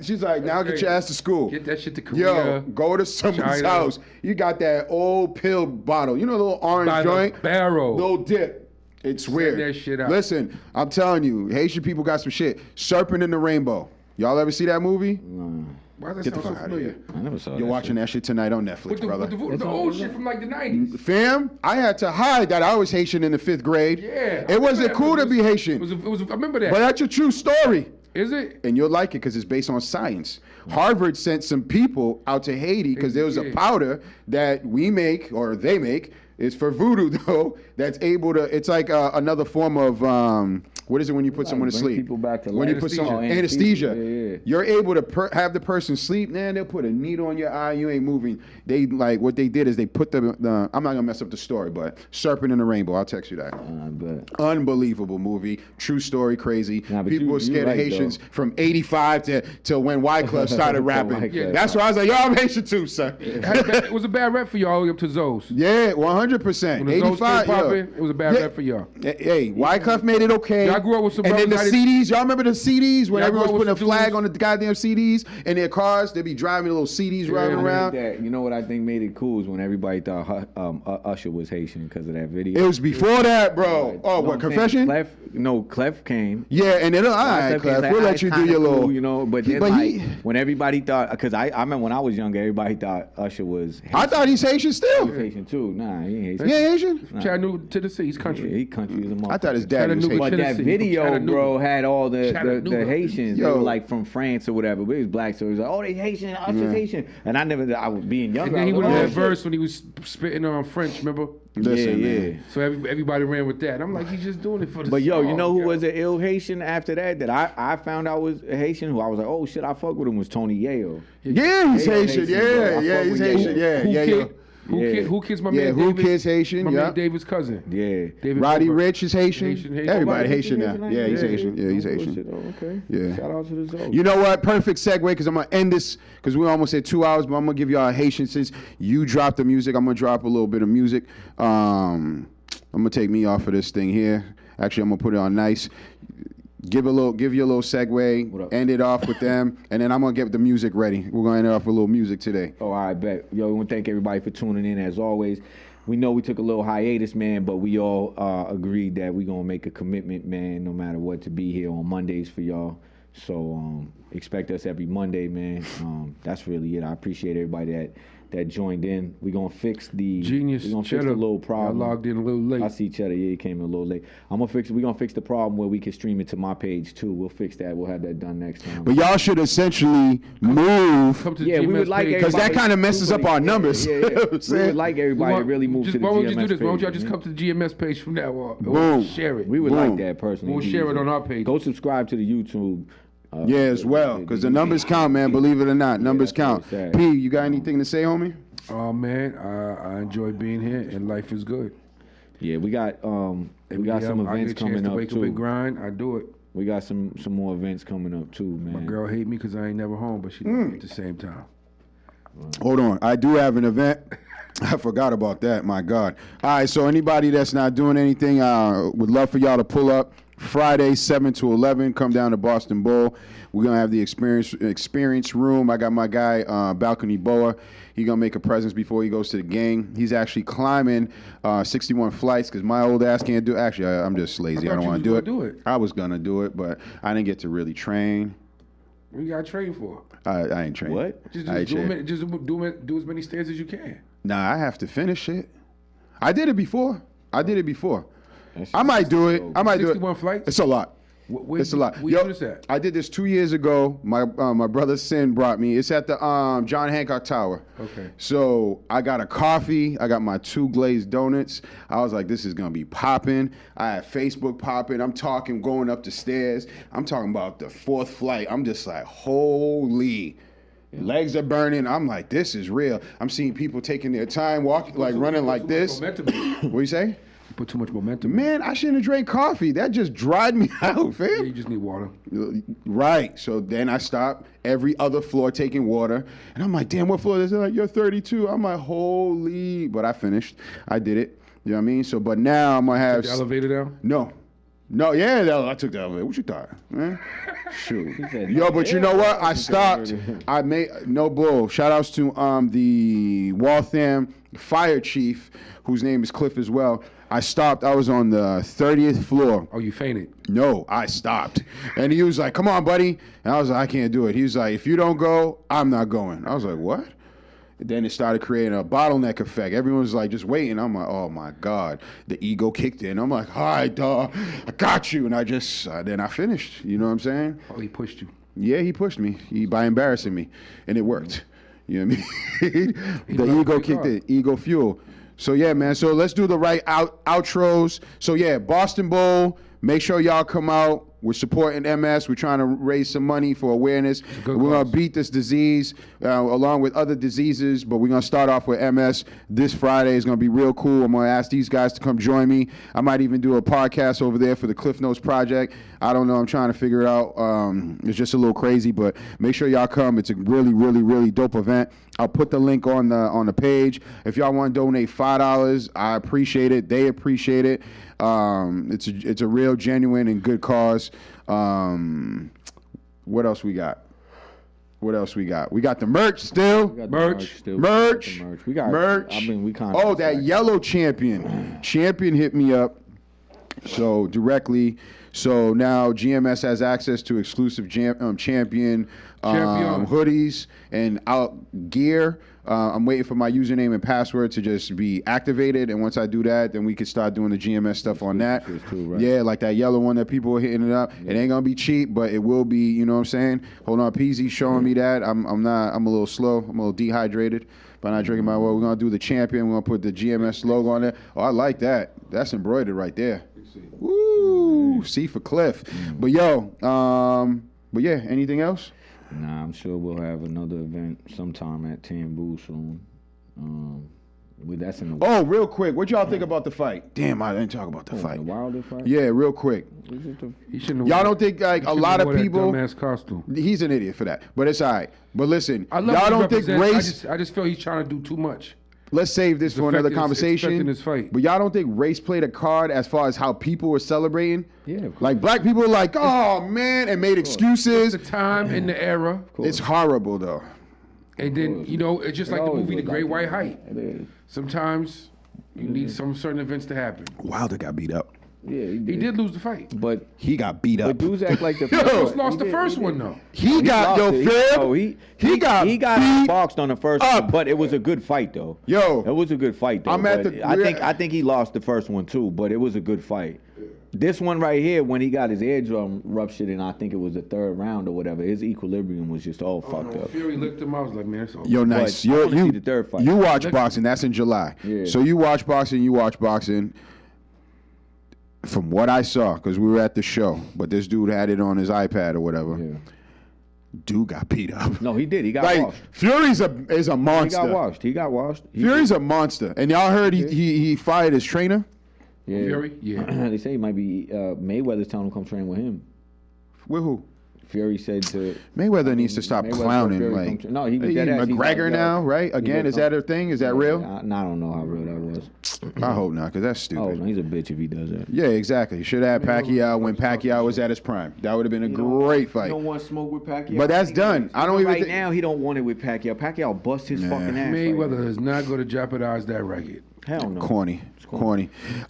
She's like, now get your ass to school. Get that shit to Korea. Yo, go to someone's house. You got that old pill bottle. You know, the little orange joint? Barrel. Little dip. It's weird. That shit out. Listen, I'm telling you, Haitian people got some shit. Serpent in the Rainbow. Y'all ever see that movie? Why does Get that the sound fuck so out of here. familiar? I never saw You're watching that shit tonight on Netflix, brother. The old shit from like the 90s. Fam, I had to hide that I was Haitian in the 5th grade. Yeah. It wasn't cool to be Haitian. It was, I remember that. But that's a true story. Is it? And you'll like it because it's based on science. Harvard sent some people out to Haiti because there was a powder that we make, or they make. It's for voodoo, though, that's able to, it's like another form of, what is it when you put someone to sleep? People back to when you put someone, anesthesia. Yeah. You're able to have the person sleep, man, they'll put a needle on your eye, you ain't moving. They, like, what they did is they put the I'm not gonna mess up the story, but Serpent in the Rainbow, I'll text you that. Unbelievable movie, true story, crazy. People were scared of Haitians from 85 till when White Club started rapping. That's why I was like, yo, I'm Haitian too, son. It was a bad rep for y'all all the way up to Zoes. Yeah, 100%. When the 85, it was a bad rep for y'all. Hey, Wyclef made it okay. I grew up with some and then the CDs, y'all remember the CDs when everyone was putting a flag on the goddamn CDs in their cars? They'd be driving little CDs running around. You know what I think made it cool is when everybody thought Usher was Haitian because of that video. It was before that, bro. Oh, what, Confession? Clef came. Yeah, and then, all right, Clef, we'll let you do your little... Cool, you know, but then when everybody thought, because I remember when I was younger, everybody thought Usher was Haitian. I thought he's Haitian still. He's Haitian too. Nah, he ain't Haitian. He ain't Haitian? Nah. Chattanooga, Tennessee, he's country. Yeah, he country as a motherfucker. I thought his dad was Haitian. But that video, bro, had all the Haitians. Yo. They were like from France or whatever, but he was black, so he was like, oh, they Haitian, Usher's Haitian. And I was being younger. And then he went on that verse when he was spitting on French, remember? Listen, yeah. So everybody ran with that. I'm like, he's just doing it for the But yo, you know who was an ill Haitian after that I found out was a Haitian, who I was like, oh shit, I fuck with him, was Tony Yeo. Yeah, he's Haitian. Yeah, he's Haitian. Yeah. Who Kid's my man David? Who Kid's Haitian, my man David's cousin. Yeah. David Roddy Cooper. Rich is Haitian. Everybody Haitian now. Yeah, he's Haitian. Yeah, he's Haitian. Oh, okay. Yeah. Shout out to the Zoe. You know what? Perfect segue, because I'm going to end this, because we almost at 2 hours, but I'm going to give y'all a Haitian. Since you dropped the music, I'm going to drop a little bit of music. I'm going to take me off of this thing here. Actually, I'm going to put it on nice. Give you a little segue, end it off with them, and then I'm gonna get the music ready. We're gonna end it off with a little music today. Oh, I bet. Yo, we want to thank everybody for tuning in as always. We know we took a little hiatus, man, but we all agreed that we're gonna make a commitment, man, no matter what, to be here on Mondays for y'all. So expect us every Monday, man. That's really it. I appreciate everybody that joined in. We're gonna fix the Genius. We're gonna fix the little problem. I logged in a little late. I see Cheddar. Yeah, he came in a little late. We're gonna fix the problem where we can stream it to my page too. We'll fix that. We'll have that done next time. But y'all should essentially move. Come to yeah, the we GMS would like page. Because that kind of messes up our numbers. Yeah. We would like everybody to really move to the Why GMS don't you do this? page. Why don't y'all just come to the GMS page from now on? Boom. Share it. We would Boom. like that personally. We'll share it on our page. Go subscribe to the YouTube. Yeah, as well. Because the numbers count, man. Believe it or not, numbers count. sad. P, you got anything to say, homie? Oh man, I enjoy being here and life is good. Yeah, we got some I events get a coming chance to up wake up too. and grind. I do it. We got some more events coming up too, man. My girl hate me because I ain't never home, but she loves me at the same time. Hold on. I do have an event. I forgot about that. My God. All right. So anybody that's not doing anything, would love for y'all to pull up Friday, 7 to 11. Come down to Boston Bowl. We're gonna have the experience room. I got my guy Balcony Boa. He gonna make a presence before he goes to the game. He's actually climbing 61 flights because my old ass can't do. Actually, I'm just lazy. I don't want to do it. I was gonna do it, but I didn't get to really train. What you got to train for? I ain't trained. What? Just I ain't trained. do as many stairs as you can. Nah, I have to finish it. I did it before. I might do it. I might do it. 61 flights? It's a lot. It's a lot. Where you do this at? I did this 2 years ago. My brother Sin brought me. It's at the John Hancock Tower. Okay. So I got a coffee. I got my 2 glazed donuts. I was like, this is gonna be popping. I had Facebook popping. I'm talking going up the stairs. I'm talking about the 4th flight. I'm just like, holy. Legs are burning. I'm like, this is real. I'm seeing people taking their time, walking, like running like this. What you say? You put too much momentum. Man, I shouldn't have drank coffee. That just dried me out, fam. Yeah, you just need water. Right. So then I stopped every other floor taking water. And I'm like, damn, what floor is it? Like, you're 32. I'm like, holy. But I finished. I did it. You know what I mean? So, but now I'm going to have. The elevator down? No, yeah, I took the elevator. What you thought, man? Shoot. Yo, but you know what? I stopped. I made, no bull. Shout outs to the Waltham fire chief, whose name is Cliff as well. I stopped. I was on the 30th floor. Oh, you fainted? No, I stopped. And he was like, come on, buddy. And I was like, I can't do it. He was like, if you don't go, I'm not going. I was like, what? And then it started creating a bottleneck effect. Everyone was like just waiting. I'm like, oh my God. The ego kicked in. I'm like, hi, dawg. I got you. And I just, then I finished. You know what I'm saying? Oh, he pushed you. Yeah, he pushed me by embarrassing me. And it worked. You know what I mean? The ego kicked in. Ego fuel. So yeah, man. So let's do the right outros. So yeah, Boston Bowl. Make sure y'all come out. We're supporting MS. We're trying to raise some money for awareness. We're going to beat this disease along with other diseases, but we're going to start off with MS. This Friday is going to be real cool. I'm going to ask these guys to come join me. I might even do a podcast over there for the Cliff Notes Project. I don't know. I'm trying to figure it out. It's just a little crazy, but make sure y'all come. It's a really, really, really dope event. I'll put the link on the page. If y'all want to donate $5, I appreciate it. They appreciate it. It's a real, genuine, and good cause. What else we got? We got the merch still. Merch. We got merch. I mean, we kind of. Oh, that yellow champion. Champion hit me up. So directly. So now GMS has access to exclusive champion hoodies and gear. I'm waiting for my username and password to just be activated, and once I do that, then we can start doing the GMS stuff on that. Cool, right? Yeah, like that yellow one that people are hitting it up. Yeah. It ain't gonna be cheap, but it will be. You know what I'm saying? Hold on, Peazy showing me that. I'm a little slow. I'm a little dehydrated, but I'm not drinking my water. We're gonna do the champion. We're gonna put the GMS logo on it. Oh, I like that. That's embroidered right there. Woo! C for Cliff. But yo, but yeah, anything else? Nah, I'm sure we'll have another event sometime at Tambu soon. That's in the. Oh, real quick, what y'all think about the fight? Damn, I didn't talk about the fight. The Wilder fight? Yeah, real quick. Y'all don't think like a lot of people? Dumbass costume. He's an idiot for that, but it's all right. But listen, y'all don't think race? I just feel he's trying to do too much. Let's save this for another conversation. His fight. But y'all don't think race played a card as far as how people were celebrating? Yeah. Like black people were like, oh man, and made excuses. It's the time and the era. It's horrible though. And then, it's just like the movie The Great White Height. Sometimes you need some certain events to happen. Wilder got beat up. Yeah, he did lose the fight. But he got beat up. But dudes act like the first lost the first one though. He got he got boxed on the first one, but it was a good fight though. Yo, it was a good fight though. I think he lost the first one too, but it was a good fight. This one right here, when he got his eardrum ruptured, and I think it was the third round or whatever, his equilibrium was just all fucked up. Fury licked him. I was like, man, it's over. Yo, nice. You the third fight. You watch boxing. That's in July. Yeah. So you watch boxing. From what I saw, because we were at the show, but this dude had it on his iPad or whatever. Yeah. Dude got beat up. No, he did. He got washed. Fury's is a monster. He got washed. Fury's a monster. And y'all heard he fired his trainer? Yeah. Fury? Yeah. They say he might be Mayweather's telling him to come train with him. With who? Fury said to Mayweather needs to stop clowning. Like, no, he McGregor now, right? Again, is that a thing? Is that real? I don't know how real that was. I hope not, because that's stupid. Oh, no, he's a bitch if he does that. Yeah, exactly. He should have had Pacquiao when Pacquiao was at his prime. That would have been a great fight. He don't want smoke with Pacquiao. But that's done. I don't even right now, he don't want it with Pacquiao. Pacquiao bust his fucking ass. Mayweather is not going to jeopardize that record. Hell no. Corny. All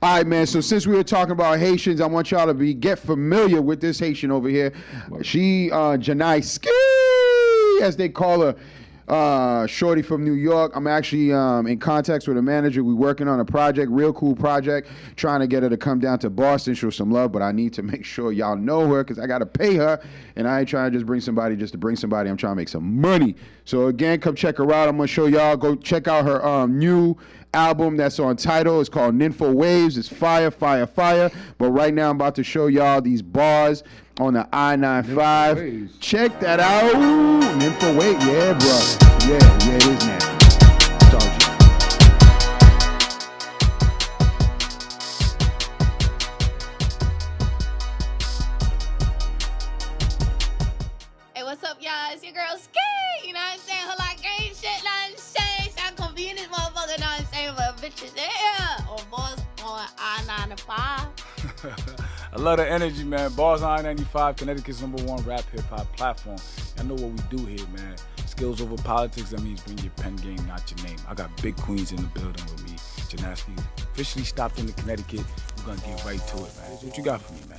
right, man. So since we were talking about Haitians, I want y'all to get familiar with this Haitian over here. She, Janai Ski, as they call her, shorty from New York. I'm actually in contact with a manager. We're working on a project, real cool project, trying to get her to come down to Boston, show some love. But I need to make sure y'all know her because I got to pay her. And I ain't trying to just bring somebody just to bring somebody. I'm trying to make some money. So again, come check her out. I'm going to show y'all. Go check out her new album that's on Tidal. It's called Nympho Waves. It's fire. But right now I'm about to show y'all these bars on the I-95. Check that out. Nympho Waves. Yeah, bro. Yeah, it is now. Hey, what's up, y'all? It's your girl Ski. You know what I'm saying? Whole lot gang shit, nothing changed. I'm gonna be in this motherfucker, know what I'm saying? But bitches there. Or boys on I-95. I love the energy, man. Bars on I-95, Connecticut's #1 rap hip-hop platform. I know what we do here, man. Skills over politics, that means bring your pen game, not your name. I got big queens in the building with me. Janaski officially stopped into Connecticut. We're gonna get right to it, man. So what you got for me, man?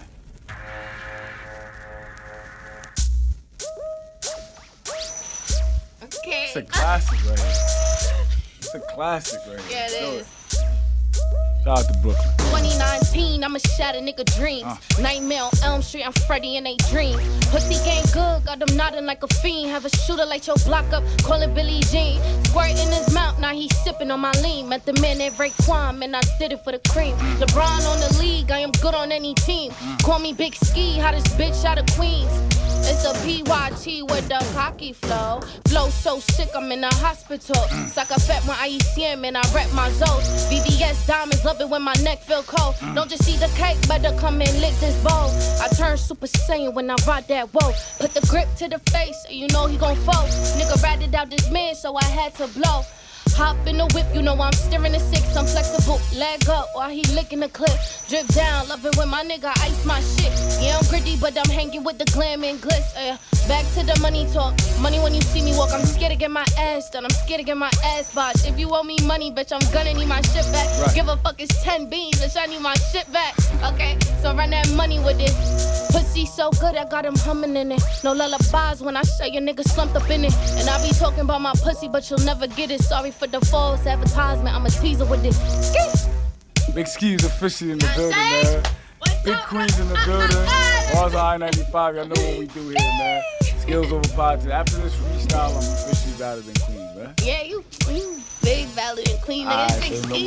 Okay. It's a classic right here. It's a classic right here. Yeah, it is. Shout out to Brooklyn. 2019, I'ma shatter nigga dreams. Nightmare on Elm Street, I'm Freddy in they dreams. Pussy game good, got them nodding like a fiend. Have a shooter like your block up, call it Billie Jean. Squirt in his mouth, now he sipping on my lean. Met the man at Raekwon, and I did it for the cream. LeBron on the league, I am good on any team. Call me Big Ski, hottest bitch out of Queens. It's a PYT with the cocky flow. Flow so sick, I'm in the hospital. Suck a fat when IECM and I rep my zones. VVS diamonds, love it when my neck feel cold. Don't just see the cake, better come and lick this bowl. I turn Super Saiyan when I ride that whoa. Put the grip to the face, so you know he gon' fold. Nigga ratted out this man, so I had to blow. Hop in the whip, you know I'm steering the 6. I'm flexible, leg up while he licking the clip. Drip down, love it when my nigga ice my shit. Yeah, I'm gritty, but I'm hanging with the glam and glitz. Back to the money talk. Money when you see me walk. I'm scared to get my ass done. I'm scared to get my ass botched. If you owe me money, bitch, I'm gonna need my shit back. Right. Give a fuck, it's 10 beans, bitch, I need my shit back. Okay, so run that money with it. Pussy so good, I got him humming in it. No lullabies when I say your nigga slumped up in it. And I be talking about my pussy, but you'll never get it. Sorry for the false advertisement, I'm a teaser with it. Ski! Big Ski's officially in the building, man. Big Queens in the building. Bars on I-95, y'all know what we do here, man. Skills over politics. After this freestyle, I'm officially better than Queens, man. Yeah, you big, valid, and clean nigga. Big Ski.